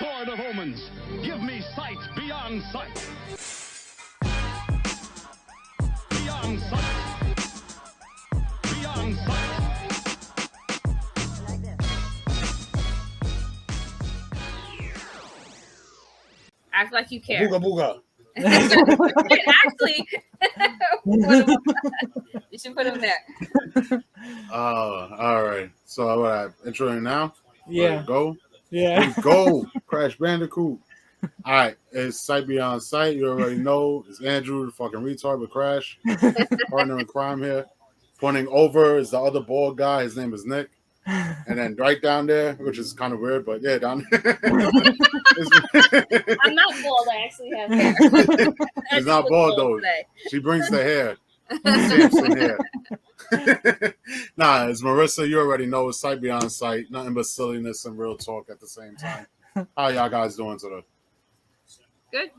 sword of omens. Give me sight beyond sight. Beyond sight. Beyond sight. Act like you care. Booga booga. Actually, you should put him there. All right. So what I introing now? Yeah. Go. Yeah. Let's go. Crash Bandicoot. All right. It's Sight Beyond Sight. You already know. It's Andrew, the fucking retard with Crash. Partner in crime here. Pointing over is the other bald guy. His name is Nick. And then right down there, which is kind of weird, but yeah, down there. I'm not bald. I actually have hair. She's not bald though. Today. She brings the hair. Samson hair. Nah, it's Marissa. You already know. It's Sight Beyond Sight. Nothing but silliness and real talk at the same time. How y'all guys doing today? Good.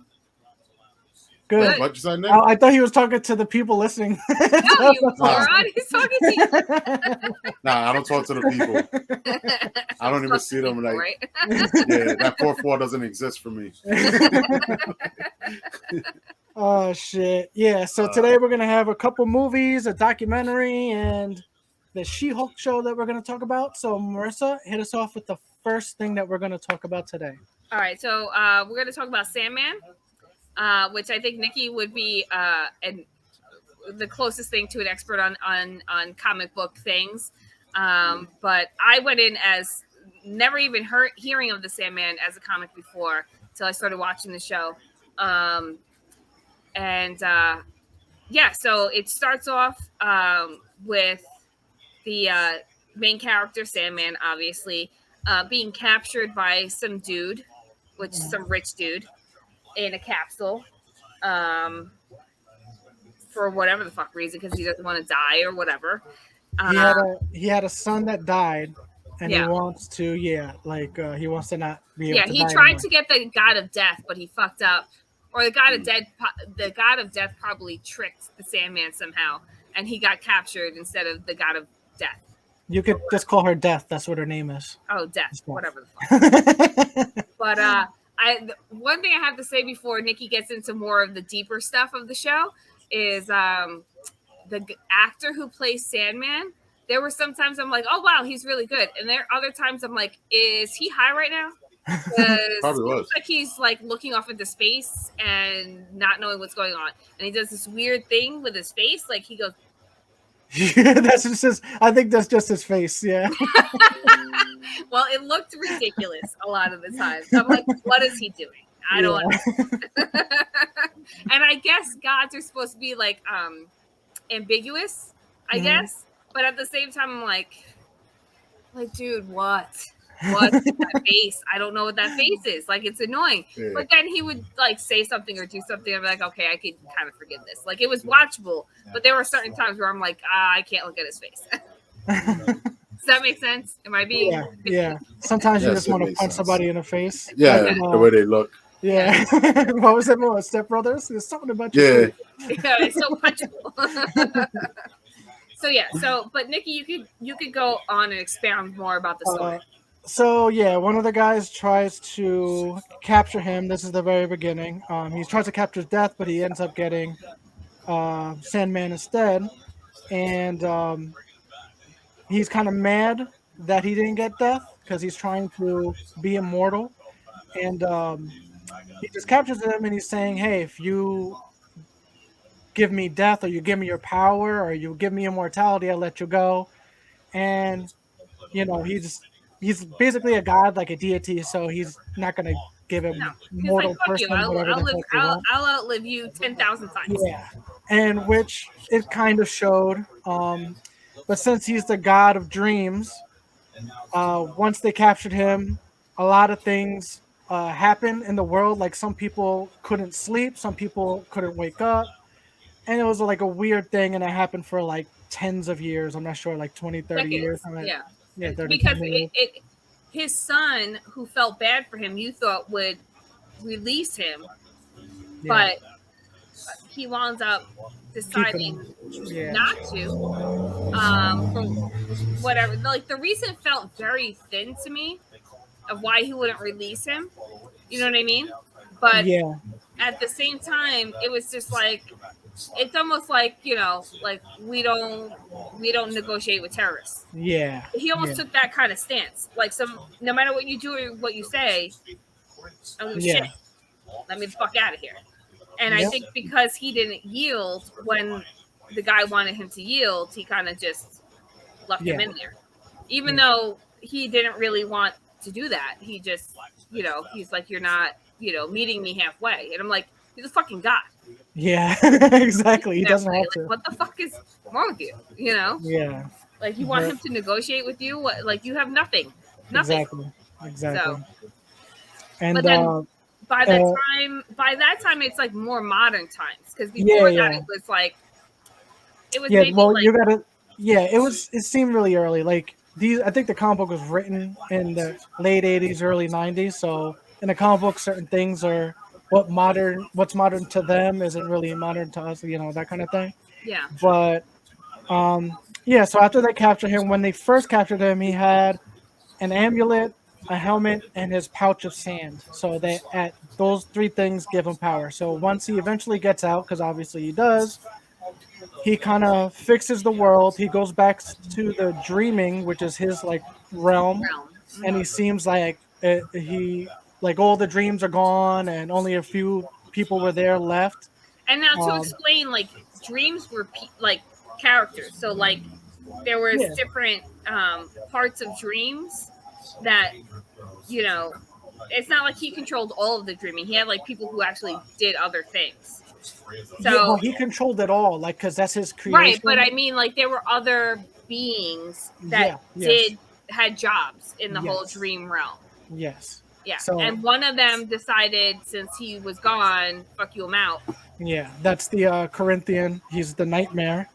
Good. What you said, Nick? I thought he was talking to the people listening. No, you moron. He's talking to you. Nah, I don't talk to the people. I don't even see them. Like, right? yeah, that fourth wall doesn't exist for me. Oh shit! Yeah. So today we're gonna have a couple movies, a documentary, and the She-Hulk show that we're gonna talk about. So Marissa, hit us off with the first thing that we're gonna talk about today. All right. So we're going to talk about Sandman, which I think Nikki would be the closest thing to an expert on comic book things. But I went in as never even hearing of the Sandman as a comic before until I started watching the show. So it starts off with the main character, Sandman, obviously, being captured by some dude, some rich dude, in a capsule for whatever the fuck reason, because he doesn't want to die or whatever. He had a son that died, and he wants to, he wants to not be able to die. Yeah, he tried to get the god of death, but he fucked up. Or the god of death probably tricked the Sandman somehow, and he got captured instead of the god of death. You could just call her Death. That's what her name is. Oh, Death. Whatever the fuck. But one thing I have to say before Nikki gets into more of the deeper stuff of the show is the actor who plays Sandman. There were some times I'm like, oh wow, he's really good, and there are other times I'm like, is he high right now? Probably was. Like he's like looking off into space and not knowing what's going on, and he does this weird thing with his face, like he goes. Yeah, that's just his. I think that's just his face. Yeah. Well, it looked ridiculous a lot of the time. I'm like, what is he doing? I don't understand. And I guess gods are supposed to be like ambiguous, I guess. But at the same time, I'm like, dude, what? What's that face? I don't know what that face is. Like, it's annoying. Yeah. But then he would like say something or do something. I'm like, okay, I could kind of forgive this. Like, it was watchable, but there were certain times where I'm like, I can't look at his face. Does that make sense? Am I being? Yeah. Sometimes you just want to punch somebody in the face. Yeah, the way they look. Yeah. What was it? More Step Brothers? There's something about you. Yeah, it's so punchable. But Nikki, you could go on and expound more about the story. So one of the guys tries to capture him. This is the very beginning. He tries to capture Death, but he ends up getting Sandman instead. And he's kind of mad that he didn't get Death because he's trying to be immortal. And he just captures him, and he's saying, hey, if you give me Death, or you give me your power, or you give me immortality, I'll let you go. And, he's basically a god, like a deity, so he's not going to give him mortal person. I'll outlive you 10,000 times. Yeah, and which it kind of showed. But since he's the god of dreams, once they captured him, a lot of things happened in the world. Like some people couldn't sleep, some people couldn't wake up, and it was like a weird thing, and it happened for like tens of years. I'm not sure, like 20, 30 years. Yeah, 30, because his son, who felt bad for him, you thought would release him, but he wound up deciding not to. From whatever, like the reason felt very thin to me. of why he wouldn't release him. You know what I mean? But Yeah. at the same time, it was just like it's almost like, you know, like we don't negotiate with terrorists. Yeah. He almost took that kind of stance. Like no matter what you do or what you say, I don't give a Yeah. shit. Let me the fuck out of here. And I Yep. think because he didn't yield when the guy wanted him to yield, he kind of just left him Yeah. in there. Even Yeah. though he didn't really want to do that. He just, you know, he's like, you're not, you know, meeting me halfway. And I'm like, he's a fucking god. Yeah. Exactly. He doesn't have Like, to. what the fuck is wrong with you? You know? Yeah. Like, you want him to negotiate with you? What, like, you have nothing. Nothing. Exactly. So, And but then by the uh, by that time, it's like more modern times. Because yeah, before that, yeah. it was like, it was Yeah, maybe well, like, you gotta. Yeah, it seemed really early. Like these, I think the comic book was written in the late '80s, early '90s. So in the comic book, certain things are what's modern to them isn't really modern to us. You know, that kind of thing. yeah. But yeah. So after they captured him, when they first captured him, he had an amulet, a helmet, and his pouch of sand. So they at those three things give him power. So once he eventually gets out, because obviously he does, he kind of fixes the world. He goes back to the dreaming, which is his like realm, Realm. and he seems like he like all the dreams are gone, and only a few people were there left. And now to Um, explain, like dreams were like characters. So like there was yeah, different parts of dreams that, you know, it's not like he controlled all of the dreaming. He had like people who actually did other things. yeah, So but he controlled it all, like because that's his right, but creation. I mean, like there were other beings that Yeah, yes, had jobs in the whole yes, dream realm. yes. Yeah, So and one of them decided since he was gone, fuck you, I'm out. yeah, that's the Corinthian. He's the nightmare.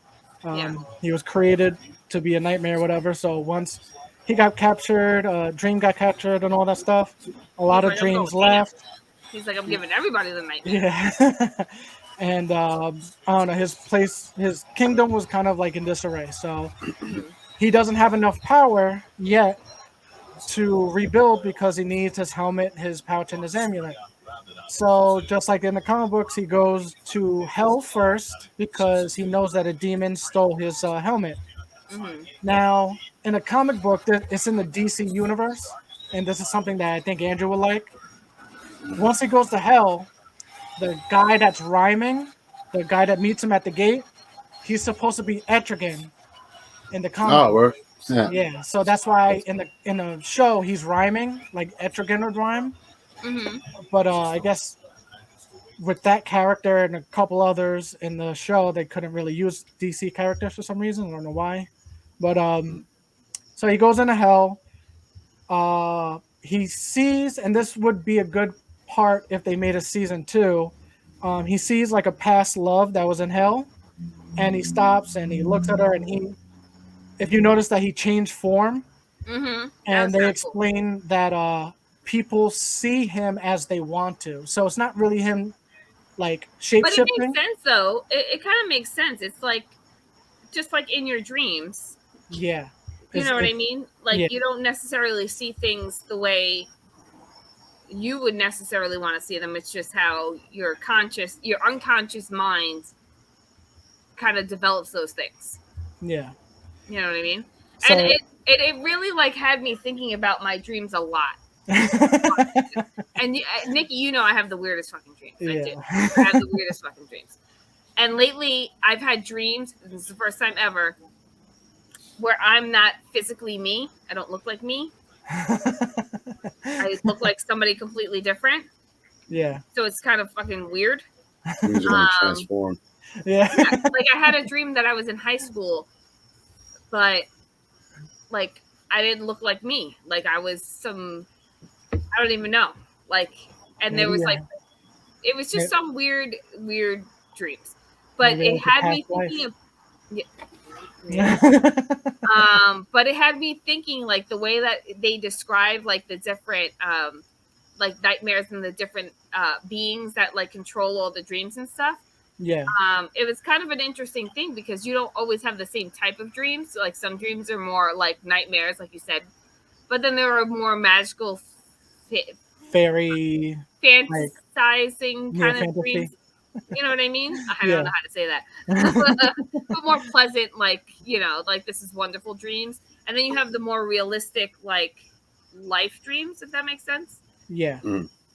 Yeah, He was created to be a nightmare, whatever. So once he got captured, Dream got captured, and all that stuff, a lot he's of like, I'm dreams going ham. left. He's like, I'm giving everybody the nightmare. Yeah, and I don't know. His kingdom was kind of like in disarray. So Mhm. he doesn't have enough power yet to rebuild because he needs his helmet, his pouch, and his amulet. So just like in the comic books, he goes to hell first because he knows that a demon stole his helmet. Mhm. Now, in a comic book, it's in the DC universe, and this is something that I think Andrew would like. Once he goes to hell, the guy that's rhyming, the guy that meets him at the gate, he's supposed to be Etrigan in the comic Oh, book. we're yeah. Yeah, so that's why in the show he's rhyming like Etrigan would rhyme. Mhm. But I guess with that character and a couple others in the show, they couldn't really use DC characters for some reason. I don't know why. But so he goes into hell. He sees, and this would be a good part if they made a season two. He sees like a past love that was in hell, and he stops and he looks at her, and if you notice that he changed form, Mhm. That and was they kind of cool. explain that people see him as they want to, so it's not really him like shape But it makes shifting. sense though. It kind of makes sense. It's like just like in your dreams. Yeah, You it's, know what I it's mean? yeah, Like you don't necessarily see things the way you would necessarily want to see them. It's just how your unconscious mind kind of develops those things. yeah. You know what I mean? And So it really like had me thinking about my dreams a lot. And Nikki, you know I have the weirdest fucking dreams. I do. yeah. I have the weirdest fucking dreams. And lately, I've had dreams. This is the first time ever where I'm not physically me. I don't look like me. I look like somebody completely different. Yeah, So it's kind of fucking weird. Things are gonna Um, transform. yeah. yeah, like I had a dream that I was in high school, but like I didn't look like me. Like I was I don't even know. Like, and there Maybe was like it was just may- some weird dreams. But maybe it like a had past me thinking of yeah, maybe. life. But it had me thinking like the way that they describe like the different like nightmares and the different beings that like control all the dreams and stuff. Yeah, It was kind of an interesting thing because you don't always have the same type of dreams. So, like some dreams are more like nightmares, like you said, but then there are more magical fairy, fantasizing yeah, kind of fantasy. dreams. You know what I mean? I Yeah. don't know how to say that. But more pleasant, like, you know, like this is wonderful dreams. And then you have the more realistic, like life dreams, if that makes sense. Yeah.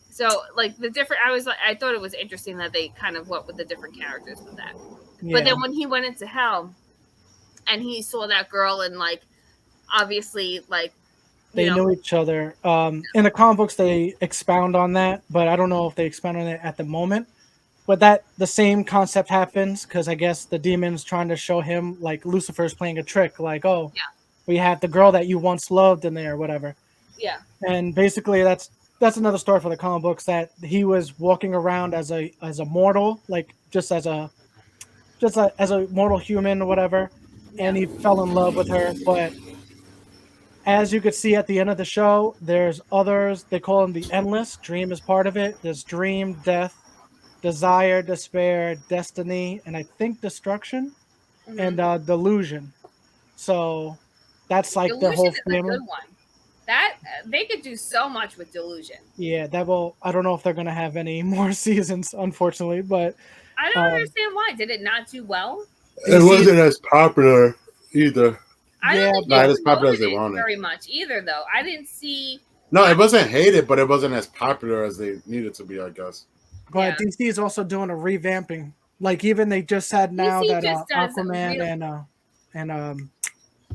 So like the different, I thought it was interesting that they kind of went with the different characters with that. Yeah. But then when he went into hell and he saw that girl and like, obviously like, they know each other. In the comic books, they expound on that, but I don't know if they expound on it at the moment. But that the same concept happens because I guess the demon's trying to show him like Lucifer's playing a trick, like, oh, we have the girl that you once loved in there, or whatever. Yeah. And basically, that's another story for the comic books, that he was walking around as a mortal, like just as a mortal human or whatever, and he fell in love with her, but as you could see at the end of the show, there's others. They call them the endless. Dream is part of it. There's dream, death, desire, despair, destiny, and I think destruction, and delusion. So that's like delusion the whole is family. a good one. That they could do so much with delusion. Yeah, that will. I don't know if they're gonna have any more seasons, unfortunately, but I don't understand why. Did it not do well? It wasn't as popular either. I don't think not they as popular as they promoted it wanted. very much either, though. I didn't see. No, it wasn't hated, but it wasn't as popular as they needed to be, I guess. But DC is also doing a revamping. Like even they just said now DC that just does Aquaman and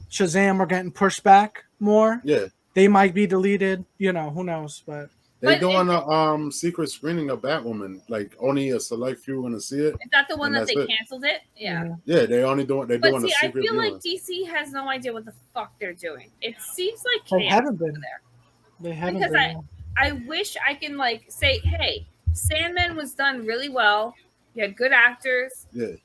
Shazam are getting pushed back more. Yeah. They might be deleted. You know, who knows? But they're doing a secret screening of Batwoman. Like only a select few going to see it. Is that the one that they canceled it? Yeah. Yeah, they only doing. They're doing a secret. I feel viewing. like DC has no idea what the fuck they're doing. It seems like they haven't been there. They haven't because been. I wish I can like say, hey, Sandman was done really well. You had good actors. Yeah.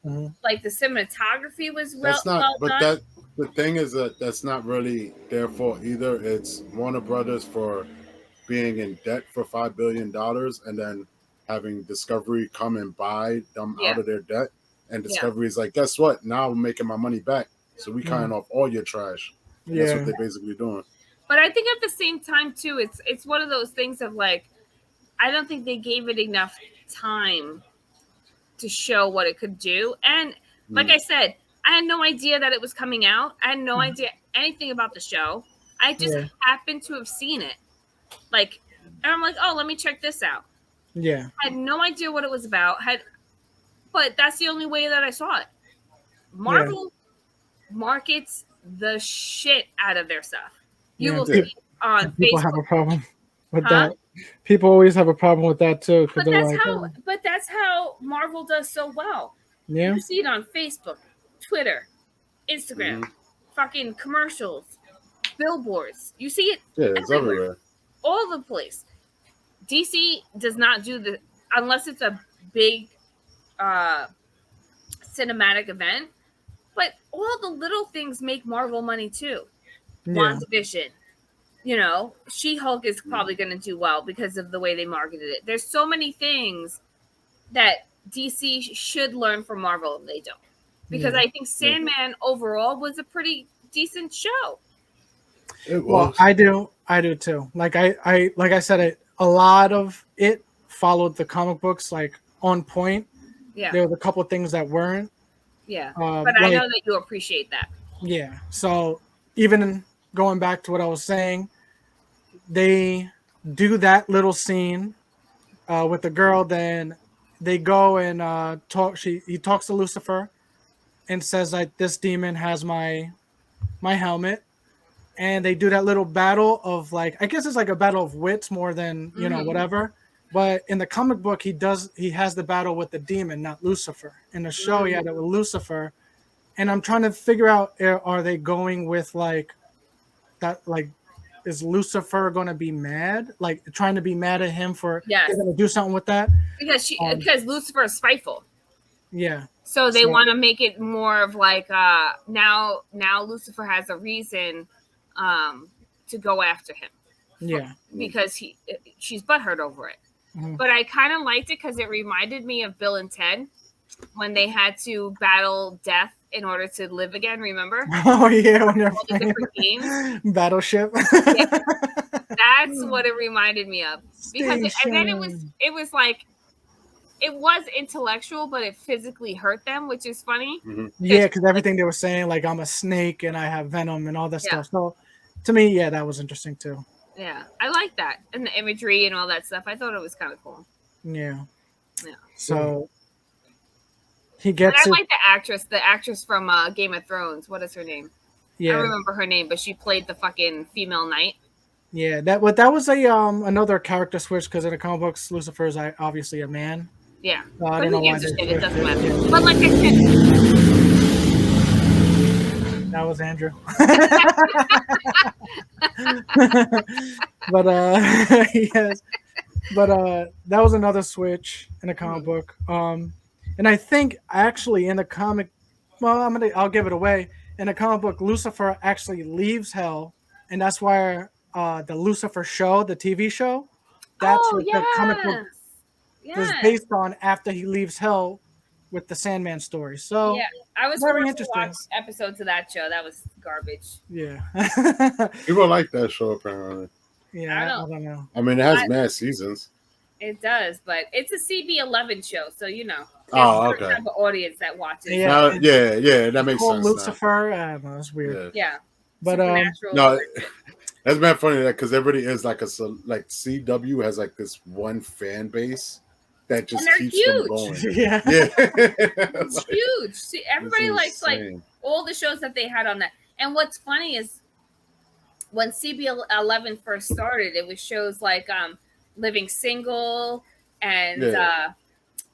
Like the cinematography was that's not. well but done. that the thing is that that's not really their fault either. It's Warner Brothers for being in debt for $5 billion and then having Discovery come and buy them out of their debt. And Discovery is like, guess what? Now I'm making my money back. So we cutting off all your trash. And that's what they're basically doing. But I think at the same time too, it's one of those things of like, I don't think they gave it enough time to show what it could do. And like I said, I had no idea that it was coming out. I had no idea anything about the show. I just happened to have seen it. Like, and I'm like, oh, let me check this out. Yeah. I had no idea what it was about. But that's the only way that I saw it. Marvel markets the shit out of their stuff. You will see on people Facebook. Have a problem with that. People always have a problem with that too. But that's how Marvel does so well. Yeah. You see it on Facebook, Twitter, Instagram, fucking commercials, billboards. You see it it's everywhere. All the place. DC does not do unless it's a big cinematic event. But all the little things make Marvel money too. WandaVision. You know, She-Hulk is probably going to do well because of the way they marketed it. There's so many things that DC should learn from Marvel and they don't. Because I think Sandman overall was a pretty decent show. It was. Well, I do too. Like I said, a lot of it followed the comic books like on point. Yeah. There were a couple of things that weren't. Yeah. But I know that you appreciate that. Yeah. So even going back to what I was saying, they do that little scene with the girl, then they go and talk. He talks to Lucifer and says like, this demon has my helmet, and they do that little battle of like, I guess it's like a battle of wits more than you know whatever. But in the comic book, he has the battle with the demon, not Lucifer. In the show, he had it with Lucifer, and I'm trying to figure out, are they going with like that? Like, is Lucifer going to be mad? Like trying to be mad at him for they're going to do something with that? Because Lucifer is spiteful. Yeah. So they want to make it more of like now Lucifer has a reason to go after him. Yeah. Because she's butthurt over it. But I kind of liked it because it reminded me of Bill and Ted when they had to battle death in order to live again. Remember? Oh yeah, when all the different games. Battleship. That That's what it reminded me of. Because and then it was like it was intellectual, but it physically hurt them, which is funny. Mhm. Yeah, because everything they were saying, like I'm a snake and I have venom and all that stuff. So to me, yeah, that was interesting too. Yeah, I like that. And the imagery and all that stuff. I thought it was kind of cool. Yeah. Yeah. So he gets and I like the actress from Game of Thrones. What is her name? Yeah. I don't remember her name, but she played the fucking female knight. Yeah, that was a another character switch because in the comic books, Lucifer is obviously a man. Yeah. I don't know why they it doesn't switched matter. it. But like I said, that was Andrew. But yes. But that was another switch in the comic book. And I think actually in the comic, well, I'll give it away. In the comic book, Lucifer actually leaves hell, and that's why the Lucifer show, the TV show, that's what the comic book is based on after he leaves hell with the Sandman story. So yeah, I was very forced to interesting. watch episodes of that show. That was garbage. Yeah. People like that show apparently. Yeah, I don't know. I mean, it has mad seasons. It does, but it's a CB11 show, so you know. Oh, okay. Type of audience that watches. Yeah, that makes sense. Lucifer, I don't know, it's weird. Yeah, but no, that's bad funny that because everybody is like like CW has like this one fan base that just keeps them going. Yeah, it's huge. See, everybody likes like all the shows that they had on that. And what's funny is when CB11 first started, it was shows like Living Single and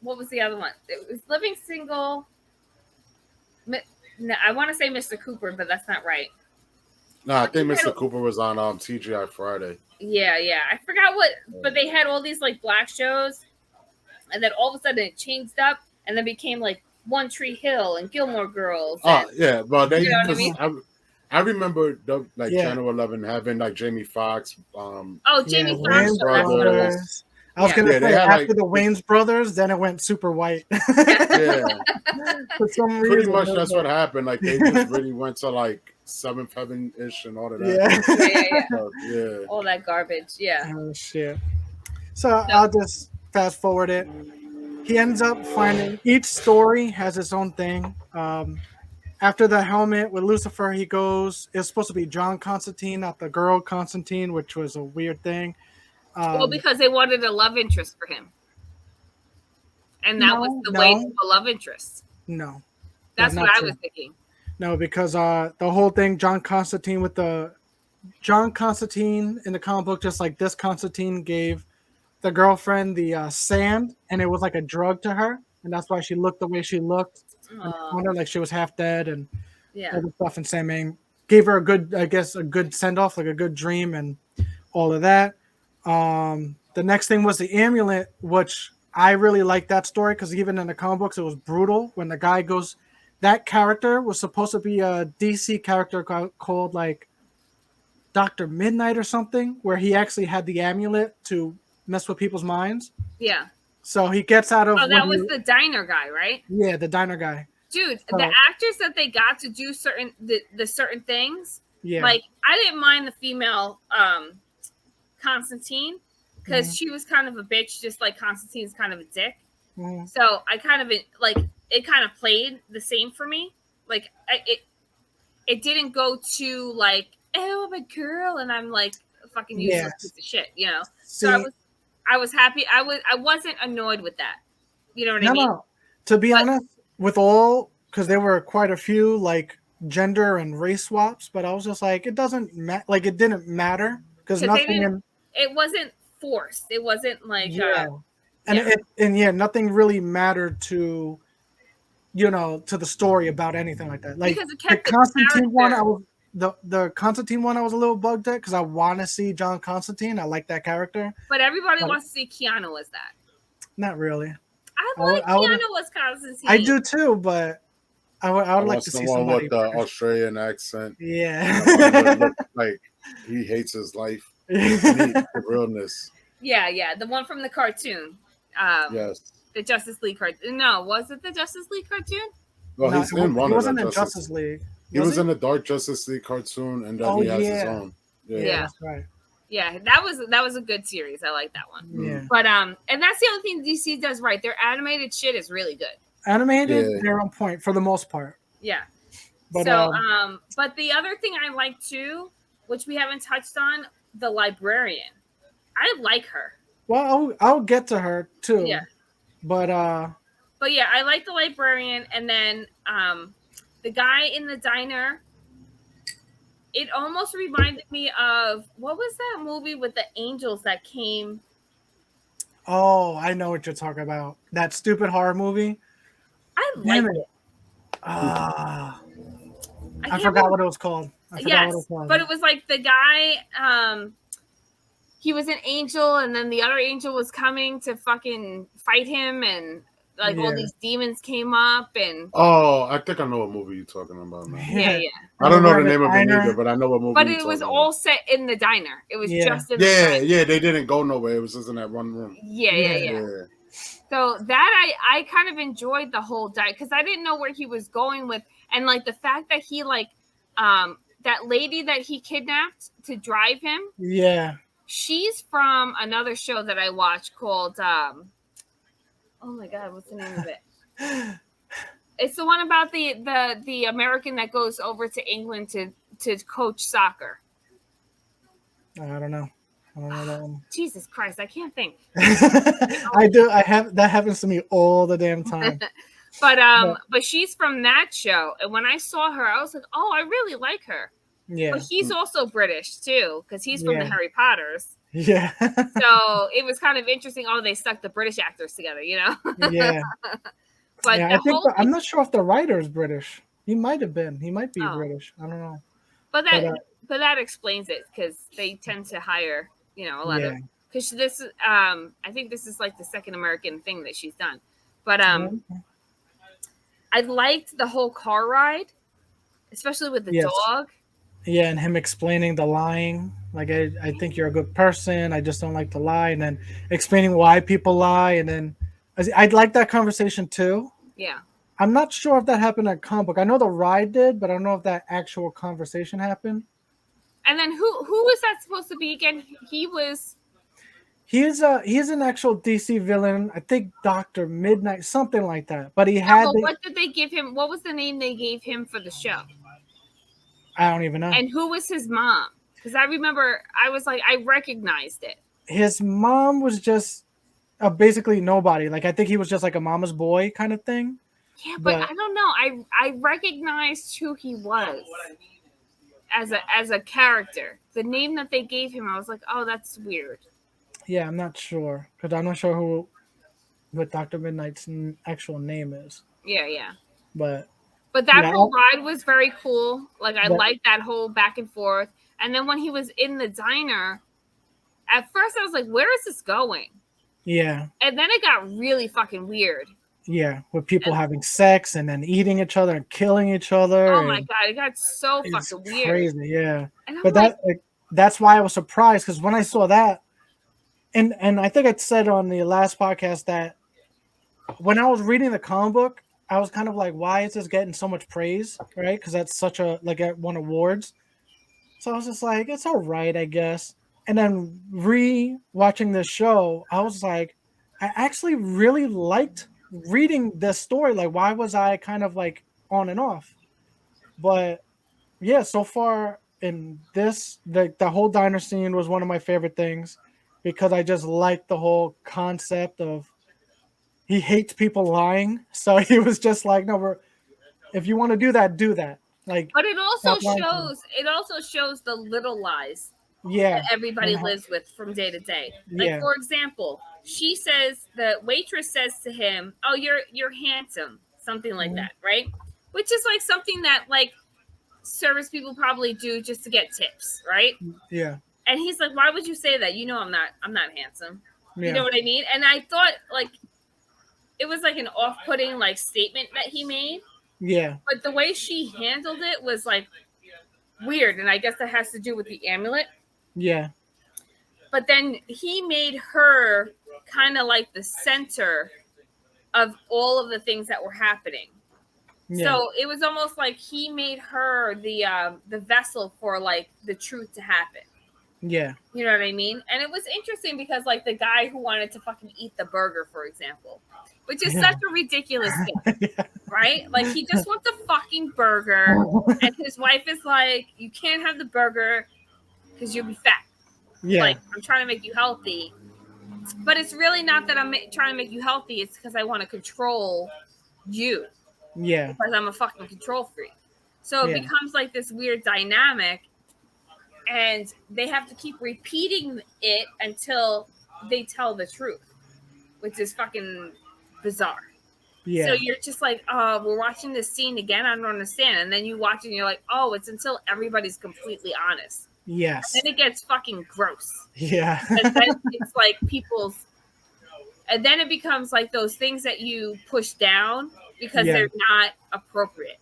what was the other one? It was Living Single. No, I want to say Mr. Cooper, but that's not right. No, I think Mr. Cooper was on TGI Friday. Yeah. I forgot what, but they had all these like black shows, and then all of a sudden it changed up, and then became like One Tree Hill and Gilmore Girls. And, well, they. You know what I mean? I remember Channel 11 having like Jamie Foxx. Jamie Foxx. Brothers. I was gonna say after the Wayans brothers, then it went super white. Yeah, for some reason, pretty much that's what happened. Like they just really went to like Seventh Heaven ish and all of that. Yeah. All that garbage. Yeah. Oh shit. So I'll just fast forward it. He ends up finding each story has its own thing. After the helmet with Lucifer, he goes. It's supposed to be John Constantine, not the girl Constantine, which was a weird thing. Well, because they wanted a love interest for him, and that was the way to a love interest. No, that's what I was thinking. No, because the whole thing, John Constantine in the comic book, just like this Constantine gave the girlfriend the sand, and it was like a drug to her, and that's why she looked the way she looked. Like she was half dead, and all the stuff. And Sandman gave her a good send off, like a good dream, and all of that. The next thing was the amulet, which I really like that story because even in the comic books, it was brutal when the guy goes. That character was supposed to be a DC character called like Dr. Midnight or something, where he actually had the amulet to mess with people's minds. Yeah. So he gets out of. Oh, that was the diner guy, right? Yeah, the diner guy. Dude, the actors that they got to do certain things. Yeah. Like I didn't mind the female Constantine because she was kind of a bitch, just like Constantine's kind of a dick. So I kind of like it kind of played the same for me. Like it didn't go to like, oh, I'm a girl and I'm like a fucking useless piece of shit, you know. So I was happy. I wasn't annoyed with that. You know what I mean? No. To be honest, because there were quite a few like gender and race swaps, but I was just like, it doesn't matter. Like it didn't matter because nothing. It wasn't forced. It wasn't like nothing really mattered to, to the story about anything like that. Like because it kept the Constantine one, the Constantine one, I was a little bugged at because I want to see John Constantine. I like that character. But everybody wants to see Keanu as that. Not really. I like Keanu as Constantine. I do too, but I would like to see somebody with the Australian accent. Yeah. Like he hates his life. The realness. Yeah, the one from the cartoon. Yes. The Justice League cartoon. No, was it the Justice League cartoon? Well, he's in one. He wasn't in Justice League. He was in the Dark Justice League cartoon, and then he has his own. Yeah, that's right. Yeah, that was a good series. I like that one. Yeah. But and that's the only thing DC does right. Their animated shit is really good. Animated, Yeah. they're on point for the most part. Yeah. But So but the other thing I like too, which we haven't touched on, the librarian. I like her. well, I'll get to her too. Yeah. But But yeah, I like the librarian, and then the guy in the diner. It almost reminded me of what was that movie with the angels that came? oh, I know what you're talking about. That stupid horror movie. I Damn liked it. it. Ah, I I can't forgot remember. what it was called. I forgot what it was Yes, called. but it was like the guy. He was an angel, and then the other angel was coming to fucking fight him, and like all Yeah. these demons came up, and Oh, I think I know what movie you're talking about now. yeah. I don't know We're the in a name of it diner. either, but I know what movie But you're it talking was about. all set in the diner. It was Yeah. just in the Yeah, diner. yeah, they didn't go nowhere. It was just in that one room. Yeah. So that I kind of enjoyed the whole diner because I didn't know where he was going with, and like the fact that he like that lady that he kidnapped to drive him. Yeah. She's from another show that I watched called oh my god, what's the name of it? It's the one about the American that goes over to England to coach soccer. I don't know. I don't know that one. Jesus Christ, I can't think. I do. I have that happens to me all the damn time. But she's from that show, and when I saw her, I was like, oh, I really like her. Yeah. But he's also British too, because he's from the Yeah. Harry Potters. Yeah. So it was kind of interesting. Oh, they stuck the British actors together, you know. Yeah. But Yeah, the I think whole I'm not sure if the writer is British. He might have been. He might be Oh. British. I don't know. but that explains it because they tend to hire, you know, a lot of because this I think this is like the second American thing that she's done. But I liked the whole car ride, especially with the Yes. dog. Yeah, and him explaining the lying. Like I think you're a good person. I just don't like to lie, and then explaining why people lie, and then I'd like that conversation too. Yeah. I'm not sure if that happened at comic book. I know the ride did, but I don't know if that actual conversation happened. And then who was that supposed to be again? He's an actual DC villain. I think Dr. Midnight, something like that. But he Yeah, had well, what did they give him? What was the name they gave him for the show? I don't even know. And who was his mom? Because I remember I was like, I recognized it. His mom was just basically nobody. Like I think he was just like a mama's boy kind of thing. Yeah, but I don't know. I recognized who he was as a character. The name that they gave him, I was like, oh, that's weird. Yeah, I'm not sure because I'm not sure what Dr. Midnight's actual name is. Yeah. But that whole ride was very cool. Like I liked that whole back and forth. And then when he was in the diner, at first I was like, where is this going? Yeah. And then it got really fucking weird. Yeah, with people having sex and then eating each other and killing each other. Oh my god, it got so fucking weird. Crazy, yeah. But that's why I was surprised because when I saw that, and I think I said on the last podcast that when I was reading the comic book, I was kind of like, why is this getting so much praise, right? Because that's such a like it won awards. So I was just like, it's all right, I guess. And then re-watching this show, I was like, I actually really liked reading this story. Like, why was I kind of like on and off? But yeah, so far in this, the whole diner scene was one of my favorite things because I just liked the whole concept of he hates people lying. So he was just like, no, if you want to do that, do that. Like, but it also shows the little lies that everybody lives with from day to day. Like for example, she says the waitress says to him, "Oh, you're handsome," something like that, right? Which is like something that like service people probably do just to get tips, right? Yeah. And he's like, "Why would you say that? You know I'm not handsome." Yeah. You know what I mean? And I thought like it was like an off-putting like statement that he made. Yeah. But the way she handled it was like weird, and I guess that has to do with the amulet. Yeah. But then he made her kind of like the center of all of the things that were happening. Yeah. So it was almost like he made her the vessel for like the truth to happen. Yeah. You know what I mean? And it was interesting because, like, the guy who wanted to fucking eat the burger, for example, which is such a ridiculous thing, right? Like, he just wants a fucking burger, and his wife is like, you can't have the burger because you'll be fat. Yeah. Like, I'm trying to make you healthy. But it's really not that I'm trying to make you healthy. It's because I want to control you. Yeah. Because I'm a fucking control freak. So it becomes like this weird dynamic. And they have to keep repeating it until they tell the truth, which is fucking bizarre. Yeah. So you're just like, oh, we're watching this scene again. I don't understand. And then you watch it and you're like, oh, it's until everybody's completely honest. Yes. And then it gets fucking gross. Yeah. And then it's like people's, and then it becomes like those things that you push down because they're not appropriate.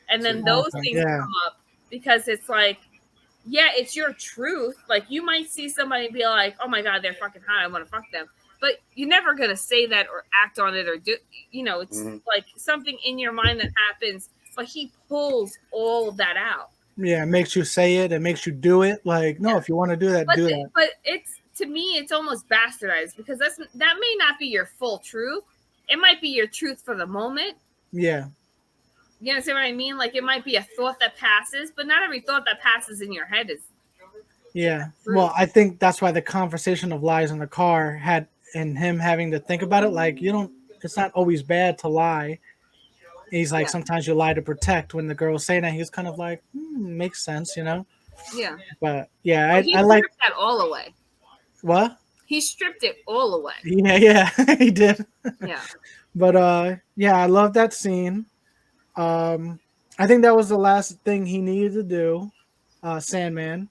And then those things come up because it's like, yeah, it's your truth. Like, you might see somebody be like, oh my God, they're fucking hot, I want to fuck them. But you're never going to say that or act on it or do, you know, it's like something in your mind that happens, but he pulls all of that out. Yeah, it makes you say it. It makes you do it. Like, no, if you want to do that, do that. But it's, to me, it's almost bastardized because that may not be your full truth. It might be your truth for the moment. Yeah. You understand what I mean? Like, it might be a thought that passes, but not every thought that passes in your head is. Yeah. Well, I think that's why the conversation of lies in the car had, and him having to think about it. Like, it's not always bad to lie. He's like, sometimes you lie to protect. When the girl's saying that, he's kind of like, makes sense, you know? Yeah. But yeah, I like. like that all away. What? He stripped it all away. Yeah, he did. Yeah. But yeah, I love that scene. I think that was the last thing he needed to do. Sandman.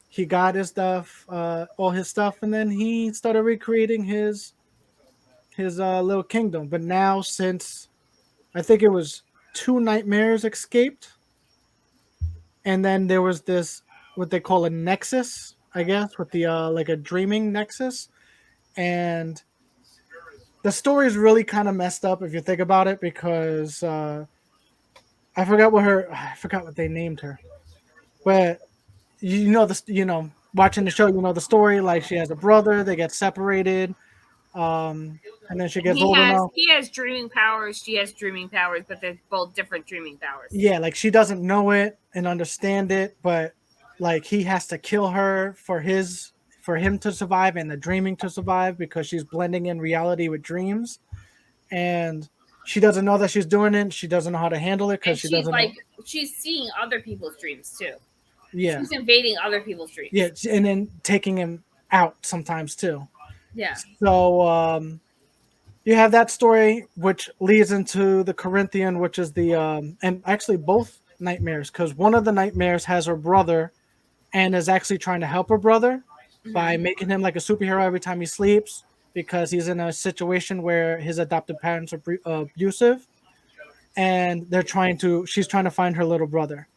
He got his stuff, all his stuff, and then he started recreating his little kingdom. But now, since I think it was 2 nightmares escaped, and then there was this what they call a nexus, I guess, with the like a dreaming nexus, and the story is really kind of messed up if you think about it because I forgot what they named her, but watching the show, the story. Like, she has a brother, they get separated, and then she gets old enough. He has dreaming powers. She has dreaming powers, but they're both different dreaming powers. Yeah, like, she doesn't know it and understand it, but like, he has to kill her for him to survive and the dreaming to survive because she's blending in reality with dreams, and she doesn't know that she's doing it. She doesn't know how to handle it because she doesn't know. She's seeing other people's dreams too. Yeah, she's invading other people's dreams. Yeah, and then taking him out sometimes too. Yeah. So you have that story, which leads into the Corinthian, which is the and actually both nightmares, because one of the nightmares has her brother, and is actually trying to help her brother by making him like a superhero every time he sleeps, because he's in a situation where his adopted parents are abusive, and she's trying to find her little brother.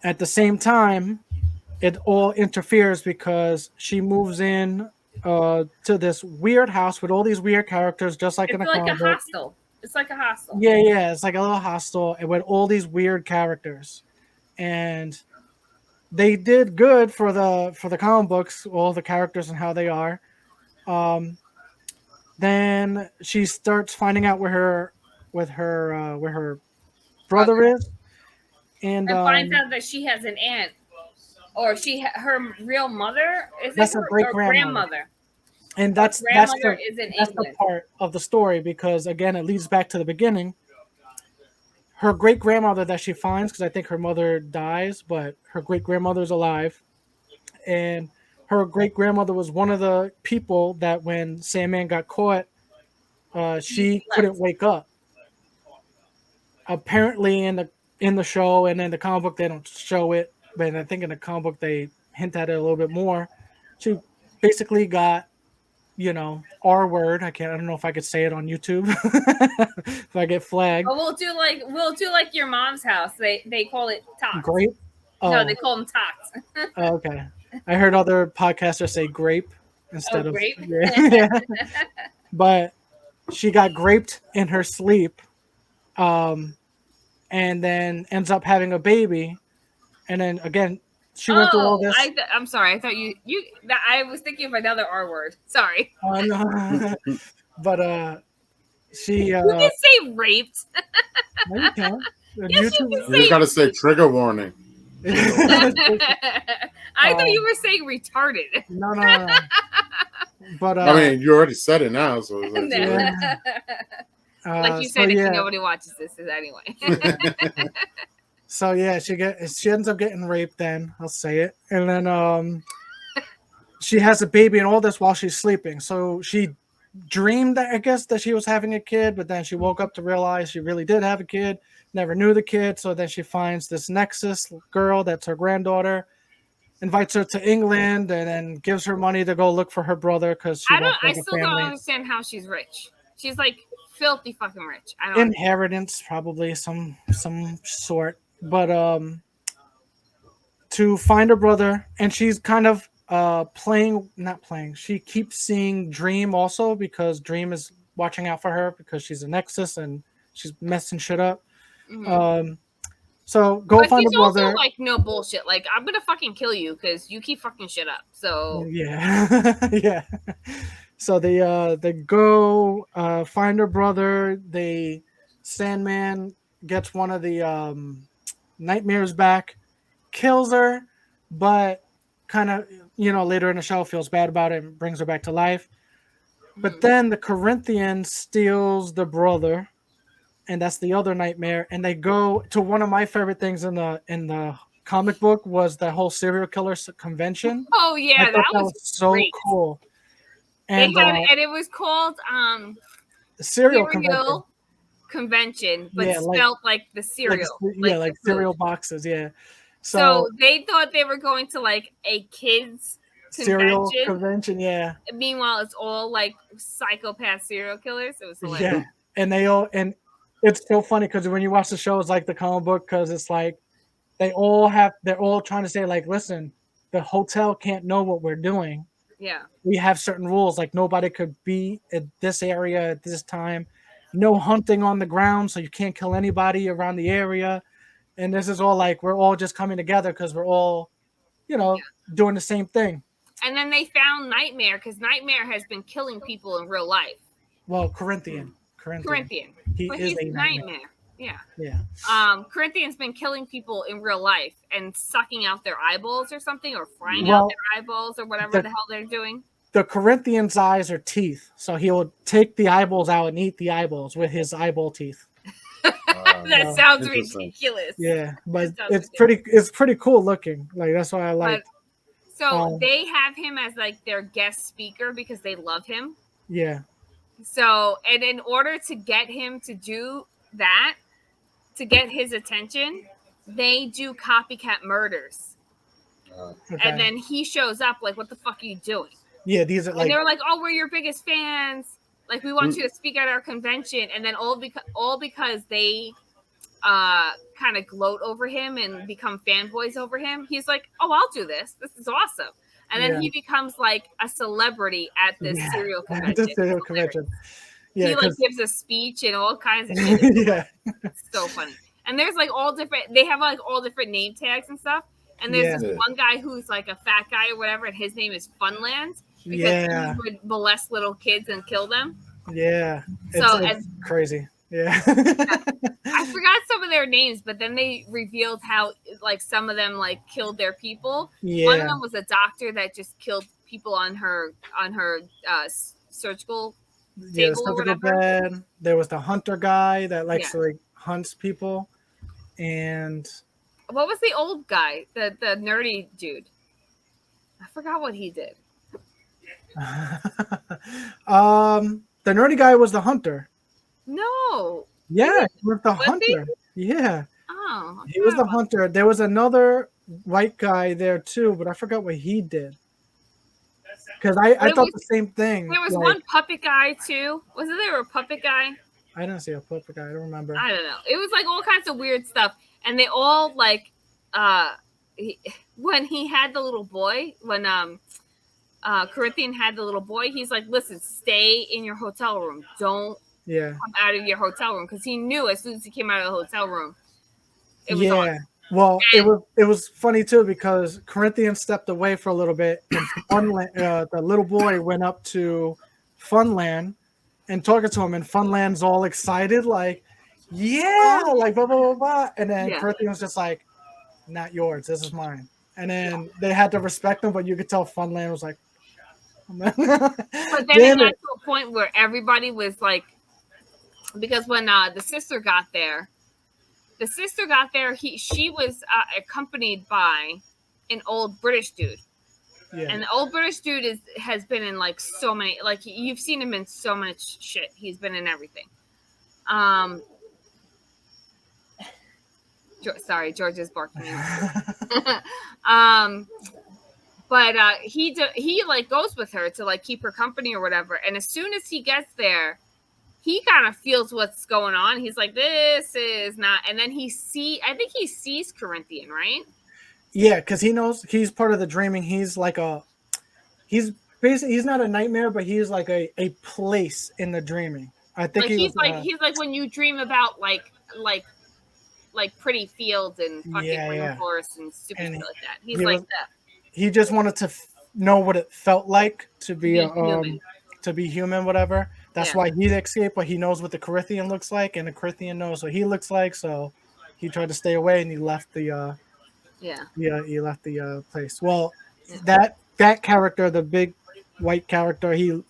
At the same time, it all interferes because she moves in to this weird house with all these weird characters, just like in a comic book. Hostel. It's like a hostel. Yeah, it's like a little hostel with all these weird characters, and they did good for the comic books, all the characters and how they are. Then she starts finding out where her brother is, and finds out that she has an aunt, or her real mother that's a great grandmother. And that's the part of the story, because again, it leads back to the beginning. Her great grandmother that she finds, because I think her mother dies, but her great grandmother's alive, and her great grandmother was one of the people that when Sandman got caught, she couldn't wake up. Apparently, in the show and in the comic book, they don't show it, but I think in the comic book they hint at it a little bit more. She basically got, R word. I don't know if I could say it on YouTube if I get flagged. Oh, we'll do like your mom's house. They call it tots. Grape? Oh. No, they call them tots. Okay. I heard other podcasters say grape instead of grape. Yeah. But she got graped in her sleep, and then ends up having a baby, and then again she went through all this. I'm sorry. I thought I was thinking of another R word. Sorry. No. But she You can say raped. no, you can't. Yes, you You can just say. gotta say trigger warning. I thought you were saying retarded. No. But I mean, you already said it now, so it's like, yeah. Like you So said, yeah. nobody watches this anyway. So yeah, she ends up getting raped. Then I'll say it, and then she has a baby and all this while she's sleeping. So she dreamed that I guess that she was having a kid, but then she woke up to realize she really did have a kid. Never knew the kid. So then she finds this Nexus girl that's her granddaughter, invites her to England, and then gives her money to go look for her brother because she wants I like a still don't family. understand how she's rich. She's like filthy fucking rich. I don't. Inheritance, probably some sort, but to find her brother, and she's kind of not playing. She keeps seeing Dream also because Dream is watching out for her because she's a Nexus and she's messing shit up. Mhm. So go But find he's a brother. also like no bullshit. Like I'm gonna fucking kill you because you keep fucking shit up. So Yeah, yeah. So they go find her brother. Sandman gets one of the nightmares back, kills her, but kind of later in the show feels bad about it and brings her back to life. But then the Corinthian steals the brother, and that's the other nightmare. And they go to one of my favorite things in the comic book was the whole serial killer convention. oh I yeah, thought that that was was so great. cool. They And had and it was called cereal convention. Cereal Convention, but Yeah, spelled like the cereal, like the food. cereal boxes. Yeah. So they thought they were going to like a kids cereal convention. Yeah. Meanwhile, it's all like psychopath serial killers. It was hilarious. Yeah, and it's so funny because when you watch the show, it's like the comic book because it's like they're all trying to say like, listen, the hotel can't know what we're doing. Yeah. We have certain rules, like nobody could be at this area at this time, no hunting on the ground, so you can't kill anybody around the area. And this is all like we're all just coming together because we're all, doing the same thing. And then they found Nightmare because Nightmare has been killing people in real life. Well, Corinthian. He But is he's a nightmare. Yeah. Yeah. Corinthian's been killing people in real life and sucking out their eyeballs or something, or frying out their eyeballs or whatever the hell they're doing. The Corinthian's eyes are teeth, so he will take the eyeballs out and eat the eyeballs with his eyeball teeth. That sounds ridiculous. Yeah, but it's pretty cool looking. Like that's why I like. So they have him as like their guest speaker because they love him. Yeah. So, and in order to get him to do that, to get his attention, they do copycat murders. Okay. And then he shows up like, what the fuck are you doing? Yeah, these are like... And they were like, oh, we're your biggest fans. Like, we want you to speak at our convention. And then all because they kind of gloat over him and become fanboys over him. He's like, oh, I'll do this. This is awesome. And then he becomes like a celebrity at this serial convention. Yeah, he like gives a speech and all kinds of shit. Yeah, it's so funny. And there's like all different. They have like all different name tags and stuff. And there's this one guy who's like a fat guy or whatever, and his name is Funland because he would molest little kids and kill them. Yeah, it's crazy. Yeah. I forgot some of their names, but then they revealed how like some of them like killed their people. Yeah. One of them was a doctor that just killed people on her surgical table or whatever. Bed. There was the hunter guy that likes to like hunts people, and what was the old guy, the nerdy dude? I forgot what he did. The nerdy guy was the hunter. No. Yeah, he was the hunter. Yeah. Oh. He was the hunter. There was another white guy there too, but I forgot what he did. Because I thought the same thing. There was one puppet guy too. Wasn't there a puppet guy? I didn't see a puppet guy. I don't remember. I don't know. It was like all kinds of weird stuff. And they all like when he had the little boy, when Corinthian had the little boy, he's like, listen, stay in your hotel room. Don't come out of your hotel room, because he knew as soon as he came out of the hotel room, it was on. Well, And it was funny too because Corinthians stepped away for a little bit, and Funland, the little boy went up to Funland and talking to him, and Funland's all excited, like, yeah, oh, like blah blah blah blah, and then yeah. Corinthians was just like, not yours, this is mine, and then they had to respect him, but you could tell Funland was like, But then it damn got it, to a point where everybody was like, because when the sister got there, she was accompanied by an old British dude. yeah, And the old British dude has been in like so many, like you've seen him in so much shit. He's been in everything. Sorry, George is barking. But he like goes with her to like keep her company or whatever. And as soon as he gets there, he kind of feels what's going on. He's like, this is not. And then I think he sees Corinthian, right? yeah, because he knows he's part of the dreaming. He's like he's basically he's not a nightmare, but he's like a place in the dreaming. I think Like he was. he's like when you dream about like pretty fields and fucking Yeah, yeah. rainforests and stupid And shit like that. He's he like was that. he just wanted to know what it felt like Be human. to be human, whatever. That's Yeah. why he escaped, but he knows what the Corinthian looks like, and the Corinthian knows what he looks like. So he tried to stay away, and he left the Yeah. he left the place. Well, Yeah. that character, the big white character, he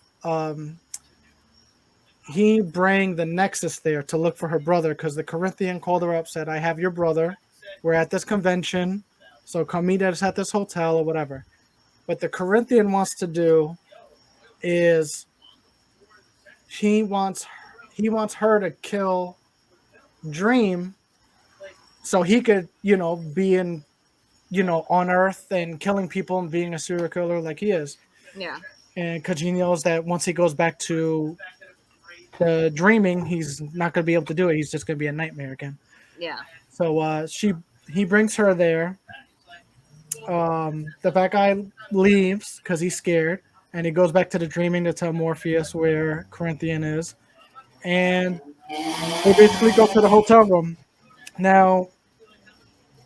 bring the Nexus there to look for her brother because the Corinthian called her up, said, "I have your brother. We're at this convention, so come meet us at this hotel or whatever." What the Corinthian wants to do is he wants her to kill Dream so he could, be in, on Earth and killing people and being a serial killer like he is. Yeah. And because he knows that once he goes back to the dreaming, he's not going to be able to do it. He's just going to be a nightmare again. Yeah. So he brings her there. The bad guy leaves because he's scared, and he goes back to the dreaming to tell Morpheus where Corinthian is, and they basically go to the hotel room. Now,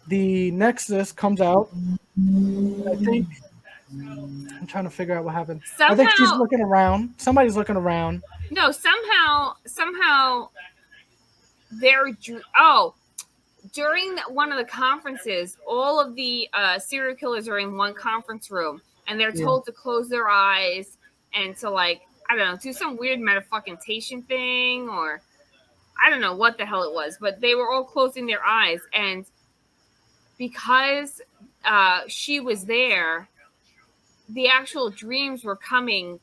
the Nexus comes out. I think I'm trying to figure out what happened. I think she's Somehow, looking around. Somebody's looking around. no, somehow oh, during one of the conferences, all of the serial killers are in one conference room, and they're Yeah. told to close their eyes and to like, I don't know, do some weird metafucking thing, or I don't know what the hell it was, but they were all closing their eyes, and because she was there, the actual dreams were coming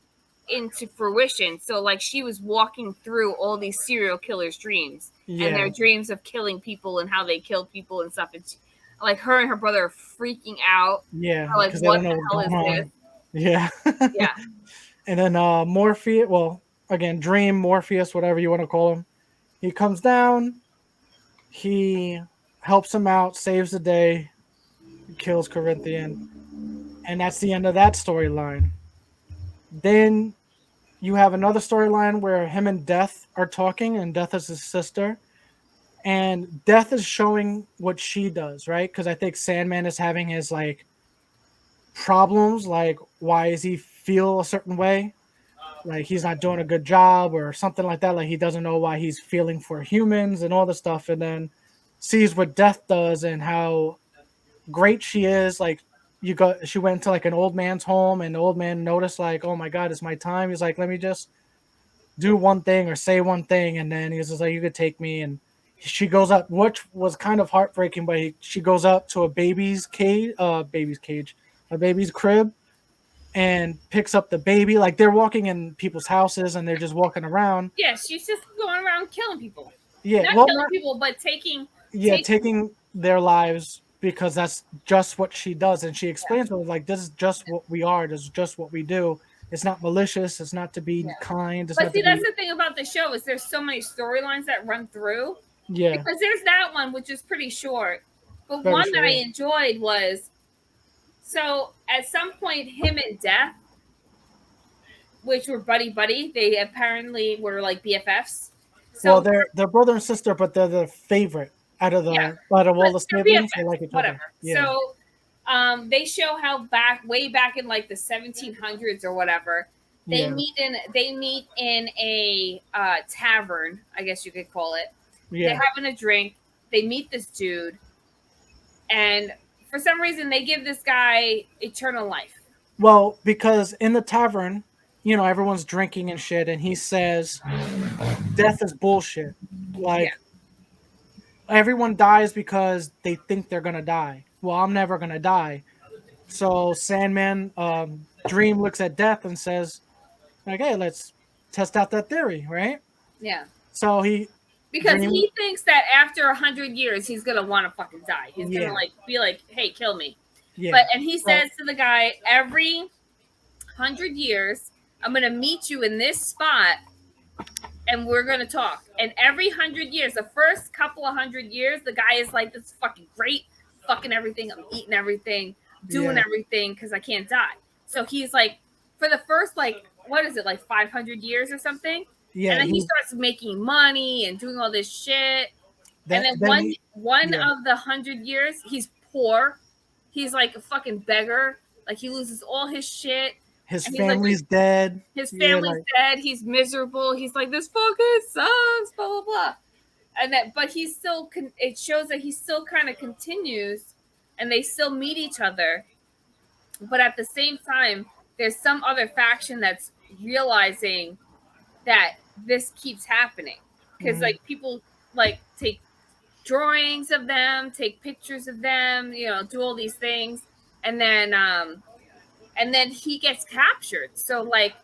into fruition. So like she was walking through all these serial killers' dreams and their Yeah. dreams of killing people and how they killed people and stuff. And like her and her brother are freaking out. Yeah, Like, because they what don't know the what's hell going is on. Yeah. this? Yeah. And then Morpheus, well, again, Dream, Morpheus, whatever you want to call him, he comes down, he helps him out, saves the day, kills Corinthian, and that's the end of that storyline. Then you have another storyline where him and Death are talking, and Death is his sister, and Death is showing what she does, right? Because I think Sandman is having his like problems, like why does he feel a certain way? Like he's not doing a good job or something like that. Like he doesn't know why he's feeling for humans and all this stuff, and then sees what Death does and how great she is. Like she went to like an old man's home, and the old man noticed like, oh my god, it's my time. He's like, let me just do one thing or say one thing, and then he's just like, you could take me. And she goes up, which was kind of heartbreaking, but she goes up to a baby's crib, and picks up the baby. Like they're walking in people's houses and they're just walking around. Yeah, she's just going around killing people. Yeah, Not well, killing people, but taking taking their lives because that's just what she does. And she explains to them, like, this is just what we are. This is just what we do. It's not malicious. It's not to be kind. It's But not see, to that's be, the thing about the show is there's so many storylines that run through. yeah, Because there's that one which is pretty short, but very one that I short. enjoyed was so at some point him and Death, which were buddy, they apparently were like BFFs. So Well, they're brother and sister, but they're the favorite. out of Yeah. all the They're siblings, they BFFs, like each other. whatever. Yeah. So they show how way back in like the 1700s or whatever, they Yeah. meet in a tavern, I guess you could call it. They're Yeah. having a drink. They meet this dude, and for some reason, they give this guy eternal life. Well, because in the tavern, everyone's drinking and shit, and he says death is bullshit. Yeah, Like, everyone dies because they think they're gonna die. Well, I'm never gonna die. So Sandman, Dream looks at death and says, like, hey, let's test out that theory, right? yeah. So Because Dream, he thinks that after 100 years, he's gonna want to fucking die. He's gonna yeah, like be like, "Hey, kill me." yeah. And he So, says to the guy, every 100 years, I'm gonna meet you in this spot, and we're gonna talk. And every 100 years, the first couple of 100 years, the guy is like, "This is fucking great, fucking everything. I'm eating everything, doing yeah, everything because I can't die." So he's like, for the first like, what is it, like 500 years or something? And yeah. then he starts making money and doing all this shit. And then Then one yeah. of the 100 years, he's poor. He's like a fucking beggar. Like he loses all his shit, His and he's like, family's dead. his Yeah, family's like, dead. He's miserable. He's like, this fucking sucks. Blah blah blah. And that, but he's still. It shows that he still kind of continues, and they still meet each other. But at the same time, there's some other faction that's realizing that this keeps happening because like people like take drawings of them, take pictures of them, do all these things, and then he gets captured. So like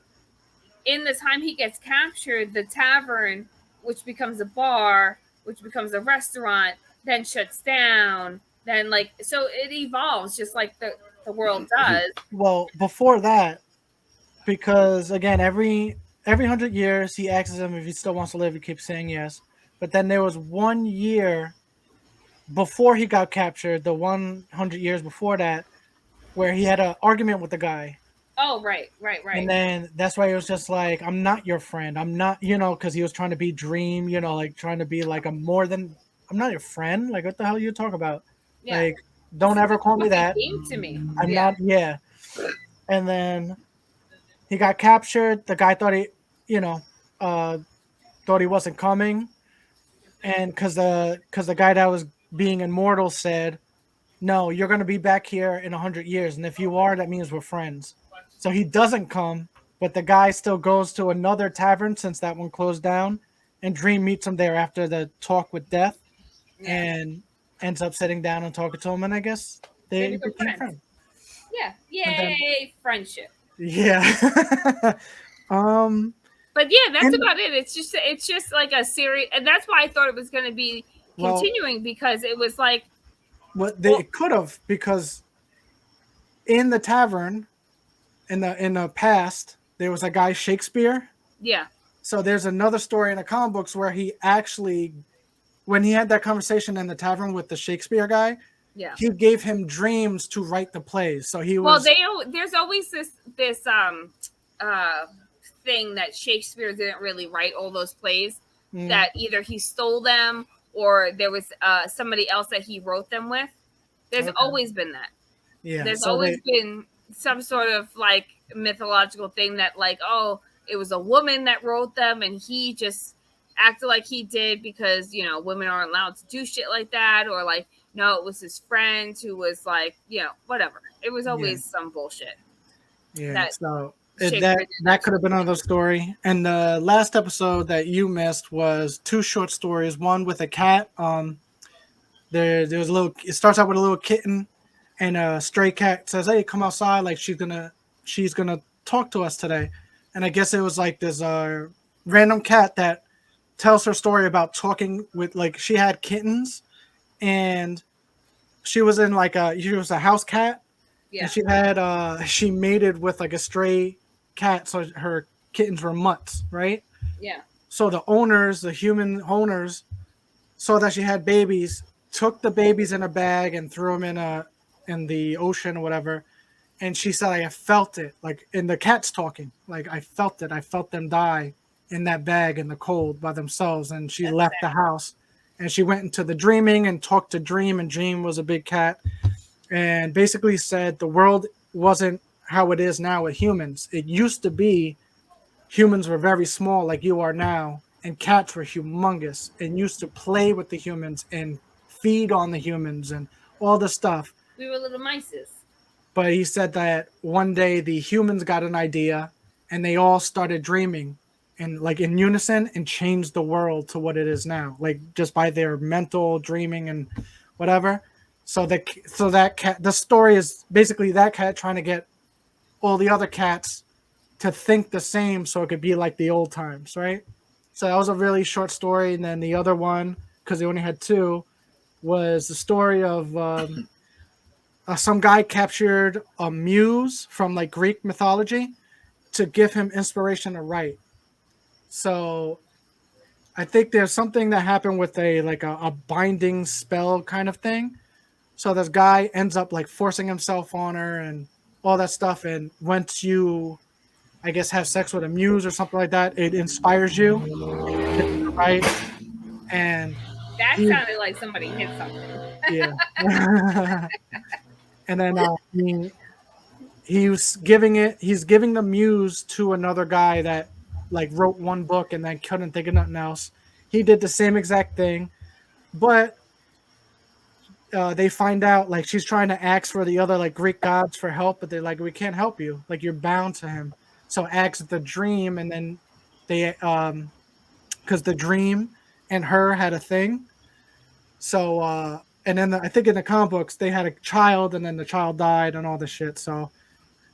in the time he gets captured, the tavern, which becomes a bar, which becomes a restaurant, then shuts down. Then like so it evolves just like the world does. well, before that, because again, every 100 years, he asks him if he still wants to live. He keeps saying yes. But then there was 1 year before he got captured, the 100 years before that, where he had an argument with the guy. Oh right. And then that's why he was just like, I'm not your friend. I'm not, because he was trying to be Dream, like trying to be like, I'm not your friend. Like, what the hell are you talking about? Yeah. Like, don't ever call me that. Game to me. I'm not, yeah. And then he got captured. The guy thought thought he wasn't coming. And because the guy that was being immortal said, no, you're going to be back here in 100 years. And if you are, that means we're friends. So he doesn't come, but the guy still goes to another tavern since that one closed down. And Dream meets him there after the talk with Death and ends up sitting down and talking to him. And I guess they became friends. Yeah. Yay, friendship. Yeah. But yeah, that's about it. It's just like a series, and that's why I thought it was going to be continuing because it was like it could have, because in the tavern in the past there was a guy Shakespeare. Yeah. So there's another story in the comic books where he actually, when he had that conversation in the tavern with the Shakespeare guy, yeah, he gave him dreams to write the plays. So he was there's always this thing that Shakespeare didn't really write all those plays, that either he stole them or there was somebody else that he wrote them with. There's always been that. Yeah. There's always been some sort of like mythological thing that like, oh, it was a woman that wrote them and he just acted like he did because, women aren't allowed to do shit like that, or like, no, it was his friend who was like, whatever. It was always some bullshit. Yeah. That could have been another story. And the last episode that you missed was 2 short stories. One with a cat. There was it starts out with a little kitten, and a stray cat says, "Hey, come outside! Like she's gonna talk to us today." And I guess it was like this random cat that tells her story about talking with, like, she had kittens, and she was in she was a house cat. Yeah. And she mated with like a stray cat, so her kittens were mutts, right? Yeah. So the human owners, saw that she had babies, took the babies in a bag and threw them in the ocean or whatever. And she said, I felt it, like, in the cat's talking, like, I felt it. I felt them die in that bag in the cold by themselves. And she left the house. and she went into the dreaming and talked to Dream, and Dream was a big cat, and basically said the world wasn't how it is now with humans. It used to be humans were very small like you are now, and cats were humongous and used to play with the humans and feed on the humans and all the stuff. We were little mices. But he said that one day the humans got an idea and they all started dreaming and like in unison and changed the world to what it is now, like just by their mental dreaming and whatever. So that cat, the story is basically that cat trying to get all the other cats to think the same so it could be like the old times, right? So that was a really short story. And then the other one, because they only had two, was the story of some guy captured a muse from like Greek mythology to give him inspiration to write. So I think there's something that happened with a binding spell kind of thing. So this guy ends up like forcing himself on her and all that stuff. And once you, I guess, have sex with a muse or something like that, it inspires you to write. And That he, sounded like somebody hit something. yeah. And then he's giving the muse to another guy that like wrote one book and then couldn't think of nothing else. He did the same exact thing, but they find out like she's trying to ask for the other like Greek gods for help, but they're like, we can't help you, like you're bound to him. So asks the dream, and then they because the dream and her had a thing. So and then I think in the comic books they had a child, and then the child died and all this shit. So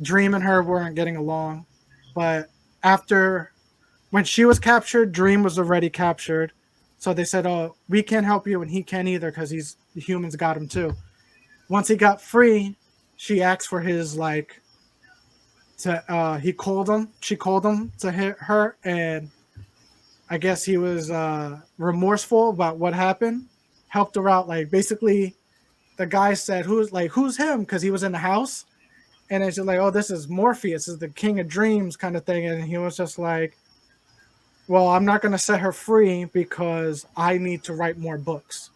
Dream and her weren't getting along, but after when she was captured, Dream was already captured. So they said, "Oh, we can't help you, and he can't either because the humans got him too." Once he got free, she asked for his like to. He called him. She called him to hit her, and I guess he was remorseful about what happened. Helped her out. Like basically, the guy said, "Who's him?" Because he was in the house. And it's just like, oh, this is Morpheus, this is the king of dreams kind of thing. And he was just like, well, I'm not going to set her free because I need to write more books.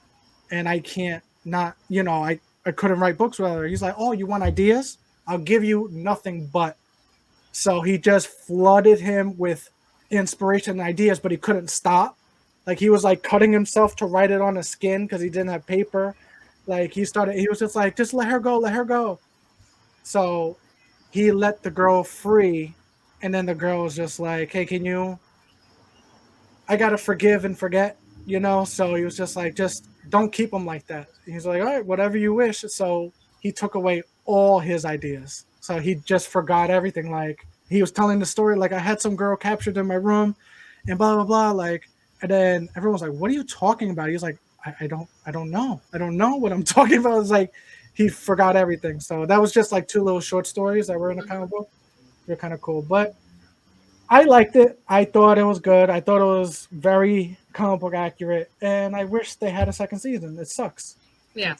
And I can't not, I couldn't write books with her. He's like, oh, you want ideas? I'll give you nothing but. So he just flooded him with inspiration and ideas, but he couldn't stop. Like he was like cutting himself to write it on his skin because he didn't have paper. Like he was just like, just let her go, let her go. So he let the girl free, and then the girl was just like, hey, I gotta forgive and forget, So he was just like, just don't keep him like that. He's like, all right, whatever you wish. So he took away all his ideas. So he just forgot everything. Like he was telling the story, like I had some girl captured in my room and blah, blah, blah. Like, and then everyone was like, what are you talking about? He was like, I don't know. I don't know what I'm talking about. It's like, he forgot everything. So that was just like two little short stories that were in the comic book. They're kind of cool. But I liked it. I thought it was good. I thought it was very comic book accurate. And I wish they had a second season. It sucks. Yeah.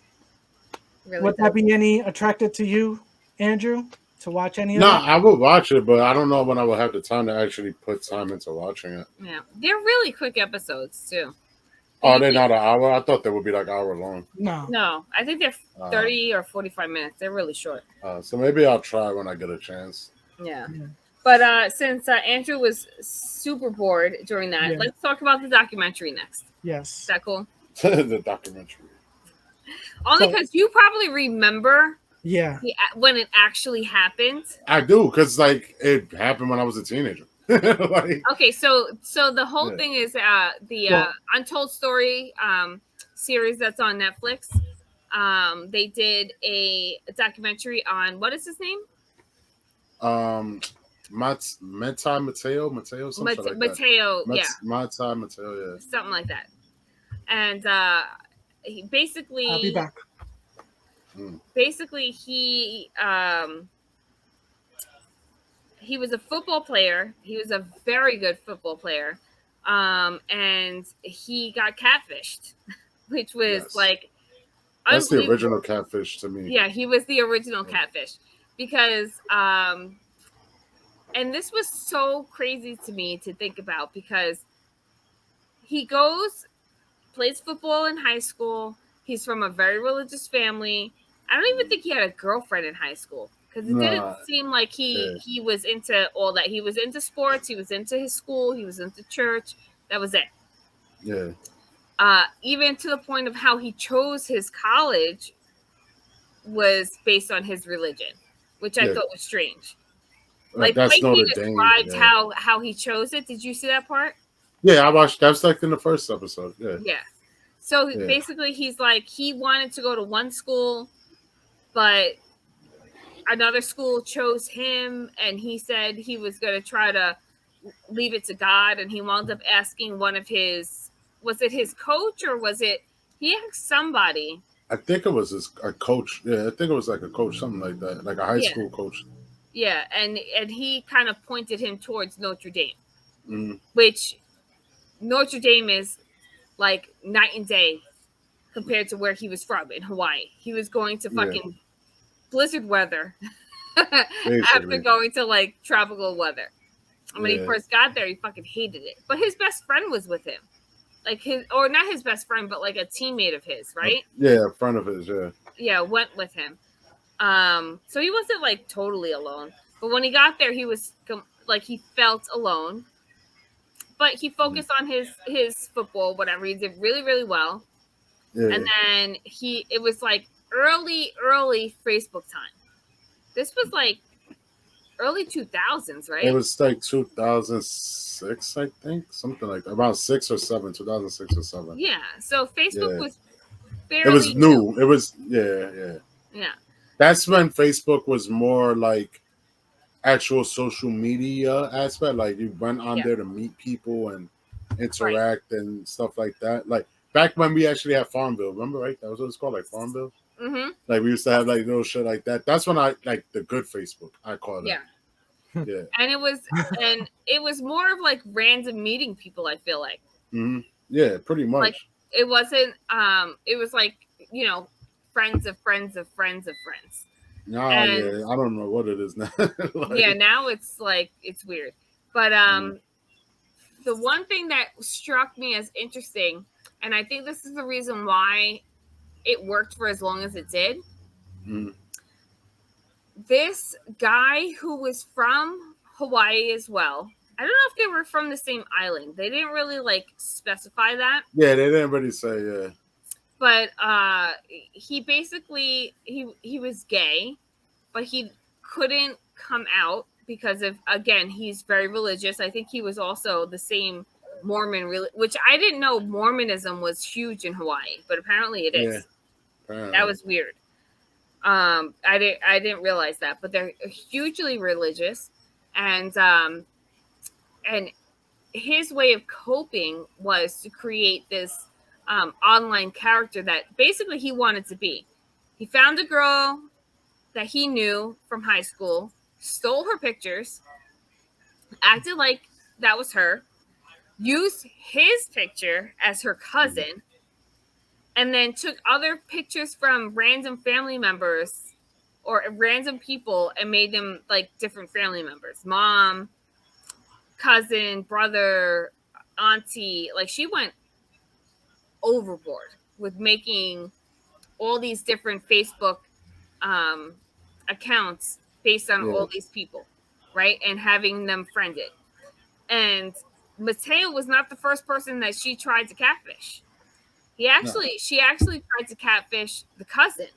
Really Would that be any attracted to you, Andrew, to watch any of No, that? I would watch it, but I don't know when I will have the time to actually put time into watching it. Yeah. They're really quick episodes too. Are they not an hour? I thought they would be like hour long. No, I think they're 30 or 45 minutes. They're really short. So maybe I'll try when I get a chance. Yeah. But since Andrew was super bored during that, let's talk about the documentary next. Yes. Is that cool? The documentary. Only because you probably remember when it actually happened. I do, because like it happened when I was a teenager. Okay, so the whole thing is the Untold Story series that's on Netflix. They did a documentary on, what is his name? Mateo, something like Mateo, that. yeah. Mateo, yeah. Something like that. And he basically, I'll be back. Basically, he was a football player. He was a very good football player. And he got catfished, which was like, that's the original catfish to me. Yeah, he was the original catfish because, and this was so crazy to me to think about because he goes plays football in high school. He's from a very religious family. I don't even think he had a girlfriend in high school because it didn't Nah, seem like he was into all that. He was into sports. He was into his school. He was into church. That was it. yeah. Even to the point of how he chose his college was based on his religion, which I Yeah. thought was strange. Like the That's way he Notre Dame. described Yeah. how he chose it. Did you see that part? Yeah, I watched. That's like in the first episode. Yeah. Yeah. So Yeah. basically, he's like he wanted to go to one school, but another school chose him, and he said he was going to try to leave it to God, and he wound up asking one of his, was it his coach or was it, he asked somebody. I think it was a coach. Yeah, I think it was like a coach, something like that, like a high Yeah. school coach. Yeah, and he kind of pointed him towards Notre Dame, Mm. which Notre Dame is like night and day compared to where he was from in Hawaii. He was going to fucking blizzard weather after going to like tropical weather. And when he first got there, he fucking hated it. But his best friend was with him. Like his, or not his best friend, but like a teammate of his, right? Yeah, a friend of his, yeah. Yeah, went with him. So he wasn't like totally alone. But when he got there, he was like he felt alone. But he focused on his football, whatever. He did really, really well. Yeah. And then it was like early Facebook time. This was like early 2000s, right? It was like 2006, I think, something like that. About 2006 or 7. Yeah. So Facebook was barely. It was new. It was yeah. That's when Facebook was more like actual social media aspect. Like you went on there to meet people and interact and stuff like that. Like back when we actually had Farmville, remember, right? That was what it's called, like Farmville. Mm-hmm. Like we used to have like little shit like that. That's when I like the good Facebook. I call it. Yeah. Yeah. And it was more of like random meeting people, I feel like. Mm-hmm. Yeah, pretty much. Like it wasn't it was like, you know, friends of friends of friends of friends. Nah, yeah, I don't know what it is now. Like, yeah, now it's like it's weird. But the one thing that struck me as interesting, and I think this is the reason why it worked for as long as it did. This guy who was from Hawaii as well. I don't know if they were from the same island. They didn't really like specify that. Yeah, they didn't really say, yeah. But he basically he was gay, but he couldn't come out because of, again, he's very religious. I think he was also the same Mormon, which I didn't know Mormonism was huge in Hawaii, but apparently it is. Yeah, that was weird. I didn't realize that, but they're hugely religious, and his way of coping was to create this online character that basically he wanted to be. He found a girl that he knew from high school, stole her pictures, acted like that was her, used his picture as her cousin, and then took other pictures from random family members or random people and made them like different family members. Mom, cousin, brother, auntie. Like she went overboard with making all these different Facebook accounts based on all these people, right? And having them friended. And Mateo was not the first person that she tried to catfish. She actually tried to catfish the cousin.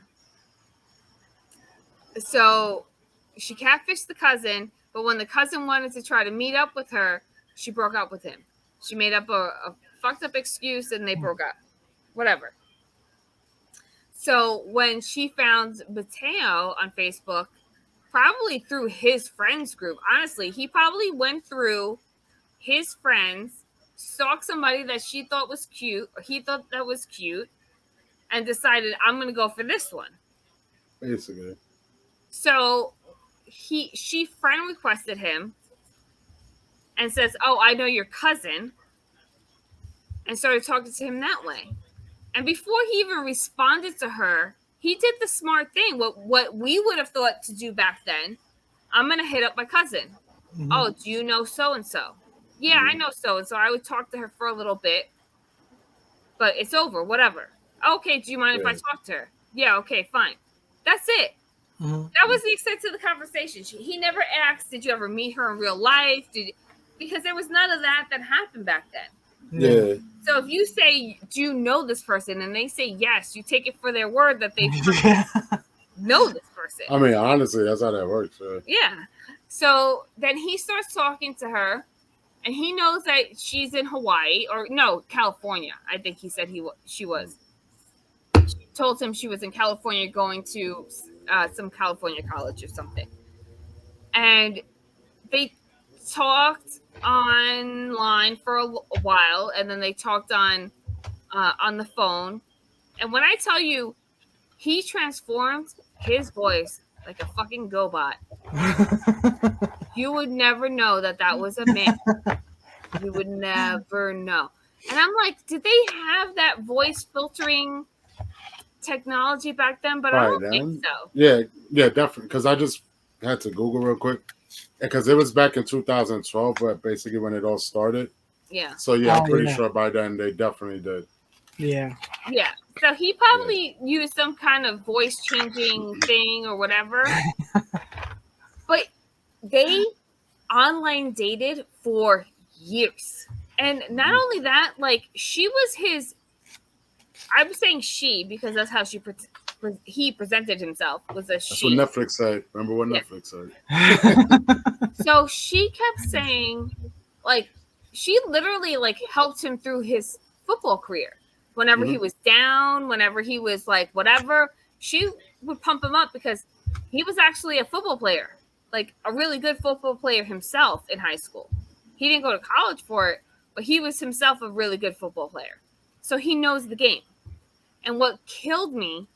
So she catfished the cousin, but when the cousin wanted to try to meet up with her, she broke up with him. She made up a fucked up excuse and they broke up. Whatever. So when she found Mateo on Facebook, probably through his friends group, honestly, he probably went through his friends, stalked somebody that she thought was cute, or he thought that was cute, and decided, I'm going to go for this one. Basically. So she friend requested him and says, oh, I know your cousin, and started talking to him that way. And before he even responded to her, he did the smart thing. What we would have thought to do back then. I'm going to hit up my cousin. Mm-hmm. Oh, do you know so-and-so? Yeah, I know so-and-so. I would talk to her for a little bit. but it's over. Whatever. Okay, do you mind if I talk to her? Yeah, okay, fine. That's it. Mhm. That was the extent of the conversation. He never asked, "Did you ever meet her in real life?" Because there was none of that happened back then. Yeah. So if you say, "Do you know this person?" and they say yes, you take it for their word that they Yeah. know this person. I mean, honestly, that's how that works. Yeah. So then he starts talking to her, and he knows that she's in Hawaii or no, California. I think he said she was. She told him she was in California going to some California college or something. And they talked online for a while, and then they talked on the phone. And when I tell you, he transformed his voice like a fucking GoBot. You would never know that was a man. You would never know. And I'm like, did they have that voice filtering technology back then? But I Right don't think then. so. Yeah, definitely. Because I just had to Google real quick. Because it was back in 2012, but basically when it all started. Yeah. So yeah, I'm Oh, pretty yeah. sure by then they definitely did. Yeah. Yeah. So he probably used some kind of voice changing thing or whatever. But they online dated for years. And not only that, like she was his. I'm saying she because that's how he presented himself was a That's she. what Netflix said. Remember what Yeah. Netflix said? So she kept saying, like, she literally like helped him through his football career. Whenever he was down, whenever he was like whatever, she would pump him up because he was actually a football player, like a really good football player himself in high school. He didn't go to college for it, but he was himself a really good football player. So he knows the game. And what killed me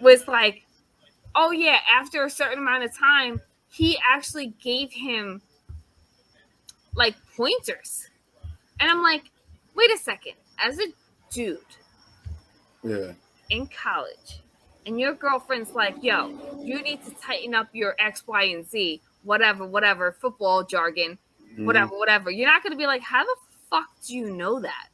was like, oh yeah, after a certain amount of time, he actually gave him like pointers. And I'm like, wait a second, as a dude Yeah. in college, and your girlfriend's like, yo, you need to tighten up your X, Y, and Z, whatever, football jargon, whatever. You're not gonna be like, how the fuck do you know that?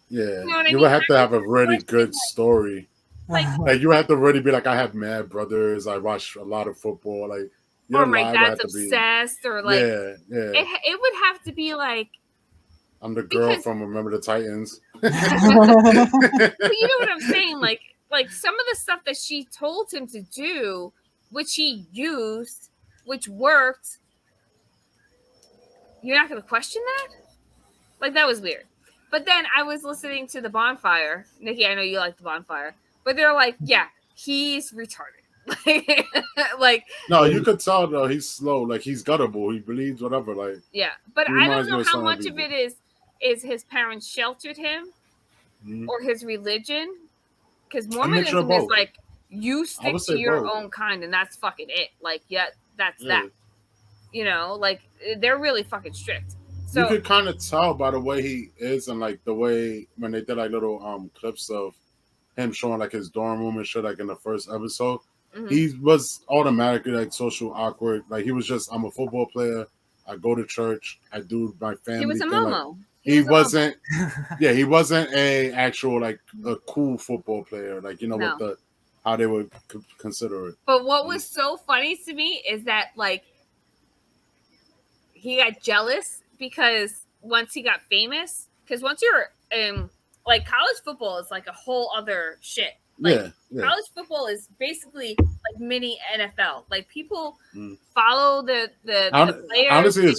Yeah. You know what I You mean? would have to have a really good story. Like, Like you have to really be like, I have mad brothers. I watch a lot of football. Like your or my life would have dad's to be. obsessed, or like, Yeah. it would have to be like, I'm the girl because from Remember the Titans. well, you know what I'm saying? Like some of the stuff that she told him to do, which he used, which worked, you're not going to question that? Like, that was weird. But then I was listening to The Bonfire. Nikki, I know you like The Bonfire. But they're like, yeah, he's retarded. like, No, you could tell though he's slow. Like he's guttural. He believes whatever. Like yeah. But he I don't reminds me know of how some much people. of it is his parents sheltered him or his religion. Because A mixture of Mormonism is both. like, you I stick would to say your both. own kind and that's fucking it. Like, yeah, that's Yeah. that. You know, like, they're really fucking strict. So You could kind of tell by the way he is and like the way when they did like little clips of him showing like his dorm room and shit like in the first episode. He was automatically like social awkward. Like he was just, I'm a football player. I go to church. I do my family he was a thing. Like, Momo. he wasn't. Yeah, he wasn't a actual like a cool football player. Like you know No. what the how they would consider it. But what was so funny to me is that like he got jealous because once he got famous, because once you're like college football is like a whole other shit. Like college football is basically like mini NFL. Like people follow the players. Honestly,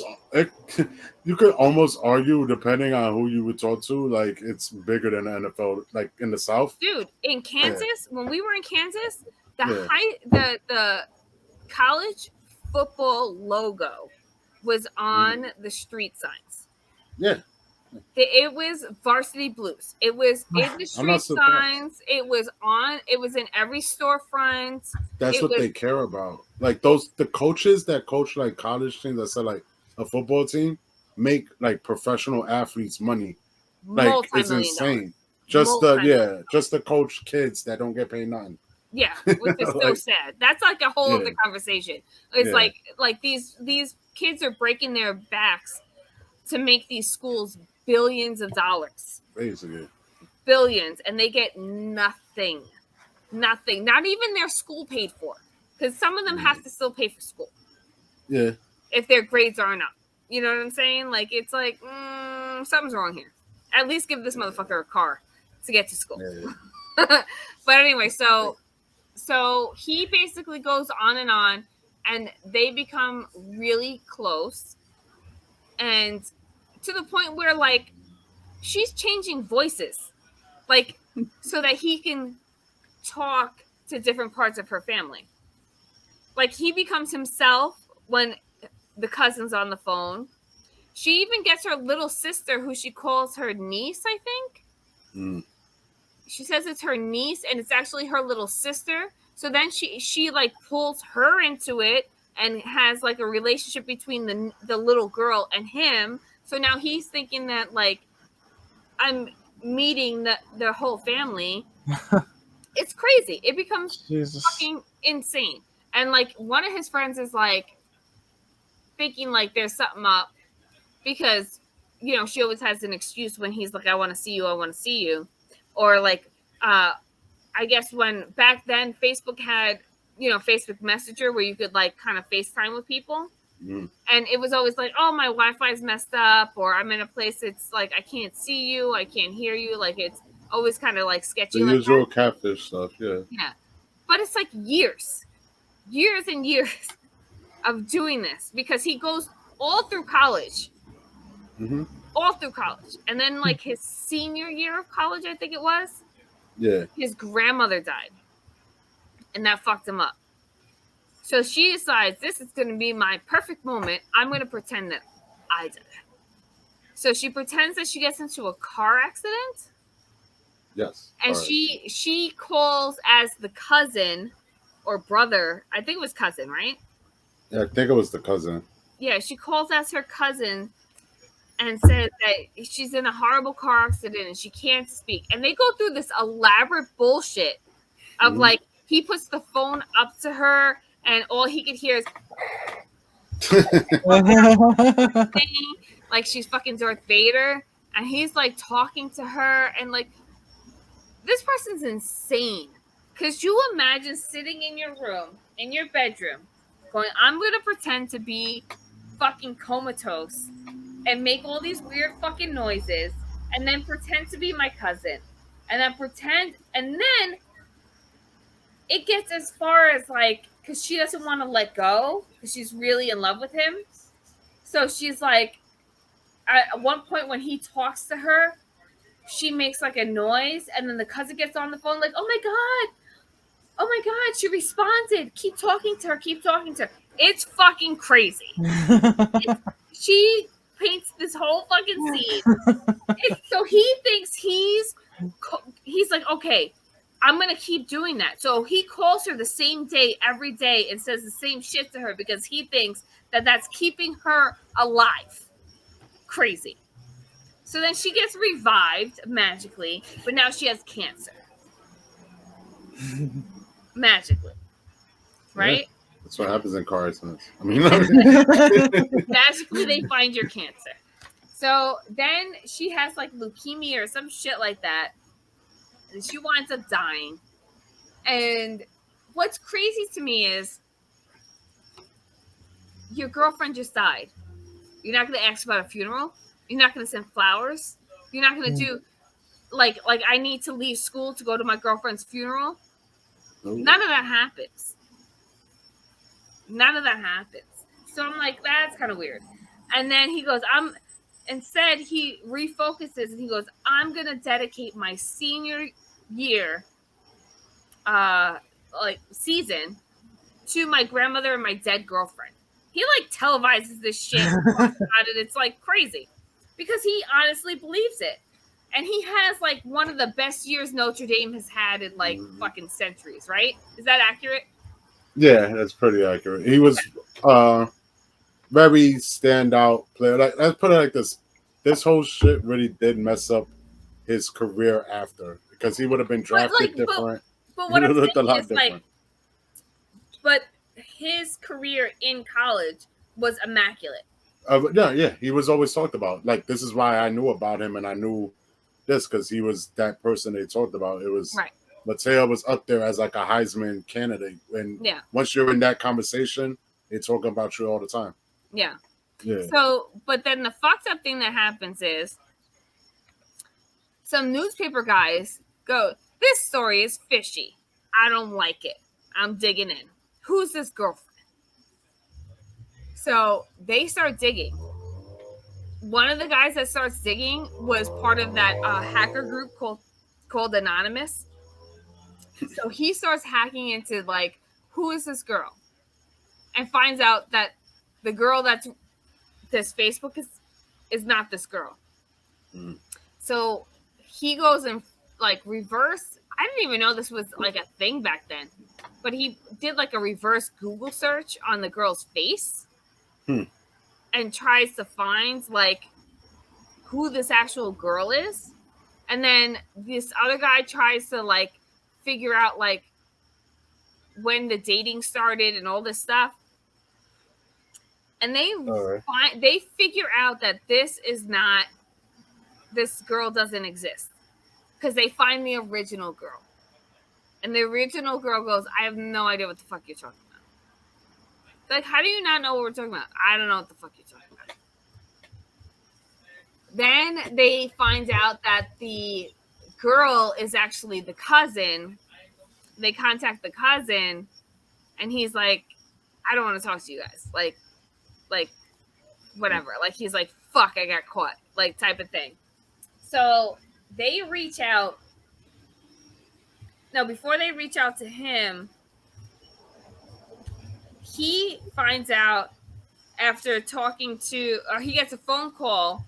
you could almost argue depending on who you would talk to. Like it's bigger than the NFL. Like in the South, dude. In Kansas, when we were in Kansas, the college football logo was on the street signs. Yeah. It was Varsity Blues. It was in the street signs. It was in every storefront. That's what they care about. Like the coaches that coach like college teams that said like a football team make like professional athletes money. Like it's insane. Just to coach kids that don't get paid nothing. Yeah, which is so sad. That's like a whole other conversation. It's like these kids are breaking their backs to make these schools billions of dollars. Basically. Billions, and they get nothing. Nothing. Not even their school paid for. Because some of them have to still pay for school. Yeah. If their grades aren't up. You know what I'm saying? Like, it's like, something's wrong here. At least give this motherfucker a car to get to school. Yeah. But anyway, so he basically goes on, and they become really close. And to the point where, like, she's changing voices. Like, so that he can talk to different parts of her family. Like, he becomes himself when the cousin's on the phone. She even gets her little sister, who she calls her niece, I think. Mm. She says it's her niece, and it's actually her little sister. So then she like pulls her into it and has like a relationship between the little girl and him. So now he's thinking that, like, I'm meeting the whole family. It's crazy. It becomes fucking insane. And like, one of his friends is like thinking like there's something up, because, you know, she always has an excuse when he's like, I want to see you. Or like, I guess when back then Facebook had, you know, Facebook Messenger, where you could like kind of FaceTime with people. Mm. And it was always like, oh, my Wi-Fi is messed up, or I'm in a place it's like I can't see you, I can't hear you. Like, it's always kind of like sketchy. The like usual that. catfish stuff, yeah. Yeah. But it's like years and years of doing this, because he goes all through college. Mm-hmm. All through college. And then like his senior year of college, I think it was. Yeah. His grandmother died. And that fucked him up. So she decides, this is going to be my perfect moment. I'm going to pretend that I did it. So she pretends that she gets into a car accident. Yes. And she calls as the cousin or brother. I think it was cousin, right? Yeah, I think it was the cousin. Yeah, she calls as her cousin and says that she's in a horrible car accident and she can't speak. And they go through this elaborate bullshit of like, he puts the phone up to her and all he could hear is like she's fucking Darth Vader. And he's like talking to her, and like, this person's insane. Because you imagine sitting in your room, in your bedroom, going, I'm going to pretend to be fucking comatose and make all these weird fucking noises, and then pretend to be my cousin, and then it gets as far as like, because she doesn't want to let go, because she's really in love with him. So she's like, at one point when he talks to her, she makes like a noise, and then the cousin gets on the phone like, oh my god, she responded, keep talking to her. It's fucking crazy. She paints this whole fucking scene. So he thinks he's like, okay, I'm gonna keep doing that. So he calls her the same day every day and says the same shit to her, because he thinks that that's keeping her alive. Crazy. So then she gets revived magically, but now she has cancer. Magically. Right? Yeah, that's what happens in car accidents. I mean, magically they find your cancer. So then she has like leukemia or some shit like that. And she winds up dying. And what's crazy to me is your girlfriend just died. You're not going to ask about a funeral. You're not going to send flowers. You're not going to do like I need to leave school to go to my girlfriend's funeral. Nope. None of that happens. So I'm like, that's kind of weird. And then he goes, instead he refocuses and he goes, I'm going to dedicate my senior year like season to my grandmother and my dead girlfriend. He like televises this shit about it. It's like crazy, because he honestly believes it. And he has like one of the best years Notre Dame has had in like fucking centuries, right? Is that accurate? Yeah, that's pretty accurate. He was very standout player. Like, let's put it like this. This whole shit really did mess up his career after, because he would have been drafted different. But what I'm saying is like, but his career in college was immaculate. Yeah, he was always talked about. Like, this is why I knew about him, and I knew this because he was that person they talked about. It was Right. Mateo was up there as like a Heisman candidate, and Yeah. once you're in that conversation, they talk about you all the time. Yeah. Yeah. So, but then the fucked up thing that happens is some newspaper guys go, "This story is fishy. I don't like it. I'm digging in. Who's this girlfriend?" So they start digging. One of the guys that starts digging was part of that hacker group called Anonymous. So he starts hacking into like, who is this girl? And finds out that the girl that's this Facebook is not this girl. Mm. So he goes and like reverse. I didn't even know this was like a thing back then, but he did like a reverse Google search on the girl's face and tries to find like who this actual girl is. And then this other guy tries to like figure out like when the dating started and all this stuff. And they figure out that this girl doesn't exist because they find the original girl. And the original girl goes, "I have no idea what the fuck you're talking about." Like, how do you not know what we're talking about? I don't know what the fuck you're talking about. Then they find out that the girl is actually the cousin. They contact the cousin, and he's like, "I don't want to talk to you guys." Like, whatever. Like, he's like, "Fuck, I got caught." Like, type of thing. So they reach out. No, before they reach out to him, he finds out after talking to, or he gets a phone call,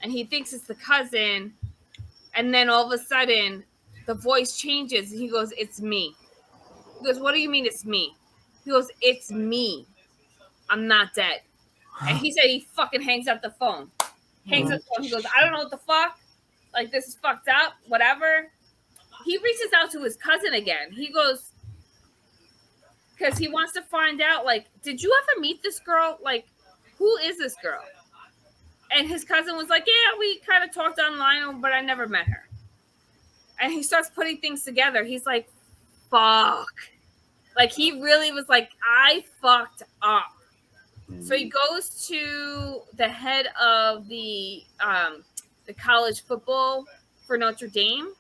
and he thinks it's the cousin, and then all of a sudden, the voice changes, and he goes, "It's me." He goes, "What do you mean it's me?" He goes, "It's me. I'm not dead." And he said he fucking hangs up the phone. Hangs up the phone. He goes, "I don't know what the fuck. Like, this is fucked up. Whatever." He reaches out to his cousin again. He goes, because he wants to find out, like, did you ever meet this girl? Like, who is this girl? And his cousin was like, "Yeah, we kind of talked online, but I never met her." And he starts putting things together. He's like, fuck. Like, he really was like, I fucked up. So he goes to the head of the college football for Notre Dame,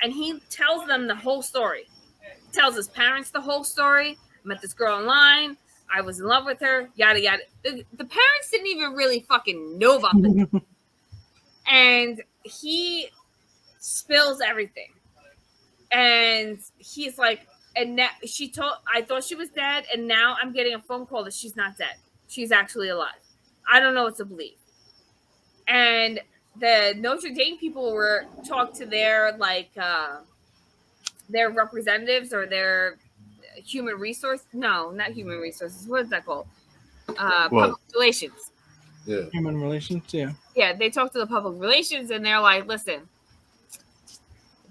and he tells them the whole story. He tells his parents the whole story. I met this girl online. I was in love with her. Yada, yada. The parents didn't even really fucking know about this. And he spills everything. And he's like, and now I thought she was dead, and now I'm getting a phone call that she's not dead. She's actually alive. I don't know what to believe. And the Notre Dame people were talked to their their representatives or their human resource. No, not human resources. What is that called? Public relations. Yeah. Human relations, yeah. Yeah, they talked to the public relations, and they're like, "Listen,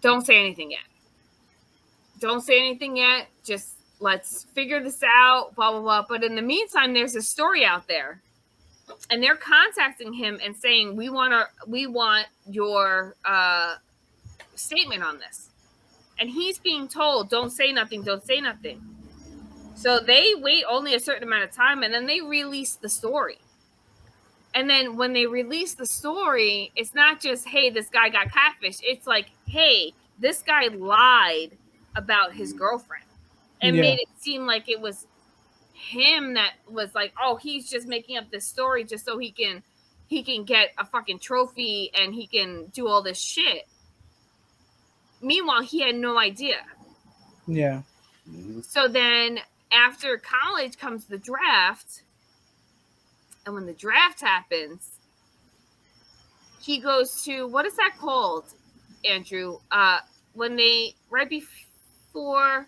don't say anything yet. Don't say anything yet. Just let's figure this out, blah, blah, blah." But in the meantime, there's a story out there, and they're contacting him and saying, we want your statement on this. And he's being told, don't say nothing, don't say nothing. So they wait only a certain amount of time, and then they release the story. And then when they release the story, it's not just, hey, this guy got catfished. It's like, hey, this guy lied about his girlfriend and made it seem like it was him that was like, oh, he's just making up this story just so he can get a fucking trophy and he can do all this shit. Meanwhile, he had no idea. Yeah. So then after college comes the draft. And when the draft happens, he goes to, what is that called, Andrew? When they, right before.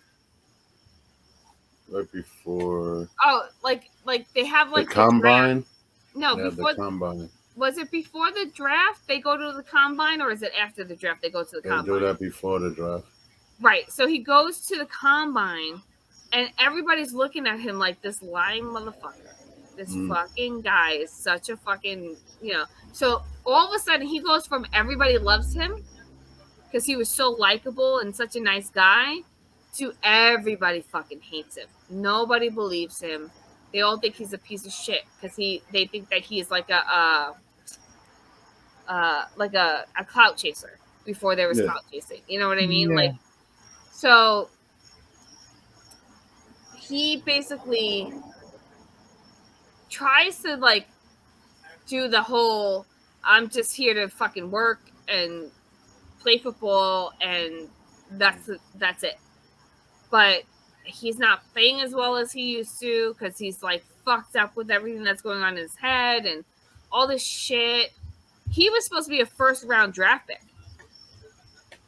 Oh, like they have like the combine? No, yeah, before the combine. Was it before the draft they go to the combine, or is it after the draft they go to the combine? They do that before the draft. Right. So he goes to the combine, and everybody's looking at him like this lying motherfucker. This fucking guy is such a fucking, So all of a sudden he goes from everybody loves him because he was so likable and such a nice guy, to everybody fucking hates him. Nobody believes him. They all think he's a piece of shit because they think that he is like a clout chaser before there was Yeah. clout chasing. You know what I mean? Yeah. Like, so he basically tries to like do the whole I'm just here to fucking work and play football and that's it. But he's not playing as well as he used to because he's like fucked up with everything that's going on in his head and all this shit. He was supposed to be a first round draft pick.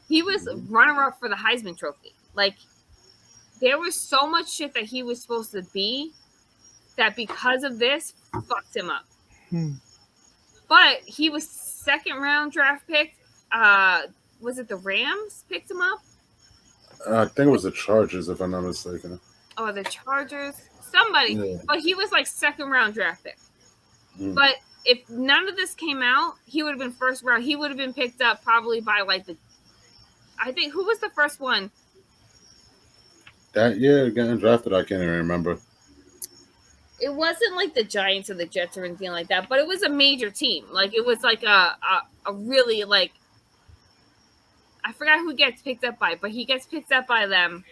He was runner up for the Heisman Trophy. Like, there was so much shit that he was supposed to be that because of this fucked him up. But he was second round draft pick. Was it the Rams picked him up? I think it was the Chargers, if I'm not mistaken. Or the Chargers? Somebody. Yeah. But he was like second round draft pick. Mm. But if none of this came out, he would have been first round. He would have been picked up probably by like I think, who was the first one? That year getting drafted, I can't even remember. It wasn't like the Giants or the Jets or anything like that, but it was a major team. Like, it was like a really, like, I forgot who gets picked up by, but he gets picked up by them.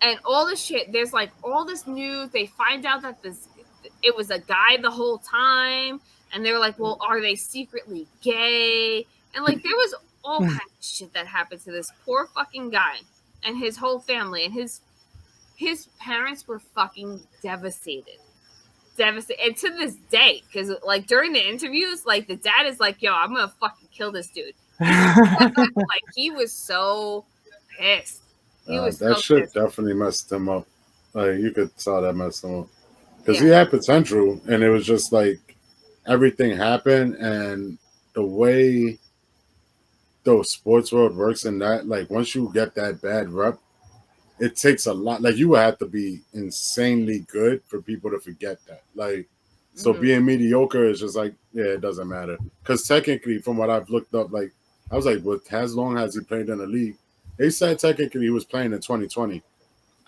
And all this shit, there's like all this news. They find out that it was a guy the whole time. And they're like, well, are they secretly gay? And like, there was all kinds of shit that happened to this poor fucking guy and his whole family. And his parents were fucking devastated. And to this day, because like during the interviews, like the dad is like, yo, I'm gonna fucking kill this dude. Like, he was so pissed. That shit pissed. definitely messed him up. Like, you could tell that messed him up. Because he had potential, and it was just like everything happened, and the way the sports world works in that, like, once you get that bad rep, it takes a lot. Like, you would have to be insanely good for people to forget that. Like, so being mediocre is just like, yeah, it doesn't matter. Because technically, from what I've looked up, like, I was like, well, as long as he played in the league, they said technically he was playing in 2020.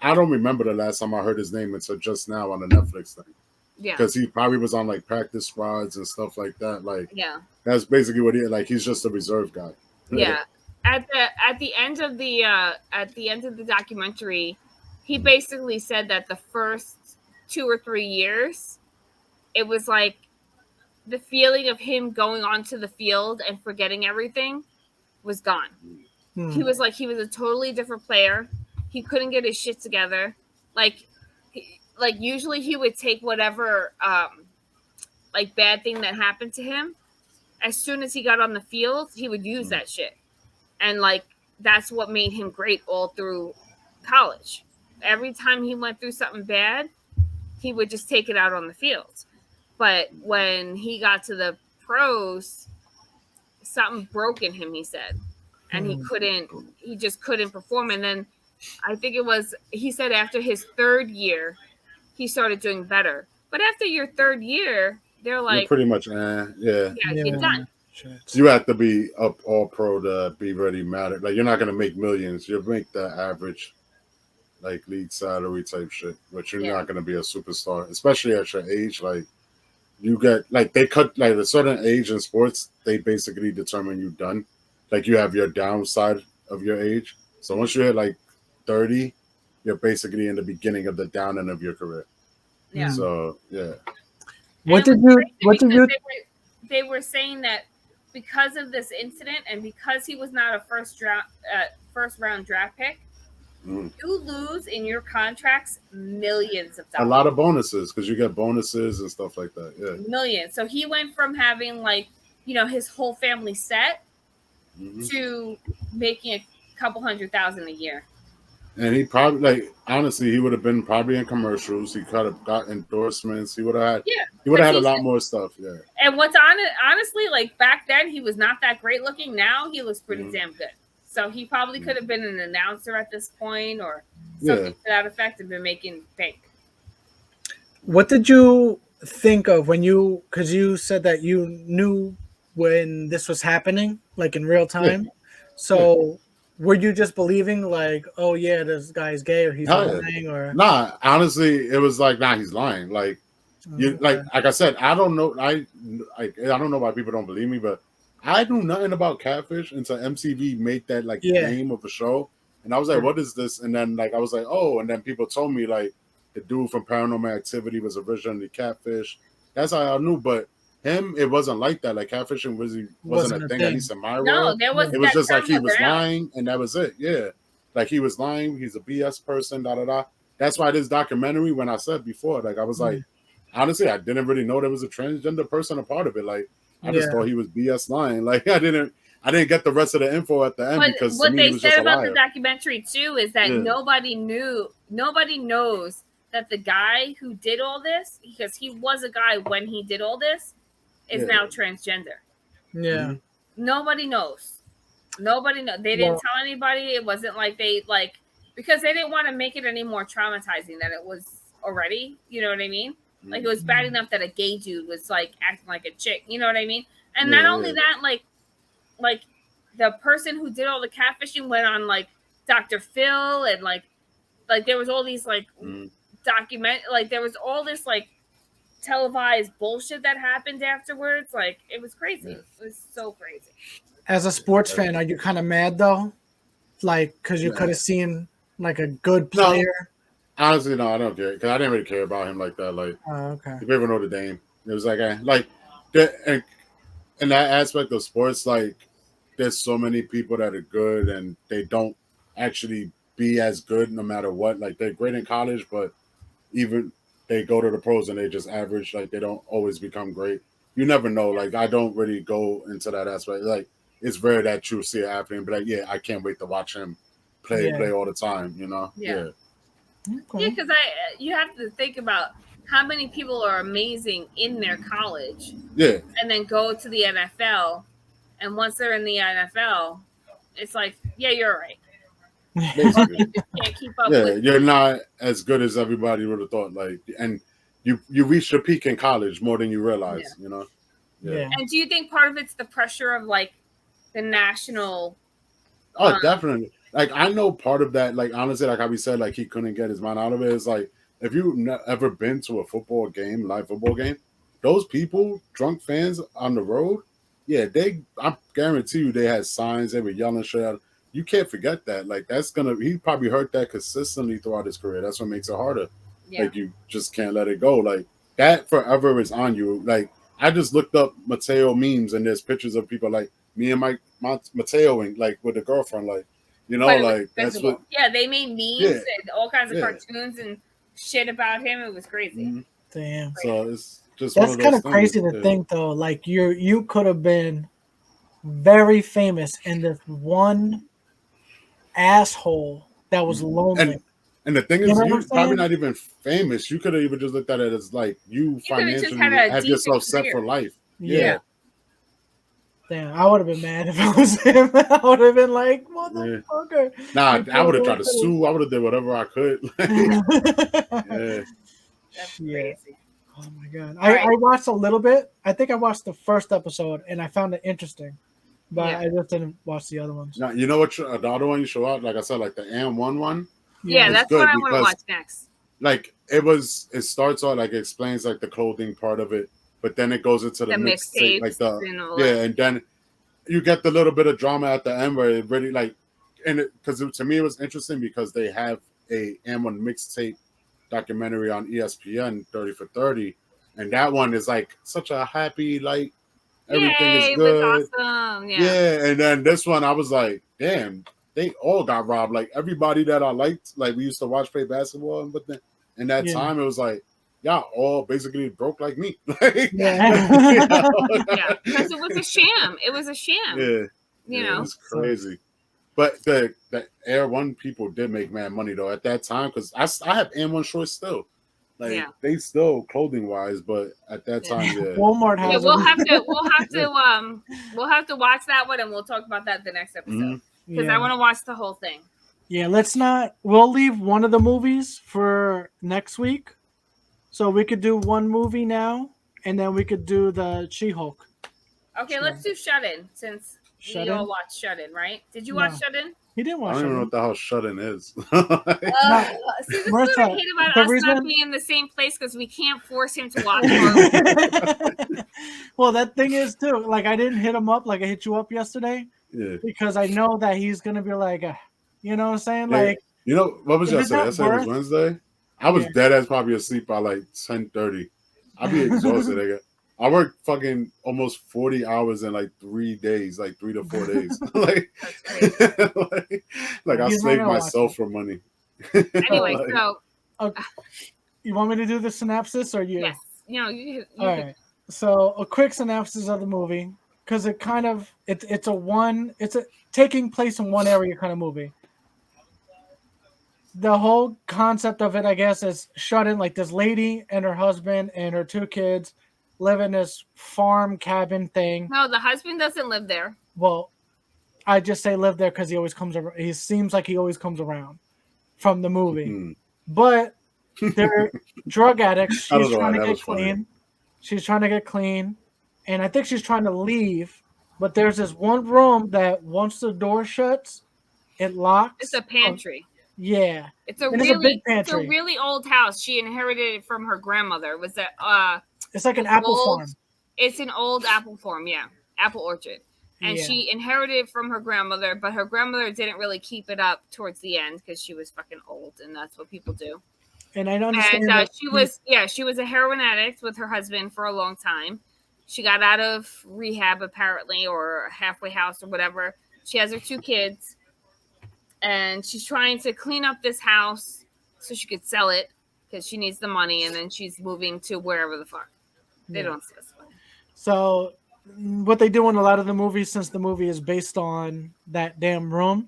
I don't remember the last time I heard his name until just now on the Netflix thing. Yeah. Because he probably was on like practice squads and stuff like that. Like, yeah, that's basically what he like. He's just a reserve guy. Yeah. At the end of the documentary, he basically said that the first 2 or 3 years, it was like the feeling of him going onto the field and forgetting everything was gone. He was like, he was a totally different player. He couldn't get his shit together. Like usually he would take whatever like bad thing that happened to him. As soon as he got on the field, he would use that shit. And like, that's what made him great all through college. Every time he went through something bad, he would just take it out on the field. But when he got to the pros, something broke in him, he said. And he just couldn't perform. And then I think he said after his third year, he started doing better. But after your third year, they're like, you're pretty much, you're done. You have to be up all pro to be really matter. Like, you're not gonna make millions. You'll make the average, like, league salary type shit. But you're not gonna be a superstar, especially at your age. Like, you get like they cut like a certain age in sports. They basically determine you done. Like, you have your downside of your age. So once you hit like 30, you're basically in the beginning of the down end of your career. Yeah. So yeah. They were saying that because of this incident and because he was not a first round draft pick, you lose in your contracts millions of dollars. A lot of bonuses, because you get bonuses and stuff like that. Yeah. Millions. So he went from having like, his whole family set to making a couple $100,000 a year. And he probably, like, honestly, he would have been probably in commercials. He could have got endorsements. He would have had, he would have had a lot more stuff. Yeah. And what's honestly, like, back then he was not that great looking. Now he looks pretty damn good. So he probably could have been an announcer at this point or something to that effect and been making bank. What did you think of when because you said that you knew when this was happening, like in real Yeah, time. yeah. So were you just believing like, oh yeah, this guy's gay or he's Hell yeah. lying or Nah, honestly, it was like, nah, he's lying. Like you, okay. like I said, I don't know. I don't know why people don't believe me, but I knew nothing about Catfish until MTV made that like Yeah. name of a show, and I was like, Right. what is this? And then like I was like, oh, and then people told me like the dude from Paranormal Activity was originally Catfish. That's how I knew, but him, it wasn't like that. Like catfishing wasn't a Wasn't a thing, at least thing. in my No, world. there was Yeah. It was that just like term he wasn't was out. lying, and that was it. Yeah, like he was lying. He's a BS person. Da da da. That's why this documentary, when I said before, like I was like, honestly, I didn't really know there was a transgender person a part of it. Like I just Yeah. thought he was BS lying. Like I didn't get the rest of the info at the end But because to what me he they was just said a about the liar. documentary too is that Yeah. nobody knows that the guy who did all this, because he was a guy when he did all this, is Yeah. now transgender. Yeah. Mhm. Nobody knows. Nobody know. They didn't Well, tell anybody. It wasn't like they like because they didn't want to make it any more traumatizing than it was already. You know what I mean? Like it was bad enough that a gay dude was like acting like a chick. You know what I mean? And not Yeah, only yeah. that, like the person who did all the catfishing went on like Dr. Phil and like there was all these like Mhm. like there was all this like televised bullshit that happened afterwards. Like it was crazy. Yeah. It was so crazy. as a sports fan, are you kind of mad though? Like, because you Yeah. could have seen like a good No, player. honestly, no, I don't care because I didn't really care about him like that. Like Oh, okay. if you ever know the Dame, it was like the, and in that aspect of sports, like there's so many people that are good and they don't actually be as good no matter what. Like they're great in college, but even they go to the pros and they just average. Like they don't always become great. You never know. Like I don't really go into that aspect. Like it's rare that you see an athlete and be like, yeah, I can't wait to watch him Yeah. play all the time. You know? Yeah. Yeah, Okay. because you have to think about how many people are amazing in their college Yeah. and then go to the NFL, and once they're in the NFL, it's like, yeah, you're right. Basically. You just can't keep up Yeah, with. you're not as good as everybody would have thought. Like, and you reach your peak in college more than you realize. Yeah. You know. Yeah. And do you think part of it's the pressure of like the national? Oh, definitely. Like I know part of that. Like honestly, like how we said, like he couldn't get his mind out of it. Is like if you've ever been to a football game, live football game, those people, drunk fans on the road, yeah, I guarantee you, they had signs. They were yelling shit out. You can't forget that. Like that's gonna. He probably heard that consistently throughout his career. That's what makes it harder. Yeah. Like you just can't let it go. Like that forever is on you. Like I just looked up Mateo memes and there's pictures of people like me and Mateo and like with a girlfriend, like But it was like that's visible. what. Yeah, they made memes Yeah, and all kinds of yeah. cartoons and shit about him. It was crazy. Mhm. Damn. So it's just one That's of kind those of crazy things. to Yeah. think though. Like you could have been very famous and this one asshole that was lonely. And the thing You is, know what I'm you probably saying? not even famous. You could have even just looked at it as like you You could have just had financially a have decent yourself set career. for life. Yeah. Yeah. Damn, I would have been mad if I was him. I would have been like, motherfucker. Nah, You I would have killed tried to sue. I would have did whatever I could. one Yeah. That's Yeah. crazy. Oh my god. Right. I watched a little bit. I think I watched the first episode and I found it interesting. But Yeah. I just didn't watch the other ones. Now you know what the other one you show out, like I said, like the AM1 one. Yeah, It's that's good what I want to because- watch next. Like it starts out like it explains like the clothing part of it, but then it goes into the mixtape, like and all that. yeah, and then you get the little bit of drama at the end where it really like, and because to me it was interesting because they have a AM1 mixtape documentary on ESPN 30 for 30, and that one is like such a happy like everything Yay, is it good. was awesome. Yeah. Yeah, and then this one I was like, damn, they all got robbed. Like everybody that I liked, like we used to watch play basketball, but then in that Yeah. time it was like, y'all all basically broke like me. Like, Yeah. you know? Yeah, because it was a sham. It was a sham. Yeah, You yeah, know. it was crazy. But the Air One people did make mad money though at that time because I have AM1 shorts still. Like Yeah. they still clothing wise, but at that Yeah. time, yeah. Walmart Yeah, has we'll them. have to watch that one and we'll talk about that the next episode. Mhm. Because Yeah. I want to watch the whole thing. Yeah, let's not. We'll leave one of the movies for next week, so we could do one movie now, and then we could do the She-Hulk. Okay, Sure. let's do Shut In since Shut we all In? watched Shut In, right? Did you No. watch Shut In? He didn't I watch don't even know it. what the hell shut-in is. See, this is what I Marissa, hate about the us reason- not being in the same place because we can't force him to watch horror. Well, that thing is too. Like, I didn't hit him up like I hit you up yesterday Yeah. because I know that he's gonna be like, you know what I'm saying? Yeah. Like, You know, what was If it's yesterday? not Yesterday was worth- Wednesday. I was Yeah. dead ass probably asleep by like 10:30. I'd be exhausted, nigga. I worked fucking almost 40 hours in like 3 days, like 3 to 4 days. like, That's crazy. like I He's not saved gonna watch myself it. for money. Anyway, Like, so you want me to do the synopsis or you? yes, you All right. So a quick synopsis of the movie because it kind of it's a taking place in one area kind of movie. The whole concept of it, I guess, is shut in. Like this lady and her husband and her 2 kids live in this farm cabin thing. No, the husband doesn't live there. Well, I just say live there because he always comes around. He seems like he always comes around from the movie, mm. but they're drug addicts. I don't She's know why trying to that get was funny. clean. She's trying to get clean, and I think she's trying to leave. But there's this one room that once the door shuts, it locks. It's a pantry. Yeah, It's a And really, big it's a pantry. really old house. She inherited it from her grandmother. It was It's like an apple old- farm. It's an old apple farm, yeah, apple orchard, and Yeah. she inherited it from her grandmother. But her grandmother didn't really keep it up towards the end because she was fucking old, and that's what people do. And I don't understand And that she was a heroin addict with her husband for a long time. She got out of rehab apparently, or halfway house or whatever. She has her 2 kids, and she's trying to clean up this house so she could sell it because she needs the money, and then she's moving to wherever the fuck. They don't specify. So what they do in a lot of the movies, since the movie is based on that damn room,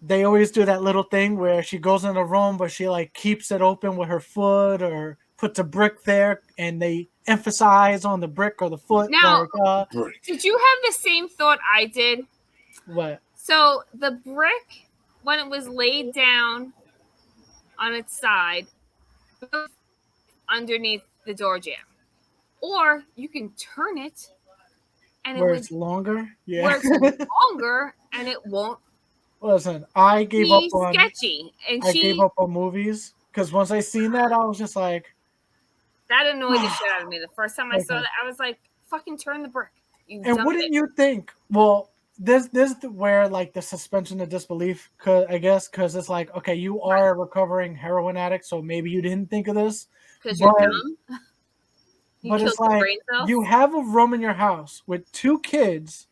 they always do that little thing where she goes in a room, but she like keeps it open with her foot or puts a brick there, and they emphasize on the brick or the foot. Now, like, did you have the same thought I did? what? So the brick, when it was laid down on its side, underneath the door jamb, or you can turn it, and Where it it's longer? Yeah. where it's longer, and it won't Listen, I gave up be on sketchy. And I gave up on movies because once I seen that, I was just like, that annoyed the shit out of me. The first time I saw Okay. that, I was like, "Fucking turn the brick." You and dumb wouldn't bitch. you think? Well, this where like the suspension of disbelief, I guess, because it's like, okay, you are a recovering heroin addict, so maybe you didn't think of this. Because you're but- dumb. You but killed it's your like brain cells. you have a room in your house with 2 kids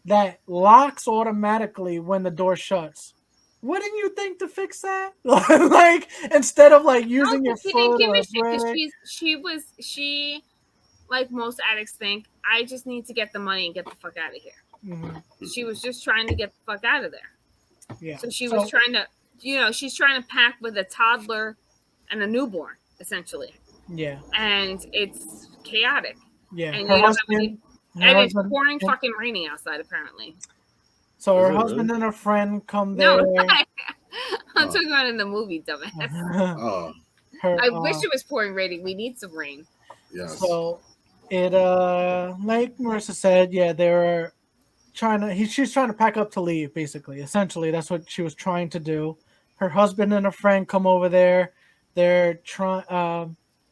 that locks automatically when the door shuts. Wouldn't you think to fix that? Like instead of like using your He didn't foot give or a a shit because brick. she like most addicts think, I just need to get the money and get the fuck out of here. Mhm. She was just trying to get the fuck out of there. Yeah. So she was trying to, she's trying to pack with a toddler and a newborn, essentially. Yeah. And it's chaotic. Yeah. And Her you don't have husband. her And it's husband- pouring and- fucking raining outside, apparently. So Is her it husband and her friend come No, there. it's not. I'm Oh. talking about in the movie, dumbass. Oh, Her, I wish it was pouring raining. We need some rain. yes. So it like Marissa said, yeah, they were trying to she's trying to pack up to leave, basically. Essentially, that's what she was trying to do. Her husband and a friend come over there. They're trying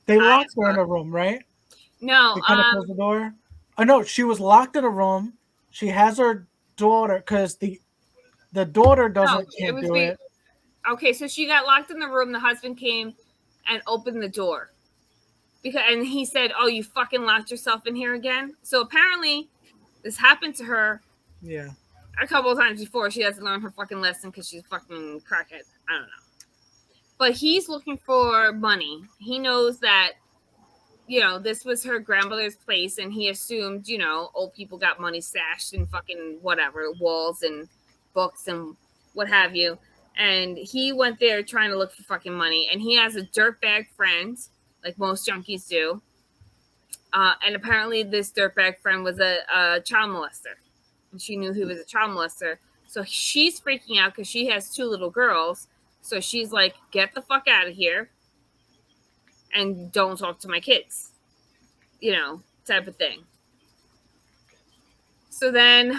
they locked her in a room, right? No, They kind of closed the door. Oh no, she was locked in a room. She has her daughter because the daughter can't do it. Okay, so she got locked in the room. The husband came and opened the door and he said, "Oh, you fucking locked yourself in here again." So apparently, this happened to her Yeah. a couple of times before. She hasn't learned her fucking lesson because she's fucking crackhead. I don't know. But he's looking for money. He knows that, this was her grandmother's place, and he assumed, old people got money stashed in fucking whatever, walls and books and what have you. And he went there trying to look for fucking money. And he has a dirtbag friend, like most junkies do. And apparently this dirtbag friend was a child molester. And she knew he was a child molester. So she's freaking out because she has 2 little girls. So she's like, get the fuck out of here and don't talk to my kids, type of thing. So then,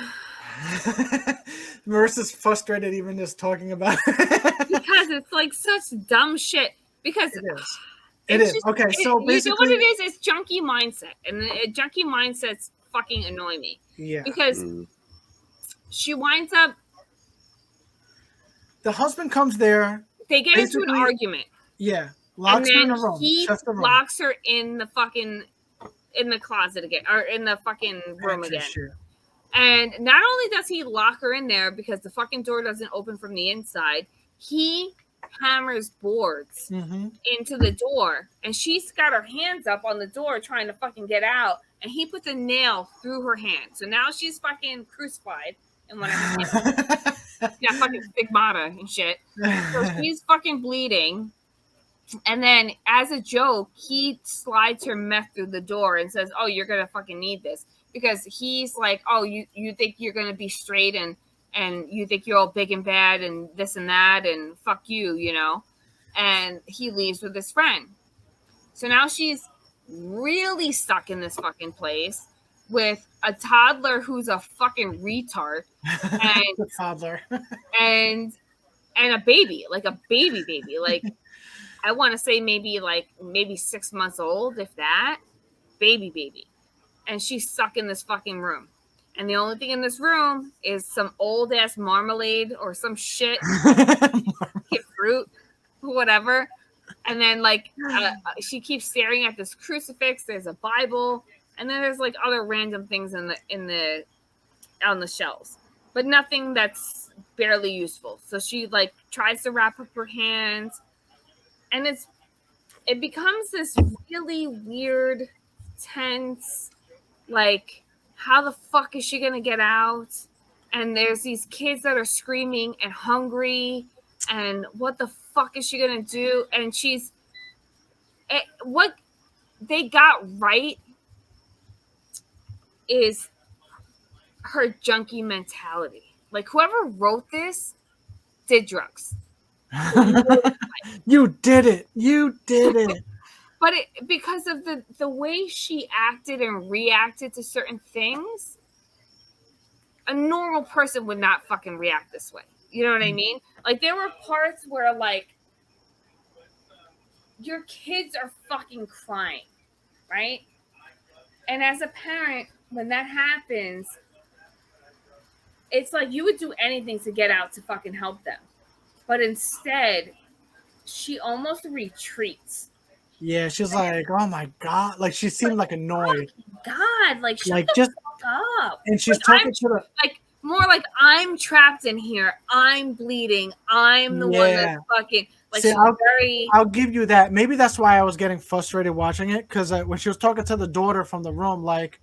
Marissa's frustrated even just talking about it. because it's like such dumb shit. Because It is. It is. just, Okay, so you know what basically, it is? It's junkie mindset, and junkie mindsets fucking annoy me. yeah. Because she winds up. The husband comes there. They get into an Basically, argument. Yeah. And Locks her in then a room. he Shuts the room. locks her in the fucking closet again, or in the fucking room Pantry again. shit. And not only does he lock her in there because the fucking door doesn't open from the inside, he hammers boards into the door, and she's got her hands up on the door trying to fucking get out, and he puts a nail through her hand. So now she's fucking crucified in one of her hands. Yeah, fucking stigmata and shit. So she's fucking bleeding. And then, as a joke, he slides her meth through the door and says, "Oh, you're gonna fucking need this," because he's like, "Oh, you think you're gonna be straight and you think you're all big and bad and this and that and fuck you, you know." And he leaves with his friend. So now she's really stuck in this fucking place with a toddler who's a fucking retard and The toddler. and a baby, like a baby, like. I want to say maybe 6 months old, if that. Baby. And she's stuck in this fucking room. And the only thing in this room is some old ass marmalade or some shit, fruit, whatever. And then she keeps staring at this crucifix. There's a Bible, and then there's like other random things on the shelves, but nothing that's barely useful. So she like tries to wrap up her hands. And it becomes this really weird, tense, like, how the fuck is she gonna get out? And there's these kids that are screaming and hungry, and what the fuck is she gonna do? And what they got right is her junkie mentality. Like, whoever wrote this did drugs. You did it. But because of the way she acted and reacted to certain things, a normal person would not fucking react this way. You know what I mean? Like, there were parts where, like, your kids are fucking crying, right? And as a parent, when that happens, it's like you would do anything to get out to fucking help them. But instead, she almost retreats. Yeah, she's like, oh my god, like she seemed like annoyed. God, like shut the fuck up. And she's talking to the more like, I'm trapped in here. I'm bleeding. I'm the one that's fucking like. See, I'll give you that. Maybe that's why I was getting frustrated watching it, because when she was talking to the daughter from the room, like,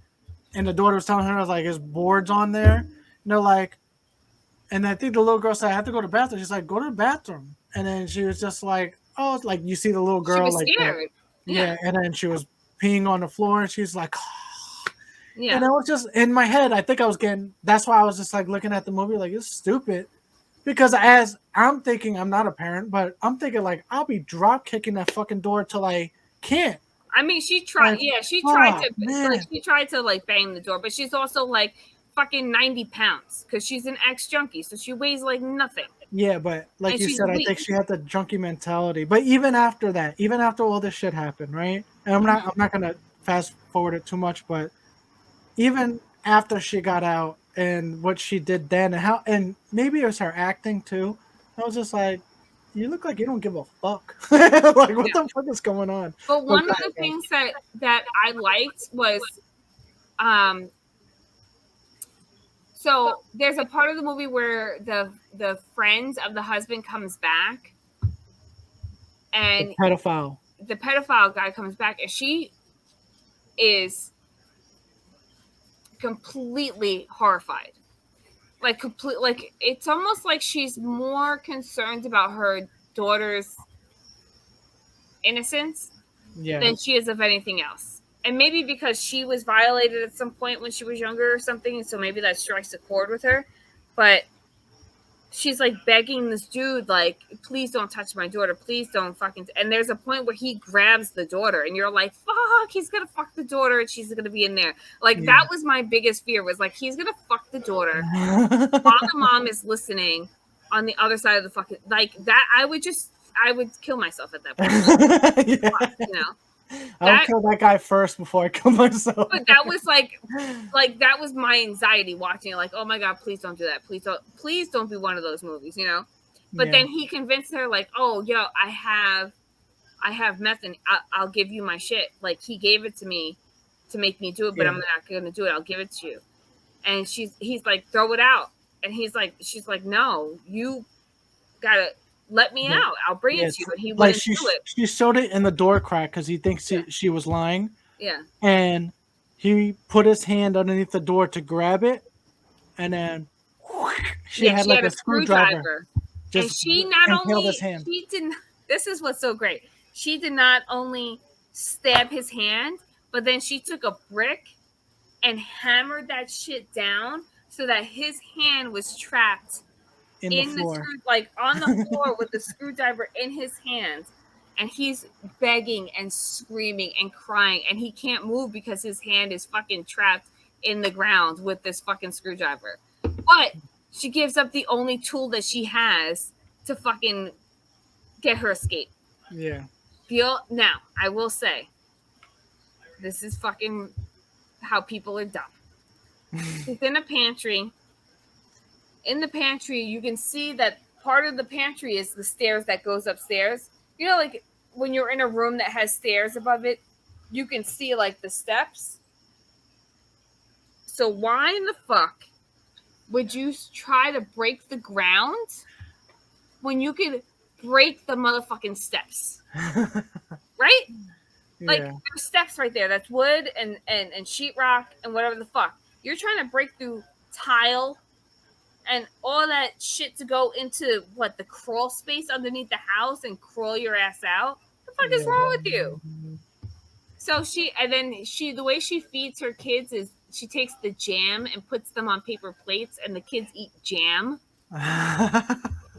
and the daughter was telling her like, "There's boards on there," like, and I think the little girl said, "I have to go to the bathroom." She's like, "Go to the bathroom," and then she was just like, "Oh," like you see the little girl, she was like, scared. Yeah, and then she was peeing on the floor, and she's like, oh. Yeah. And I was just in my head. I think I was getting. That's why I was just like looking at the movie, like, it's stupid, because as I'm thinking, I'm not a parent, but I'm thinking like I'll be drop kicking that fucking door till I can't. I mean, she tried. Like, Yeah, she tried to. man. Like, she tried to like bang the door, but she's also like fucking 90 pounds because she's an ex-junkie, so she weighs like nothing. Yeah, but like And you she's said, I weak. think she had the junkie mentality. But even after that, even after all this shit happened, right? And I'm not gonna fast forward it too much, but even after she got out and what she did then, and maybe it was her acting too, I was just like, you look like you don't give a fuck. Like, what the fuck is going on? But one of the things that I liked was, so there's a part of the movie where the friend of the husband comes back, and the pedophile guy comes back, and she is completely horrified. Like, it's almost like she's more concerned about her daughter's innocence than she is of anything else. And maybe because she was violated at some point when she was younger or something, and so maybe that strikes a chord with her. But she's like begging this dude, like, please don't touch my daughter, please don't fucking. And there's a point where he grabs the daughter, and you're like, fuck, he's gonna fuck the daughter, and she's gonna be in there. Like that was my biggest fear, was like he's gonna fuck the daughter while the mom is listening on the other side of the fucking, like that. I would kill myself at that point. You know. I'll kill that guy first before I kill myself. But that was like that was my anxiety watching it. Like, oh my god, please don't do that. Please don't be one of those movies, you know. But then he convinced her, like, oh, yo, I have meth, and I'll give you my shit. Like, he gave it to me to make me do it, but I'm not gonna do it. I'll give it to you. And he's like, throw it out. And she's like, no, you gotta let me out. I'll bring it to you. And he wouldn't do it. She showed it in the door crack because he thinks she was lying. Yeah. And he put his hand underneath the door to grab it, and then she had a screwdriver. And she not only this is what's so great. She did not only stab his hand, but then she took a brick and hammered that shit down so that his hand was trapped in the like on the floor with the screwdriver in his hand, and he's begging and screaming and crying, and he can't move because his hand is fucking trapped in the ground with this fucking screwdriver. But she gives up the only tool that she has to fucking get her escape. Yeah. Now, I will say, this is fucking how people are dumb. She's in a pantry. In the pantry, you can see that part of the pantry is the stairs that goes upstairs. You know, like when you're in a room that has stairs above it, you can see like the steps. So why in the fuck would you try to break the ground when you could break the motherfucking steps? Right? Like there's steps right there. That's wood and sheetrock and whatever the fuck. You're trying to break through tile and all that shit to go into the crawl space underneath the house and crawl your ass out. What the fuck is wrong with you? So the way she feeds her kids is she takes the jam and puts them on paper plates, and the kids eat jam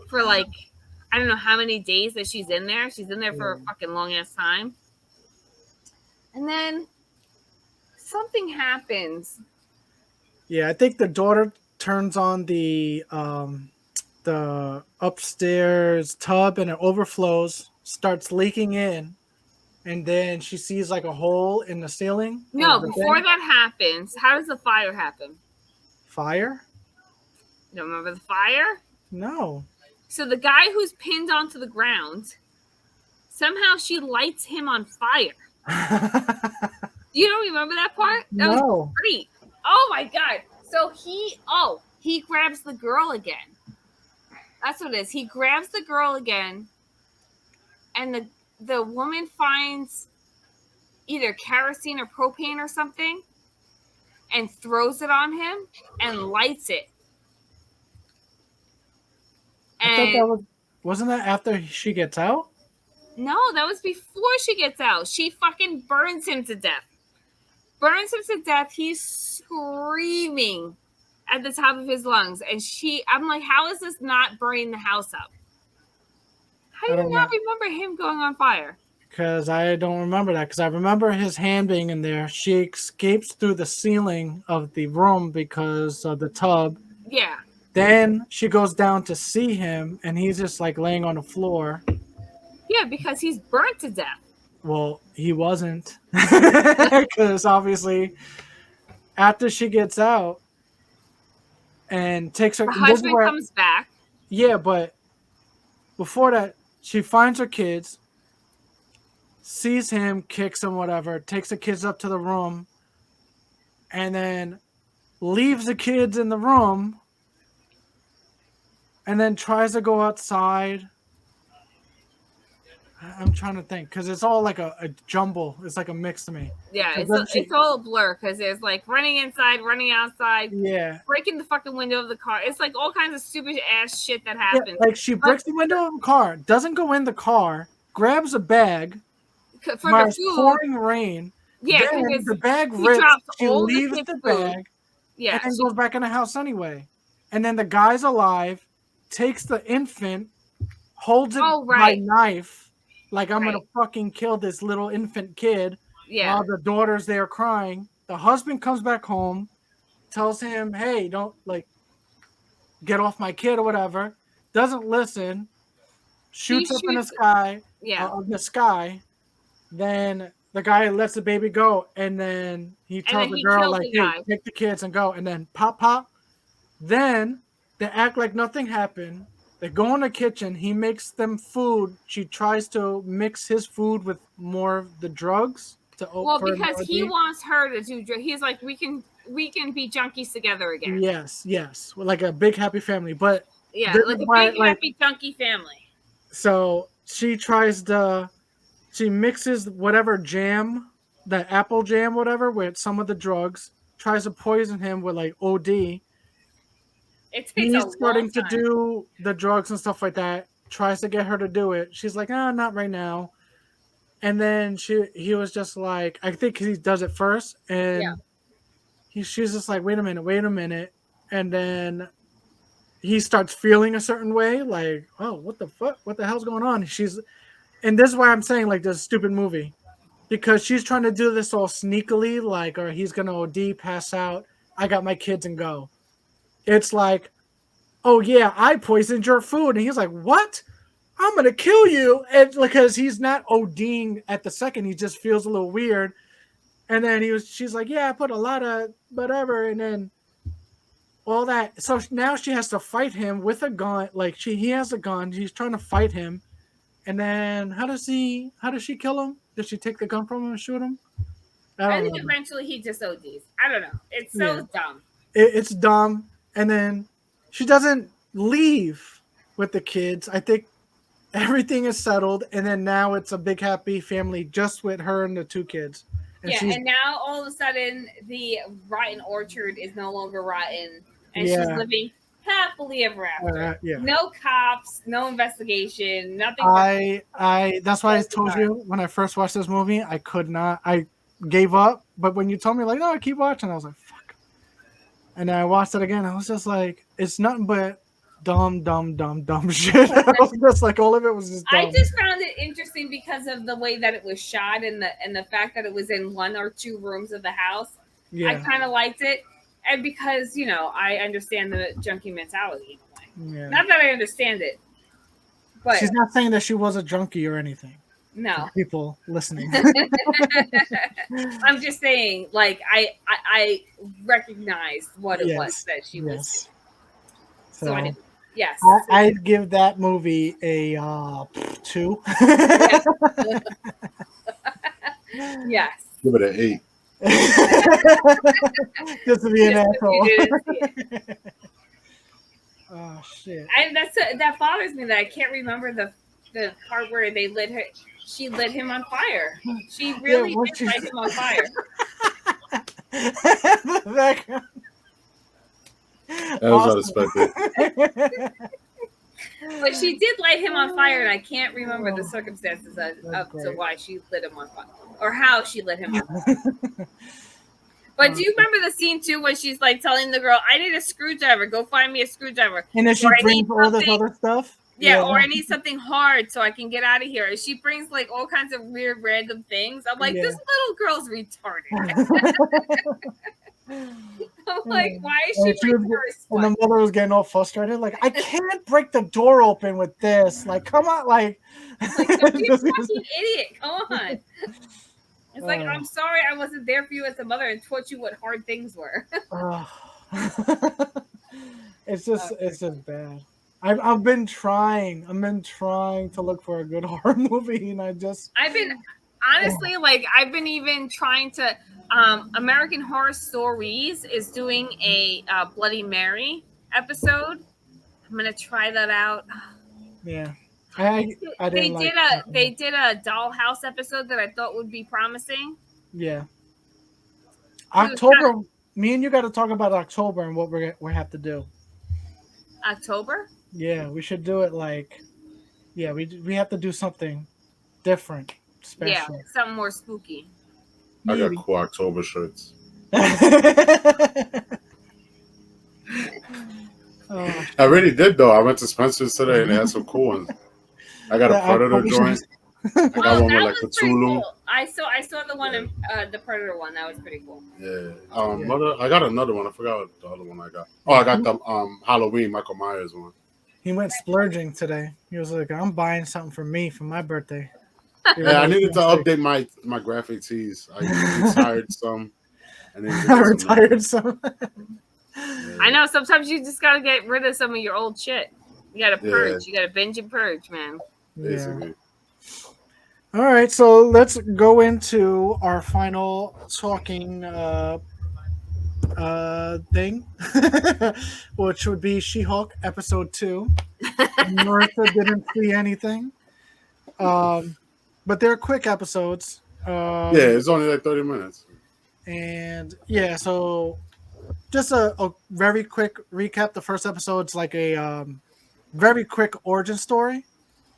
for like, I don't know how many days that she's in there. She's in there for a fucking long ass time. And then something happens. Yeah, I think the daughter turns on the upstairs tub, and it overflows, starts leaking in, and then she sees like a hole in the ceiling. No, before that happens, how does the fire happen? Fire? You don't remember the fire? No. So the guy who's pinned onto the ground, somehow she lights him on fire. You don't remember that part? That was great. Oh my god. So he grabs the girl again. That's what it is. He grabs the girl again, and the woman finds either kerosene or propane or something and throws it on him and lights it. And I thought wasn't that after she gets out? No, that was before she gets out. She fucking burns him to death. He's screaming at the top of his lungs. And I'm like, how is this not burning the house up? How do you not remember him going on fire? Because I don't remember that. Because I remember his hand being in there. She escapes through the ceiling of the room because of the tub. Yeah. Then she goes down to see him, and he's just like laying on the floor. Yeah, because he's burnt to death. Well, he wasn't. Because obviously, after she gets out and takes her... The husband comes back. Yeah, but before that, she finds her kids, sees him, kicks him, whatever, takes the kids up to the room, and then leaves the kids in the room, and then tries to go outside. I'm trying to think, because it's all like a jumble. It's like a mix to me. Yeah, it's all a blur, because there's like running inside, running outside, breaking the fucking window of the car. It's like all kinds of stupid ass shit that happens. Yeah, like she breaks the window of the car, doesn't go in the car, grabs a bag for the food. Pouring rain. Yeah, then the bag rips. She leaves the bag. Yeah, and then goes back in the house anyway. And then the guy's alive. takes the infant, holds it Oh, by right. knife, like I'm gonna Right. fucking kill this little infant kid, Yeah. while the daughter's there crying. The husband comes back home, tells him, "Hey, don't like get off my kid or whatever." Doesn't listen. She Shoots up in shoots. Yeah. the sky. Then the guy lets the baby go, and then he And tells then the he girl kills like, the "Hey, guy. take the kids and go." And then pop, pop. Then they act like nothing happened. They go in the kitchen. He makes them food. She tries to mix his food with more of the drugs Well, for an because he OD. wants her to do. He's like, we can be junkies together again. Yes, yes, like a big happy family. But Yeah, this like is a why, big like, happy junkie family. so she mixes whatever jam, the apple jam, whatever, with some of the drugs. Tries to poison him with like OD. It takes a He's long starting to time. do the drugs and stuff like that. Tries to get her to do it. She's like, "Ah, not right now." And then he was just like, I think he does it first, Yeah. and she's just like, wait a minute, and then he starts feeling a certain way, like, oh, what the fuck, what the hell's going on? And this is why I'm saying like this stupid movie, because she's trying to do this all sneakily, like, or he's gonna OD, pass out. I got my kids and go. It's like, oh yeah, I poisoned your food, and he's like, what? I'm gonna kill you, and because he's not ODing at the second, he just feels a little weird, and then she's like, yeah, I put a lot of whatever, and then all that. So now she has to fight him with a gun, like he has a gun, she's trying to fight him, and then how does she kill him? Does she take the gun from him and shoot him? I I don't think remember. eventually he just ODs. I don't know. It's Yeah, so dumb. it's dumb, and then she doesn't leave with the kids. I think everything is settled, and then now it's a big happy family just with her and the two kids. And Yeah, she's and now all of a sudden the rotten orchard is no longer rotten, and she's yeah, living happily ever after. yeah. No cops, no investigation, nothing. From I that's why I told you when I first watched this movie, I could not. I gave up, but when you told me like, no, I keep watching, I was like, fuck. And then I watched it again. I was just like, it's nothing but dumb shit. I was just like, all of it was just I dumb. just found it interesting because of the way that it was shot and the fact that it was in one or two rooms of the house. I Yeah, kind of liked it, and because I understand the junkie mentality in a way. yeah. Not that I understand it, but She's not saying that she was a junkie or anything. no. People listening. I'm just saying, like I recognized what it was that she was. Yes. So anyway, yes, I'd give that movie a 2. yes. Give it an 8. Just to be an Just 'cause asshole. you didn't see it. Oh shit. And that bothers me that I can't remember the part where they lit her. She lit him on fire. She really did light him on fire. That was unexpected. But she did light him on fire, and I can't remember the circumstances of to why she lit him on fire or how she lit him on fire. But do you remember the scene too when she's like telling the girl, "I need a screwdriver. Go find me a screwdriver." And then she brings all this other stuff. Yeah, or I need something hard so I can get out of here. She brings like all kinds of weird, random things. I'm like, this little girl's retarded. I'm like, why is she like first? And the mother was getting all frustrated, like, I can't break the door open with this. Like, come on, like, don't be a fucking idiot. Come on. It's like, I'm sorry I wasn't there for you as a mother and taught you what hard things were. It's just bad. I've been trying to look for a good horror movie, and I've been even trying to. American Horror Stories is doing a Bloody Mary episode. I'm gonna try that out. Yeah, they did a Dollhouse episode that I thought would be promising. Yeah, October. Me and you got to talk about October and what we have to do. October? Yeah, we should do it like. Yeah, we have to do something different, special. Yeah, something more spooky. I got cool October shirts. Oh, I really did though. I went to Spencer's today and they had some cool ones. I got a yeah, I Predator probably should. joint. I got Oh, one with that like was pretty Cthulhu. cool. I saw the one Yeah, in the Predator one. That was pretty cool. yeah. Yeah, I got another one. I forgot what the other one I got. Oh, yeah. I got the Halloween Michael Myers one. He went splurging today. He was like, "I'm buying something for me for my birthday." Even Yeah, though I he's needed to 26. update my graphic tees. I retired some. I needed to I get some new retired ones. some. I Yeah, know sometimes you just gotta get rid of some of your old shit. You gotta yeah, purge. You gotta binge and purge, man. Yeah. basically. All right, so let's go into our final talking thing, which would be She-Hulk episode 2. Martha didn't see anything, um, but they're quick episodes. Yeah, it's only like 30 minutes. And yeah, so just a very quick recap. The first episode's like a very quick origin story,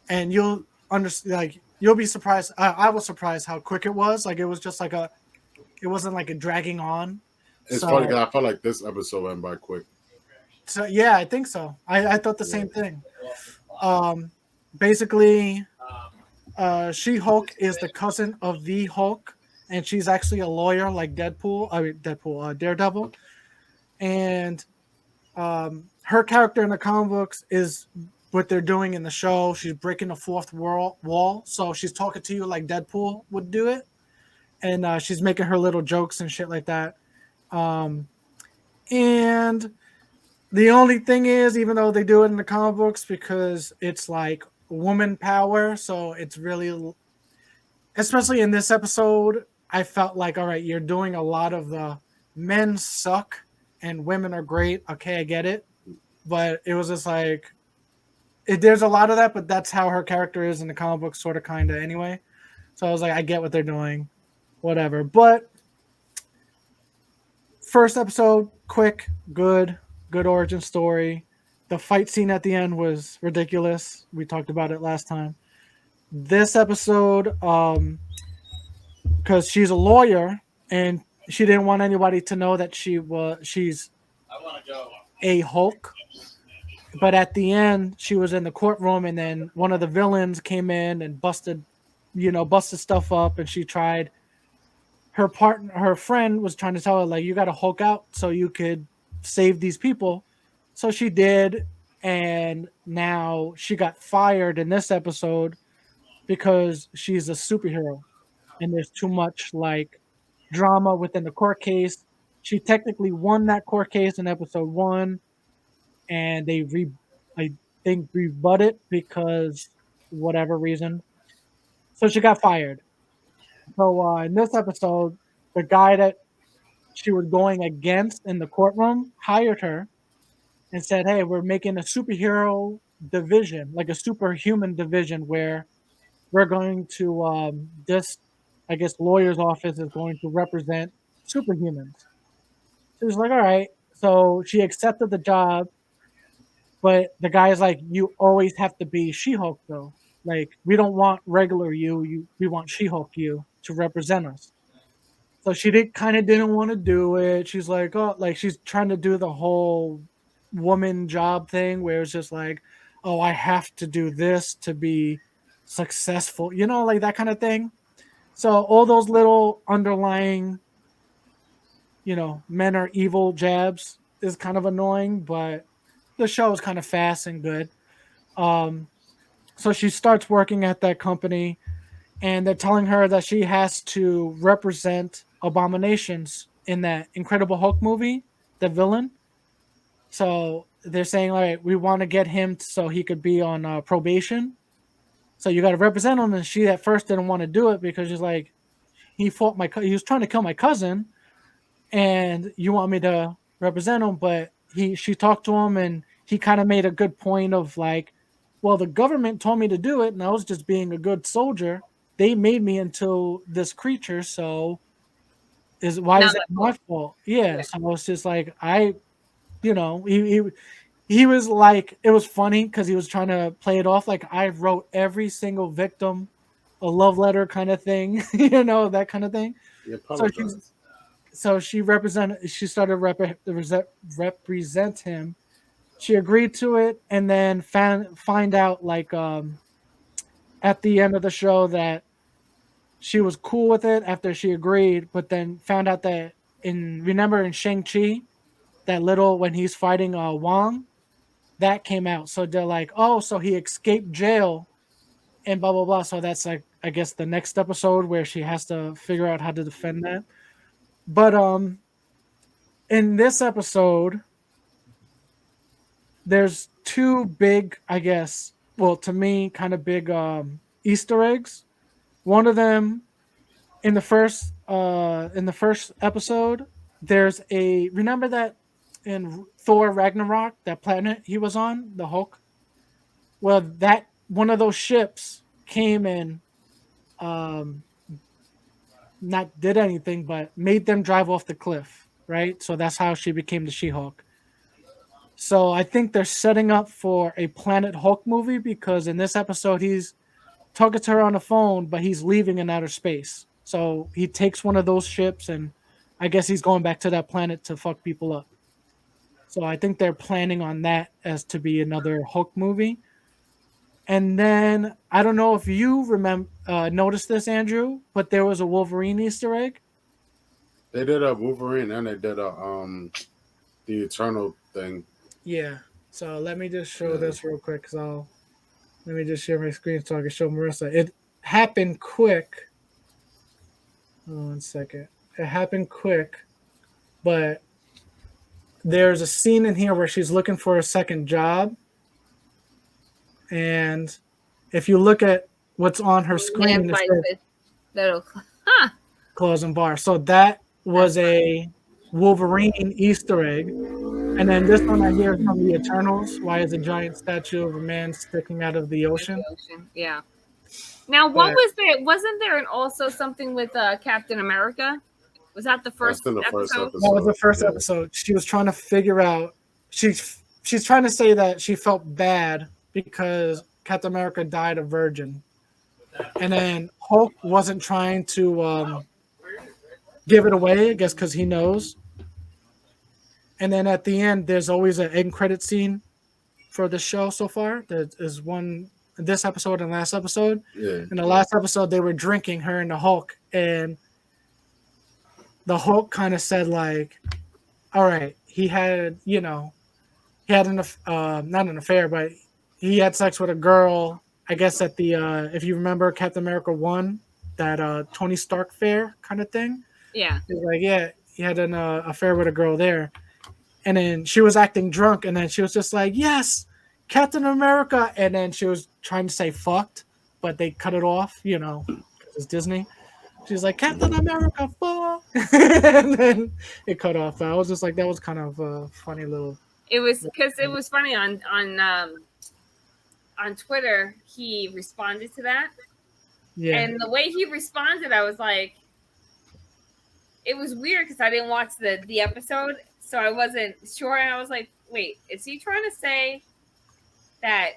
and you'll understand. Like you'll be surprised. I was surprised how quick it was. Like it was just like a. It wasn't like a dragging on. It's funny So because I felt like this episode went by quick. so yeah, I think so. I thought the Yeah, same thing. Um, basically, She Hulk is the cousin of the Hulk, and she's actually a lawyer like Deadpool. I mean Deadpool, Daredevil, and her character in the comic books is what they're doing in the show. She's breaking the fourth wall, so she's talking to you like Deadpool would do it, and she's making her little jokes and shit like that. Um, and the only thing is, even though they do it in the comic books, because it's like woman power, so it's really, especially in this episode, I felt like, all right, you're doing a lot of the men suck and women are great. Okay, I get it, but it was just like there's a lot of that, but that's how her character is in the comic book, sort of, kind of, anyway. So I was like, I get what they're doing, whatever. But first episode, quick, good origin story. The fight scene at the end was ridiculous. We talked about it last time. This episode, because she's a lawyer and she didn't want anybody to know that she's a Hulk. But at the end, she was in the courtroom, and then one of the villains came in and busted stuff up, and she tried. Her friend was trying to tell her like, you got to Hulk out so you could save these people. So she did, and now she got fired in this episode because she's a superhero, and there's too much like drama within the court case. She technically won that court case in episode 1, and I think rebut it because whatever reason. So she got fired. So in this episode, the guy that she was going against in the courtroom hired her and said, "Hey, we're making a superhero division, like a superhuman division, where we're going to this, I guess, lawyer's office is going to represent superhumans." She was like, "All right." So she accepted the job. But the guy is like, you always have to be She-Hulk though. Like we don't want regular you. We want She-Hulk you to represent us. So she didn't want to do it. She's like, oh, like she's trying to do the whole woman job thing where it's just like, oh, I have to do this to be successful, like that kind of thing. So all those little underlying, men are evil jabs is kind of annoying, but the show is kind of fast and good. Um, so she starts working at that company, and they're telling her that she has to represent Abominations in that Incredible Hulk movie, the villain. So they're saying, all right, we want to get him so he could be on probation. So you got to represent him. And she at first didn't want to do it because she's like, he was trying to kill my cousin, and you want me to represent him. But she talked to him, and he kind of made a good point of like, well, the government told me to do it and I was just being a good soldier. They made me into this creature, so why Not is my that my fault. fault? Yeah, Yeah. so it's just like he was like, it was funny because he was trying to play it off like I wrote every single victim a love letter kind of thing, that kind of thing. He So she's apologized. she started represent him, she agreed to it, and then find out like at the end of the show that she was cool with it after she agreed, but then found out that remember in Shang-Chi, that little when he's fighting Wong, that came out. So they're like, oh, so he escaped jail and blah blah blah. So that's like I guess the next episode where she has to figure out how to defend that. But in this episode, there's two big, I guess, well to me, kind of big Easter eggs. One of them in the first episode, there's a remember that in Thor Ragnarok, that planet he was on, the Hulk. Well, that one of those ships came and um, not did anything, but made them drive off the cliff, right? So that's how she became the She-Hulk. So I think they're setting up for a Planet Hulk movie because in this episode he's talking to her on the phone, but he's leaving in outer space. So he takes one of those ships and I guess he's going back to that planet to fuck people up. So I think they're planning on that as to be another Hulk movie. And then I don't know if you remember noticed this, Andrew, but there was a Wolverine Easter egg. They did a Wolverine and they did a the Eternal thing. Yeah. So let me just show this real quick, let me just share my screen so I can show Marissa. It happened quick. Oh, 1 second. It happened quick, but there's a scene in here where she's looking for a second job. And if you look at what's on her screen, it says close and bar. So that was a Wolverine Easter egg. And then this one I hear is from the Eternals. Why is a giant statue of a man sticking out of the ocean? Yeah. Now, what was there? Wasn't there also something with Captain America? Was that the first episode? That was the first episode. She was trying to figure out. She's trying to say that she felt bad because Captain America died a virgin, and then Hulk wasn't trying to give it away. I guess because he knows. And then at the end, there's always an end credit scene for the show so far. There is one this episode and last episode. Yeah. In the last episode, they were drinking, her and the Hulk, and the Hulk kind of said like, "All right, he had not an affair, but he had sex with a girl. I guess at the if you remember Captain America 1, that Tony Stark fair kind of thing. Yeah, he's like, yeah, he had an affair with a girl there." And then she was acting drunk, and then she was just like, "Yes, Captain America," and then she was trying to say "fucked," but they cut it off, because it's Disney. She's like, "Captain America, fuck," and then it cut off. I was just like, that was kind of a funny little. It was because it was funny on Twitter. He responded to that, and the way he responded, I was like, it was weird because I didn't watch the episode. So I wasn't sure, and I was like, wait, is he trying to say that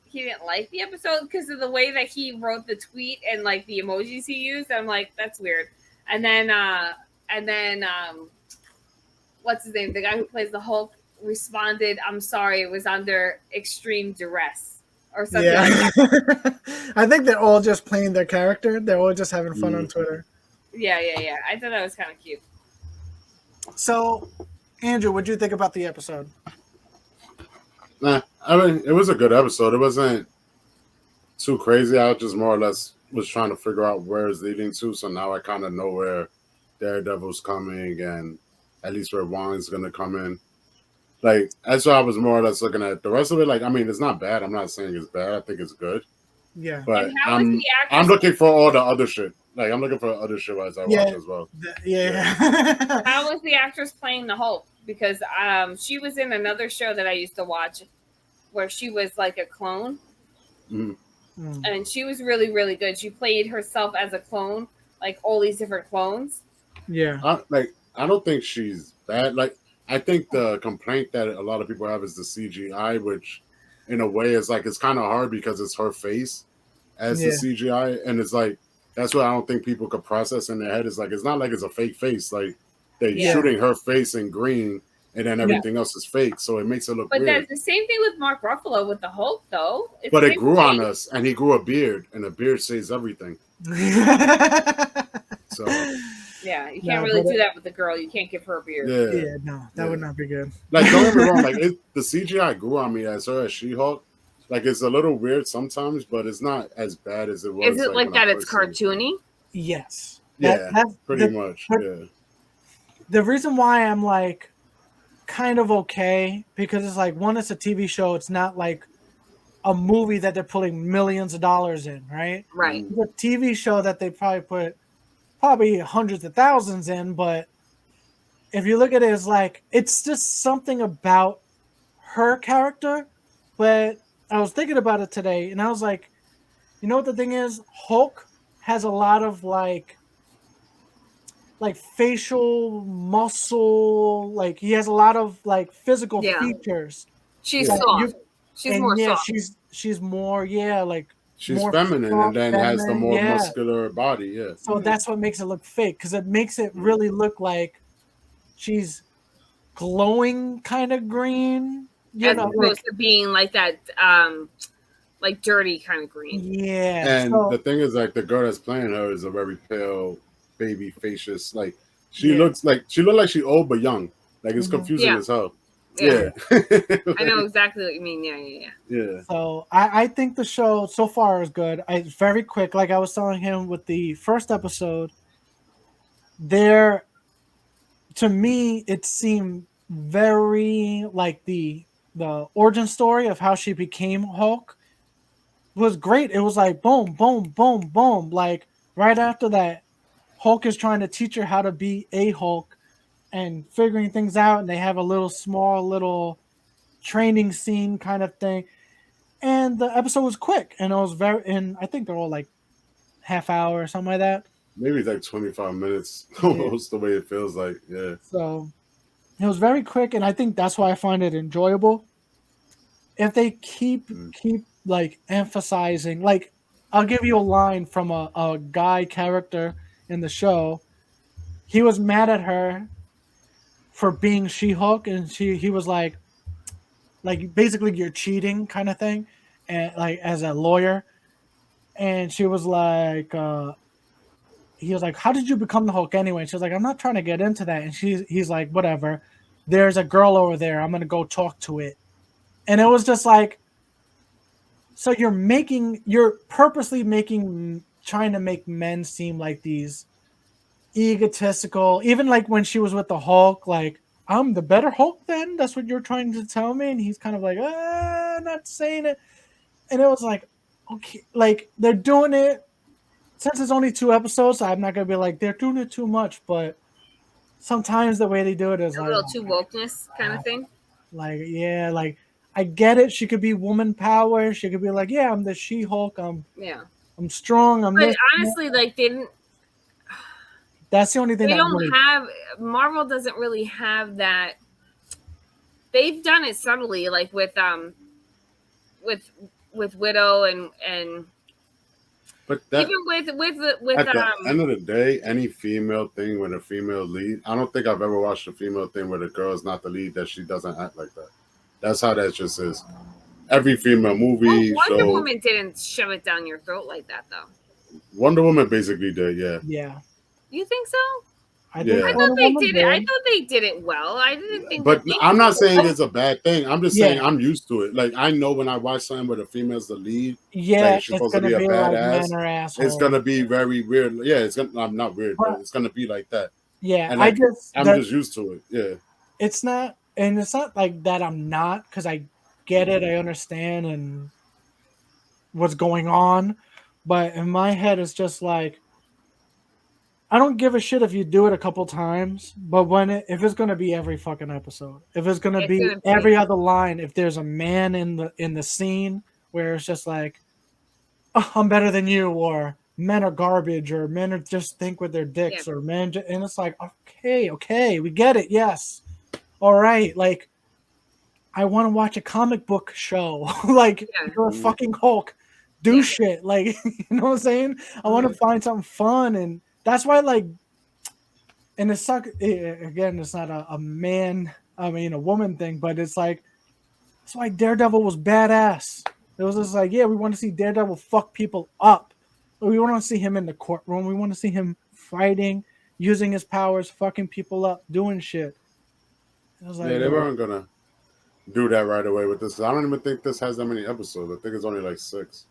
he didn't like the episode because of the way that he wrote the tweet and like the emojis he used? I'm like, that's weird. And then what's his name? The guy who plays the Hulk responded, "I'm sorry, it was under extreme duress," or something like that. I think they're all just playing their character. They're all just having fun on Twitter. Yeah. I thought that was kind of cute. So, Andrew, what do you think about the episode? Nah, I mean, it was a good episode. It wasn't too crazy. I just more or less was trying to figure out where it's leading to. So now I kind of know where Daredevil's coming and at least where Wong's going to come in. Like, that's what I was more or less looking at. The rest of it, like, I mean, it's not bad. I'm not saying it's bad. I think it's good. Yeah. But I'm looking for all the other shit. Like, I'm looking for other shit as I watch as well. Yeah. How was the actress playing the Hulk? Because she was in another show that I used to watch where she was like a clone. Mm-hmm. And she was really, really good. She played herself as a clone, like all these different clones. Yeah. I don't think she's bad. Like, I think the complaint that a lot of people have is the CGI, which in a way is like, it's kind of hard because it's her face as the CGI. And it's like, that's what I don't think people could process in their head. Is like, it's not like it's a fake face. Like, they're shooting her face in green and then everything else is fake. So it makes it look But weird. that's the same thing with Mark Ruffalo with the Hulk, though. It's But the it same grew thing. on us, and he grew a beard, and a beard says everything. So Yeah, you Nah, can't really but do that with the girl. You can't give her a beard. yeah, Yeah, no, that would not be good. like don't get me wrong, like the CGI grew on me as her as She-Hulk. Like it's a little weird sometimes, but it's not as bad as it was. Is it like when I that? It's first seen it. cartoony. Yes. Yeah, That's pretty much. but Yeah, the reason why I'm like kind of okay, because it's like, one, it's a TV show. It's not like a movie that they're putting millions of dollars in, right? Right. It's a TV show that they probably put hundreds of thousands in, but if you look at it, it's like, it's just something about her character. But I was thinking about it today, and I was like, you know what the thing is? Hulk has a lot of like facial muscle, like he has a lot of like physical Yeah. features. She's that soft. you- She's and more yeah, soft. she's more, like she's more feminine, soft, and then has the feminine, more yeah. muscular body. Yeah, So that's what makes it look fake, because it makes it really look like she's glowing kind of green, As like, opposed to being like that, like dirty kind of green. yeah. and So the thing is, like the girl that's playing her is a very pale, baby facious. Like she Yeah. looks like she she's old but young. Like it's Mhm. confusing Yeah. as hell. Yeah. Yeah, I know exactly what you mean. Yeah. So I think the show so far is good. It's very quick. Like I was telling him with the first episode, there, to me, it seemed very like the origin story of how she became Hulk was great. It was like boom, boom, boom, boom. Like right after that, Hulk is trying to teach her how to be a Hulk and figuring things out, and they have a small training scene kind of thing. And the episode was quick, and it was and I think they're all like half hour or something like that. maybe it's like 25 minutes Yeah. almost the way it feels like. Yeah, So it was very quick, and I think that's why I find it enjoyable. If they keep like emphasizing, like, I'll give you a line from a guy character in the show. He was mad at her for being She-Hulk, and he was like basically, you're cheating kind of thing, and like as a lawyer. And she was like, he was like, how did you become the Hulk anyway? And she was like, I'm not trying to get into that. And he's like, whatever. There's a girl over there. I'm gonna go talk to it. And it was just like, so you're purposely trying to make men seem like these egotistical. Even like when she was with the Hulk, like, I'm the better Hulk then? That's what you're trying to tell me? And he's kind of like, not saying it. And it was like, okay, like they're doing it. Since it's only 2 episodes, I'm not gonna be like they're doing it too much, but sometimes the way they do it is A like little too wokeness kind of thing. like, yeah, like I get it. She could be woman power. She could be like, yeah, I'm the She-Hulk. I'm strong. I'm But this. honestly, like That's the only thing they that don't really, have. Marvel doesn't really have that. They've done it subtly, like with Widow and but that even with at the end of the day, any female thing with a female lead, I don't think I've ever watched a female thing where the girl is not the lead that she doesn't act like that. That's how that just is. Every female movie, Wonder show, Woman didn't shove it down your throat like that, though. Wonder Woman basically did, yeah. yeah. You think so? I Yeah. think I thought Wonder they Woman did it. I thought they did it well. I didn't think. But that they I'm not did it saying well. it's a bad thing. I'm just Yeah. saying I'm used to it. Like I know when I watch something where the female's the lead, Yeah, like it's she's supposed to gonna be a be like badass. men are assholes. It's gonna be very weird. Yeah, it's gonna. I'm not weird, but But- it's gonna be like that. Yeah, And I'm just used to it. Yeah. It's not, and it's not like that. I'm not, because I get it. I understand and what's going on, but in my head, it's just like, I don't give a shit if you do it a couple times, but if it's gonna be every fucking episode, if it's gonna be every other line, if there's a man in the scene where it's just like, oh, I'm better than you, or men are garbage, or men are just think with their dicks, or men, and it's like, okay, we get it, yes, all right, like, I want to watch a comic book show, like you're a fucking Hulk, do shit, like, you know what I'm saying? I want to find something fun, and that's why, like, and it sucks again. It's not a man a woman thing, but it's like Daredevil was badass. It was just like, yeah, we want to see Daredevil fuck people up. We want to see him in the courtroom. We want to see him fighting, using his powers, fucking people up, doing shit. It was like, Yeah, they weren't gonna do that right away with this. I don't even think this has that many episodes. I think it's only like 6.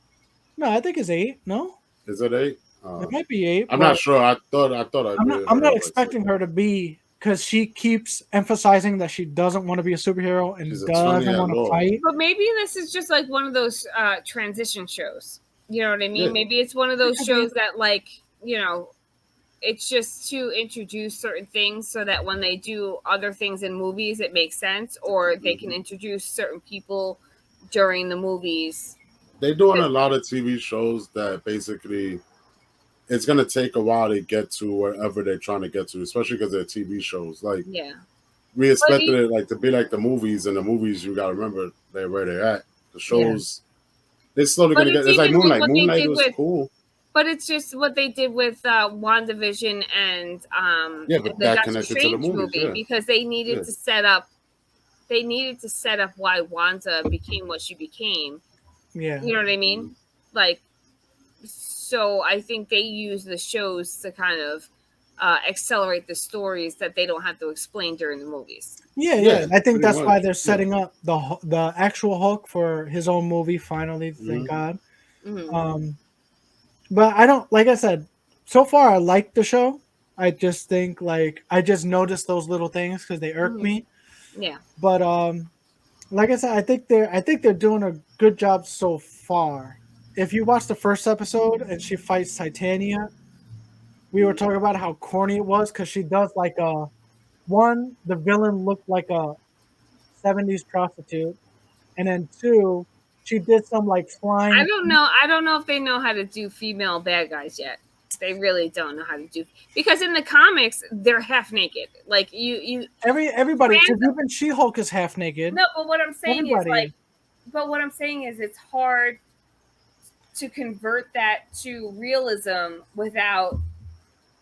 no, I think it's 8. No, Is it 8? it might be 8. I'm but not sure. I thought I I'm did. not expecting her to be, because she keeps emphasizing that she doesn't want to be a superhero and She's doesn't attorney at want to law. fight. But maybe this is just like one of those transition shows. You know what I mean? Yeah. Maybe it's one of those shows that, like, it's just to introduce certain things so that when they do other things in movies, it makes sense, or they can introduce certain people during the movies. They're doing a lot of TV shows that basically it's going to take a while to get to wherever they're trying to get to, especially because they're TV shows. Like, Yeah. we expected it like to be like the movies, and the movies, you got to remember where they're at. The shows, they're slowly going to get. It's like Moonlight. Moonlight was cool. But it's just what they did with WandaVision and but the that Doctor connected to the Strange movies, movie, because they needed to set up. They needed to set up why Wanda became what she became. Yeah. You know what I mean? Like, so I think they use the shows to kind of accelerate the stories that they don't have to explain during the movies. Yeah. I think that's why they're setting up the actual Hulk for his own movie finally. Thank God. Mm-hmm. But I don't, like I said, so far I like the show. I just think, like, I just noticed those little things because they irk me. Yeah. But like I said, I think they're doing a good job so far. If you watch the first episode and she fights Titania, we were talking about how corny it was because she does like the villain looked like a 70s prostitute, and then 2, she did some like flying. I don't know if they know how to do female bad guys yet. They really don't know how to do, because in the comics they're half naked. Like everybody, because even She-Hulk is half naked. No, but what I'm saying is it's hard to convert that to realism without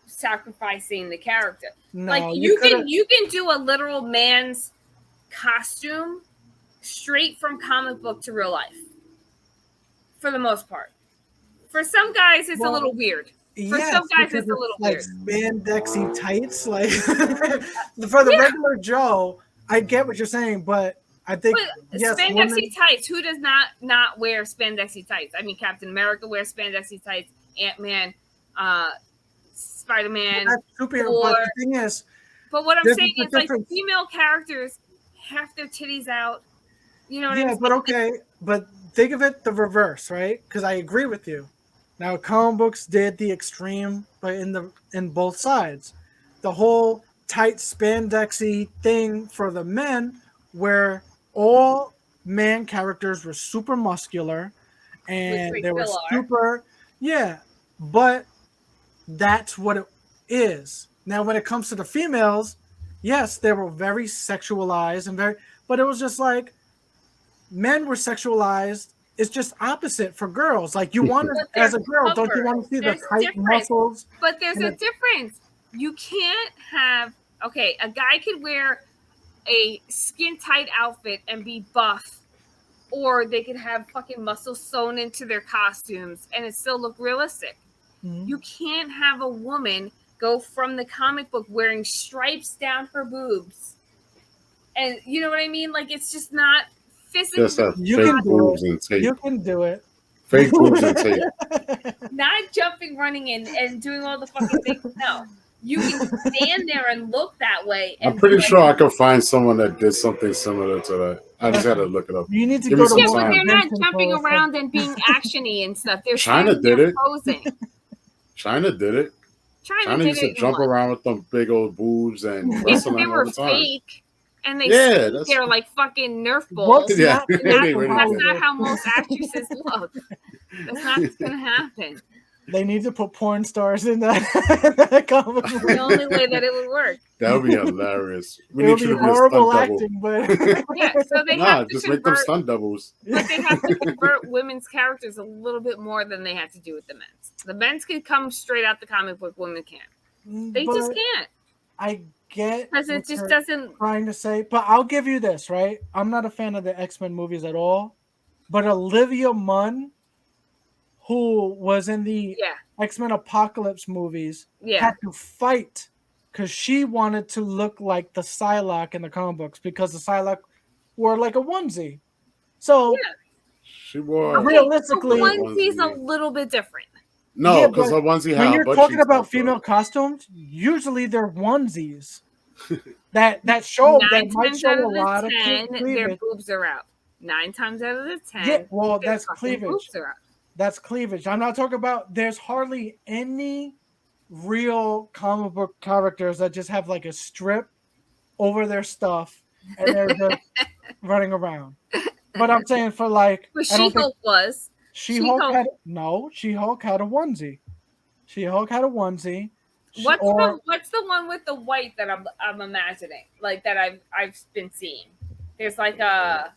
sacrificing the character. No, like you can do a literal man's costume straight from comic book to real life, for the most part. For some guys, it's a little weird. For some guys, it's a little weird. Spandexy tights, like for the regular Joe, I get what you're saying, but I think spandexy tights. Who does not wear spandexy tights? I mean, Captain America wears spandexy tights. Ant-Man, Spider-Man. That's superhero. But the thing is, but what I'm saying is, like, female characters have their titties out. You know what I'm saying? But okay, but think of it the reverse, right? Because I agree with you. Now, comic books did the extreme, but in both sides, the whole tight spandexy thing for the men, where all man characters were super muscular, and they were super, but that's what it is. Now, when it comes to the females, yes, they were very sexualized but it was just like men were sexualized. It's just opposite for girls. Like, you want to, as a girl, don't you want to see the tight muscles? But there's a difference. You can't have, a guy could wear a skin tight outfit and be buff, or they could have fucking muscles sewn into their costumes and it still look realistic. Mm-hmm. You can't have a woman go from the comic book wearing stripes down her boobs. And you know what I mean? Like, it's just not physically. You can do it. Fake boobs and tape. Not jumping, running, and doing all the fucking things. No. You can stand there and look that way. And I'm pretty sure I could find someone that did something similar to that. I just had to look it up. You need to go to but they're not jumping around and being actiony and stuff. They're China did it. Posing. China did it. China used to jump around with them big old boobs and wrestle they were all the time. Fake. And they they're like fucking Nerf balls. Yeah. That's not how most actresses look. That's not what's going to happen. They need to put porn stars in that comic book. The only way that it would work. That would be hilarious. It would be horrible acting, but so they have to just make them stunt doubles. But they have to convert women's characters a little bit more than they have to do with the men's. The men's can come straight out the comic book. Women can't. They just can't. I get Because what it just you're doesn't. trying to say, but I'll give you this, right? I'm not a fan of the X-Men movies at all, but Olivia Munn, who was in the Yeah, X-Men Apocalypse movies, yeah, had to fight because she wanted to look like the Psylocke in the comic books because the Psylocke wore like a onesie. So yeah. She wore Okay, so a realistically, onesies a onesie. little bit different. No, yeah, because but her onesie when had her you're butt talking cheeks about out though. female costumes, usually they're onesies that Nine might times show out a of the lot of 10, their cleavage. boobs are out. 9 times out of the Yeah, 10, well, their that's fucking cleavage. boobs are out. That's cleavage. I'm not talking about. There's hardly any real comic book characters that just have like a strip over their stuff and they're just running around. But I'm saying for like, But I don't think She-Hulk was. She-Hulk She-Hulk. had no. She-Hulk had a onesie. She-Hulk had a onesie. What's the one with the white that I'm imagining? Like that I've been seeing. There's like a.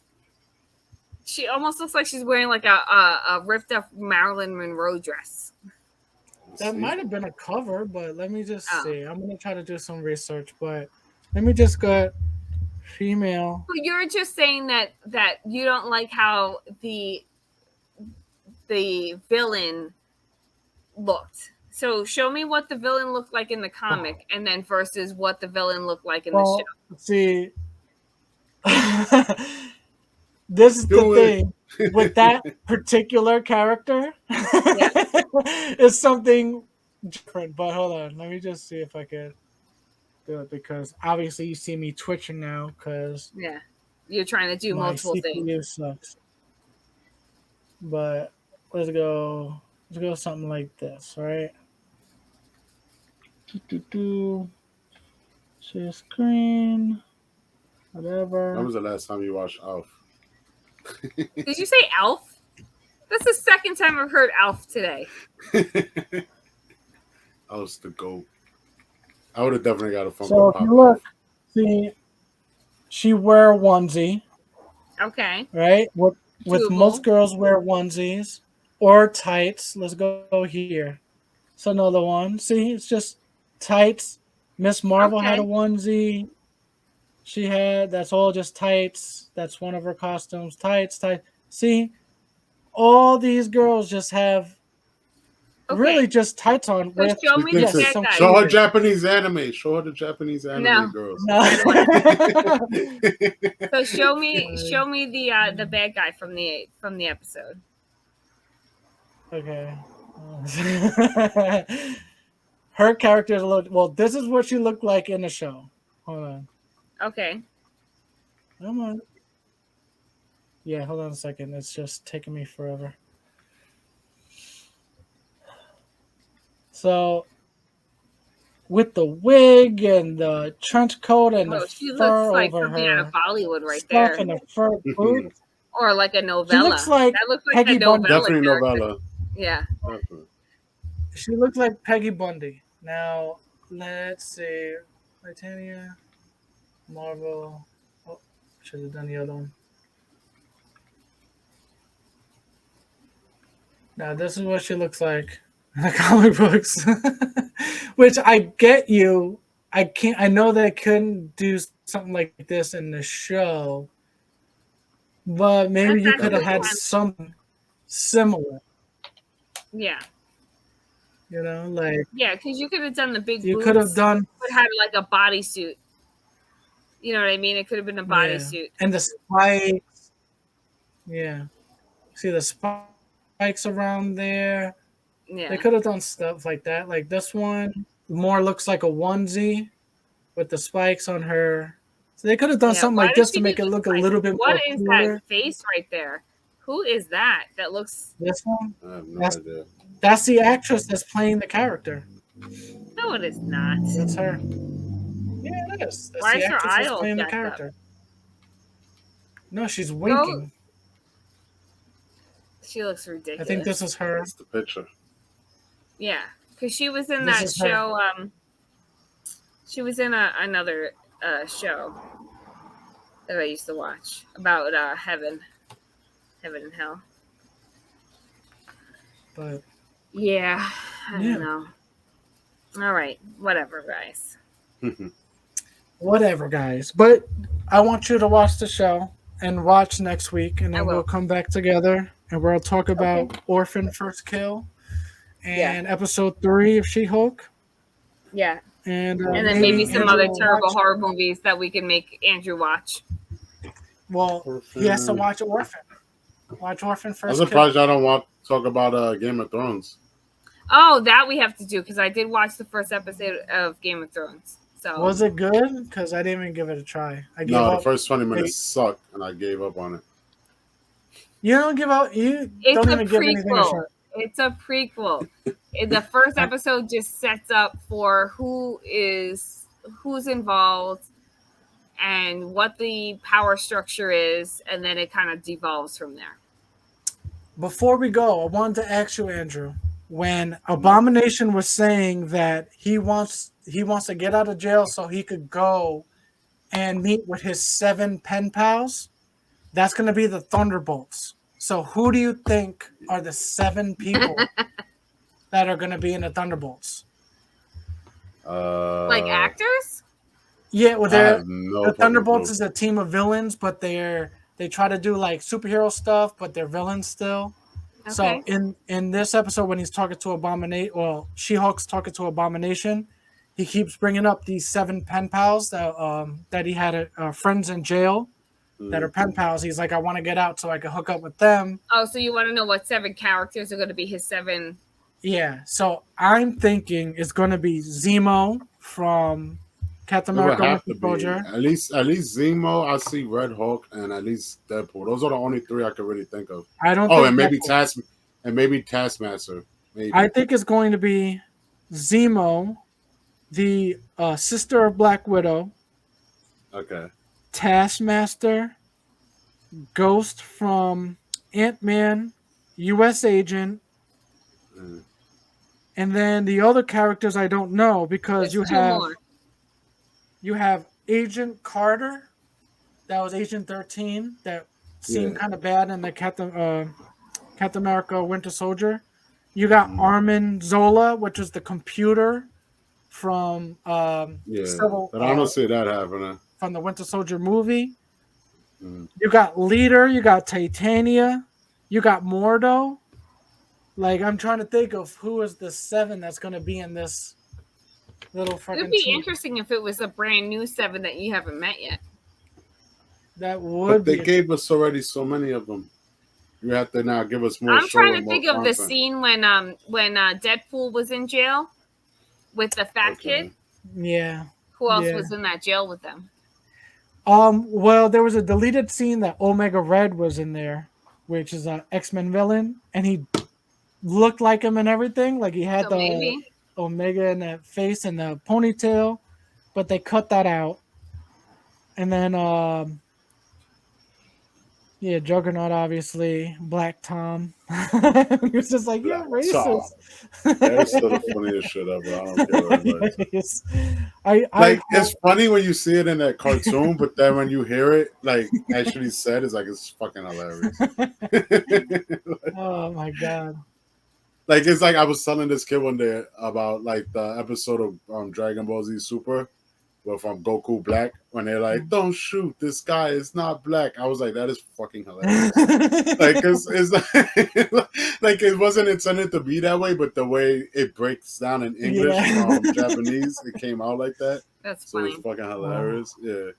She almost looks like she's wearing like a ripped up Marilyn Monroe dress. That might have been a cover, but let me just Oh. see. I'm gonna try to do some research, but let me just go female. But you're just saying that you don't like how the villain looked. So show me what the villain looked like in the comic, and then versus what the villain looked like in the show. Well, see, this is the thing with that particular character. Yeah. It's something different. But hold on, let me just see if I can do it because obviously you see me twitching now because Yeah. You're trying to do my multiple things. CPU sucks. But let's go. Let's go something like this, right? Share screen, whatever. When was the last time you watched Alf? Did you say Alf? That's the second time I've heard Alf today. Alf's the GOAT. I would have definitely got a Funko So if Pop. you look, see, she wear a onesie, Okay. right? With Doable. most girls wear onesies or tights. Let's go here. It's another one. See, it's just tights. Miss Marvel had a Okay. onesie. She had that's all just tights. That's one of her costumes. Tights. See, all these girls just have really just tights on So with show me Thinks the it- bad some guys. Show her cleavage. Japanese anime. Show her the Japanese anime No. girls. No. So show me the bad guy from the episode. Okay. Her character looked well. This is what she looked like in the show. Hold on. Okay. Come on. Yeah, hold on a second. It's just taking me forever. So, with the wig and the trench coat and the She fur looks like over something out her of Bollywood right stuff there. and the fur boots, Or like a novella. she looks like That looks like Peggy a Bundy. novella Definitely character. novella. Yeah. Definitely. She looks like Peggy Bundy. Now, let's see. Titania, Marvel. Oh, should have done the other one. Now, this is what she looks like in the comic books. Which I get you. I know they couldn't do something like this in the show, but maybe That's you could have actually had fun. something similar. Yeah. You know, like Yeah, because you could have done the big you boots, could have done but had like a bodysuit. You know what I mean? It could have been a bodysuit. and the spikes. Yeah, see the spikes around there. Yeah. They could have done stuff like that. Like this one more looks like a onesie with the spikes on her. So they could have done something Why like did this she to make do it the look a spikes? little bit more What is cooler. that face right there? Who is that? That looks. This one? I have no idea. That's the actress that's playing the character. No, it is not. That's her. Yeah, it is. That's Why the is her actress eye that's all playing the jacked up? character. No, she's winking. She looks ridiculous. I think this is her. That's the picture. Yeah, because she was in This that is her. show. She was in another show that I used to watch about heaven and hell. But Yeah, I Yeah. don't know. All right, whatever, guys. Whatever, guys. But I want you to watch the show and watch next week, and I then we'll will. come back together and we'll talk Okay. about Orphan First Kill Yeah. and episode 3 of She-Hulk, Yeah. and And then maybe maybe some Andrew other will terrible watch. horror movies that we can make Andrew watch. Well, he has to watch Orphan. Watch Orphan I'm First Kill. surprised y'all don't want to talk about Game of Thrones. Oh, that we have to do because I did watch the first episode of Game of Thrones. So Was it good? Because I didn't even give it a try. I gave No, the up. first 20 minutes sucked, and I gave up on it. You don't give out. You it's don't a even give anything a prequel. shot. It's a prequel. The first episode just sets up for who's involved and what the power structure is, and then it kind of devolves from there. Before we go, I wanted to ask you, Andrew, when Abomination was saying that he wants to get out of jail so he could go and meet with his 7 pen pals, that's going to be the Thunderbolts. So who do you think are the 7 people that are going to be in the Thunderbolts? Like actors? Yeah, well, the Thunderbolts clue. is a team of villains, but they try to do like superhero stuff, but they're villains still. Okay. So in this episode, when he's talking to Abomination, well, She-Hulk's talking to Abomination, he keeps bringing up these 7 pen pals that he had friends in jail that are pen pals. He's like, I want to get out so I can hook up with them. Oh, so you want to know what 7 characters are going to be his 7? Yeah. So I'm thinking it's going to be Zemo from Captain America Winter Soldier. At least Zemo, I see Red Hulk, and at least Deadpool. Those are the only 3 I could really think of. I don't. Oh, and maybe Taskmaster. Maybe. I think it's going to be Zemo, the sister of Black Widow. Okay. Taskmaster, Ghost from Ant-Man, U.S. Agent, and then the other characters I don't know because you have Agent Carter, that was Agent 13 that seemed kind of bad in the Captain America Winter Soldier. You got Armin Zola, which is the computer from Civil. But I don't see that happening from the Winter Soldier movie. You got Leader, you got Titania, you got Mordo. Like, I'm trying to think of who is the 7 that's going to be in this little fucking It would be team. interesting if it was a brand new 7 that you haven't met yet. That would But they gave us already so many of them. You have to now give us more. I'm trying to think of the scene when Deadpool was in jail with the fat kid. Yeah. Who else was in that jail with them? Well, there was a deleted scene that Omega Red was in there, which is an X-Men villain, and he looked like him and everything. Like he had Omega in that face and the ponytail, but they cut that out. And then Juggernaut, obviously, Black Tom. He was just like, you're racist. That's still the funniest shit ever. I don't care what it's funny when you see it in that cartoon, but then when you hear it, like, actually said, it's like, it's fucking hilarious. Oh, my God. Like, it's like I was telling this kid one day about, like, the episode of Dragon Ball Z Super, where from Goku Black, when they're like, don't shoot, this guy is not black. I was like, that is fucking hilarious. Like, it's like, it wasn't intended to be that way, but the way it breaks down in English from Japanese, it came out like that. That's so funny. It's fucking hilarious. Wow.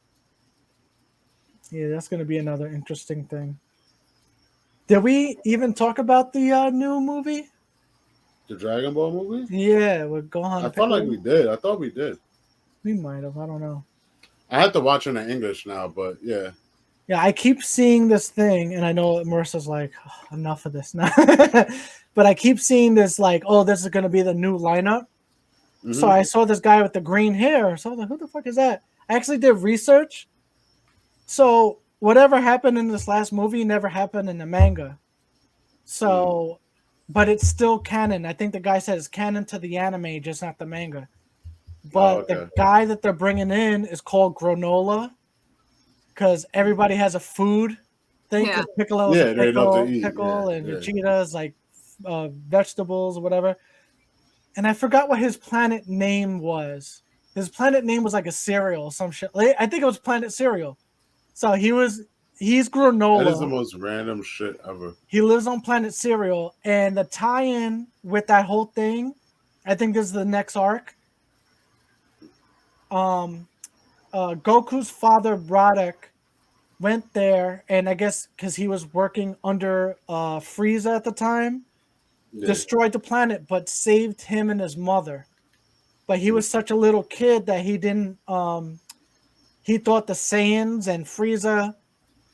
Yeah, that's going to be another interesting thing. Did we even talk about the new movie? The Dragon Ball movie? Yeah, with Gohan. I felt like we did. I thought we did. We might have. I don't know. I have to watch it in English now, but yeah. Yeah, I keep seeing this thing, and I know Marissa's like, oh, enough of this now. But I keep seeing this like, oh, this is going to be the new lineup. Mm-hmm. So I saw this guy with the green hair. So I was like, who the fuck is that? I actually did research. So whatever happened in this last movie never happened in the manga. So, but it's still canon. I think the guy said it's canon to the anime, just not the manga. But the guy that they're bringing in is called Granola because everybody has a food thing. Yeah. Piccolo's a pickle, and Vegeta's like vegetables or whatever. And I forgot what his planet name was. His planet name was like a cereal, some shit. I think it was Planet Cereal. So he's That is the granola. most random shit ever. He lives on Planet Cereal, and the tie-in with that whole thing, I think this is the next arc. Goku's father Braddock went there, and I guess because he was working under Frieza at the time, Yeah. destroyed the planet, but saved him and his mother. But he was such a little kid that he didn't. He thought the Saiyans and Frieza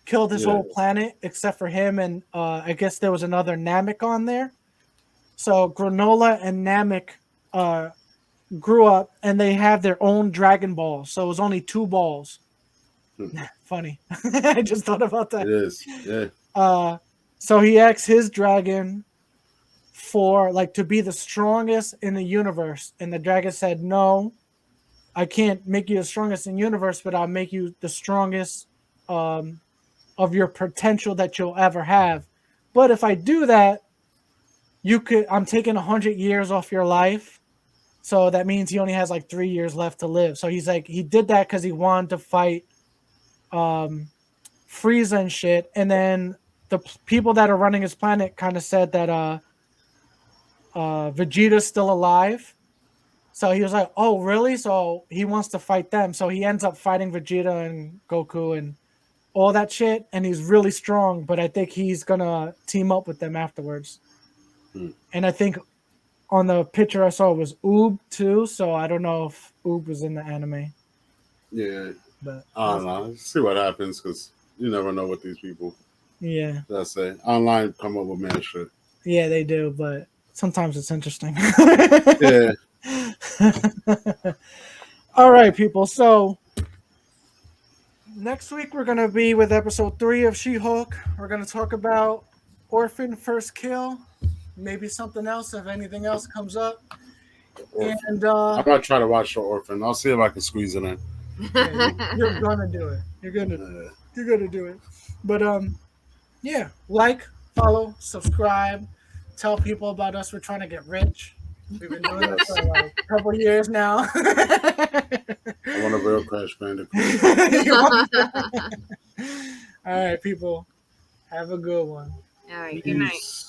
killed his whole planet except for him, and I guess there was another Namek on there. So Granola and Namek grew up, and they have their own Dragon Ball. So it was only 2 balls. Funny. I just thought about that. It is. Yeah. So he asked his dragon for like to be the strongest in the universe, and the dragon said, "No, I can't make you the strongest in the universe, but I'll make you the strongest of your potential that you'll ever have. But if I do that, I'm taking 100 years off your life." So that means he only has like 3 years left to live. So he's like, he did that because he wanted to fight Frieza and shit. And then the people that are running his planet kind of said that Vegeta's still alive. So he was like, oh, really? So he wants to fight them. So he ends up fighting Vegeta and Goku and all that shit. And he's really strong, but I think he's going to team up with them afterwards. And I think on the picture I saw was Oob too. So I don't know if Oob was in the anime. Yeah. But I don't know. See what happens because you never know what these people. Yeah. That's it. Online come up with man shit. Yeah, they do, but sometimes it's interesting. Yeah. All right, people. So next week we're gonna be with episode 3 of She-Hulk. We're gonna talk about Orphan First Kill, maybe something else if anything else comes up. Orphan. And I'm gonna try to watch the Orphan. I'll see if I can squeeze it in. yeah, you're gonna do it. You're gonna do it. But yeah, like, follow, subscribe, tell people about us. We're trying to get rich. We've been doing this for like a couple years now. I want a real Crash Bandicoot. All right, people. Have a good one. All right. Good night. Peace.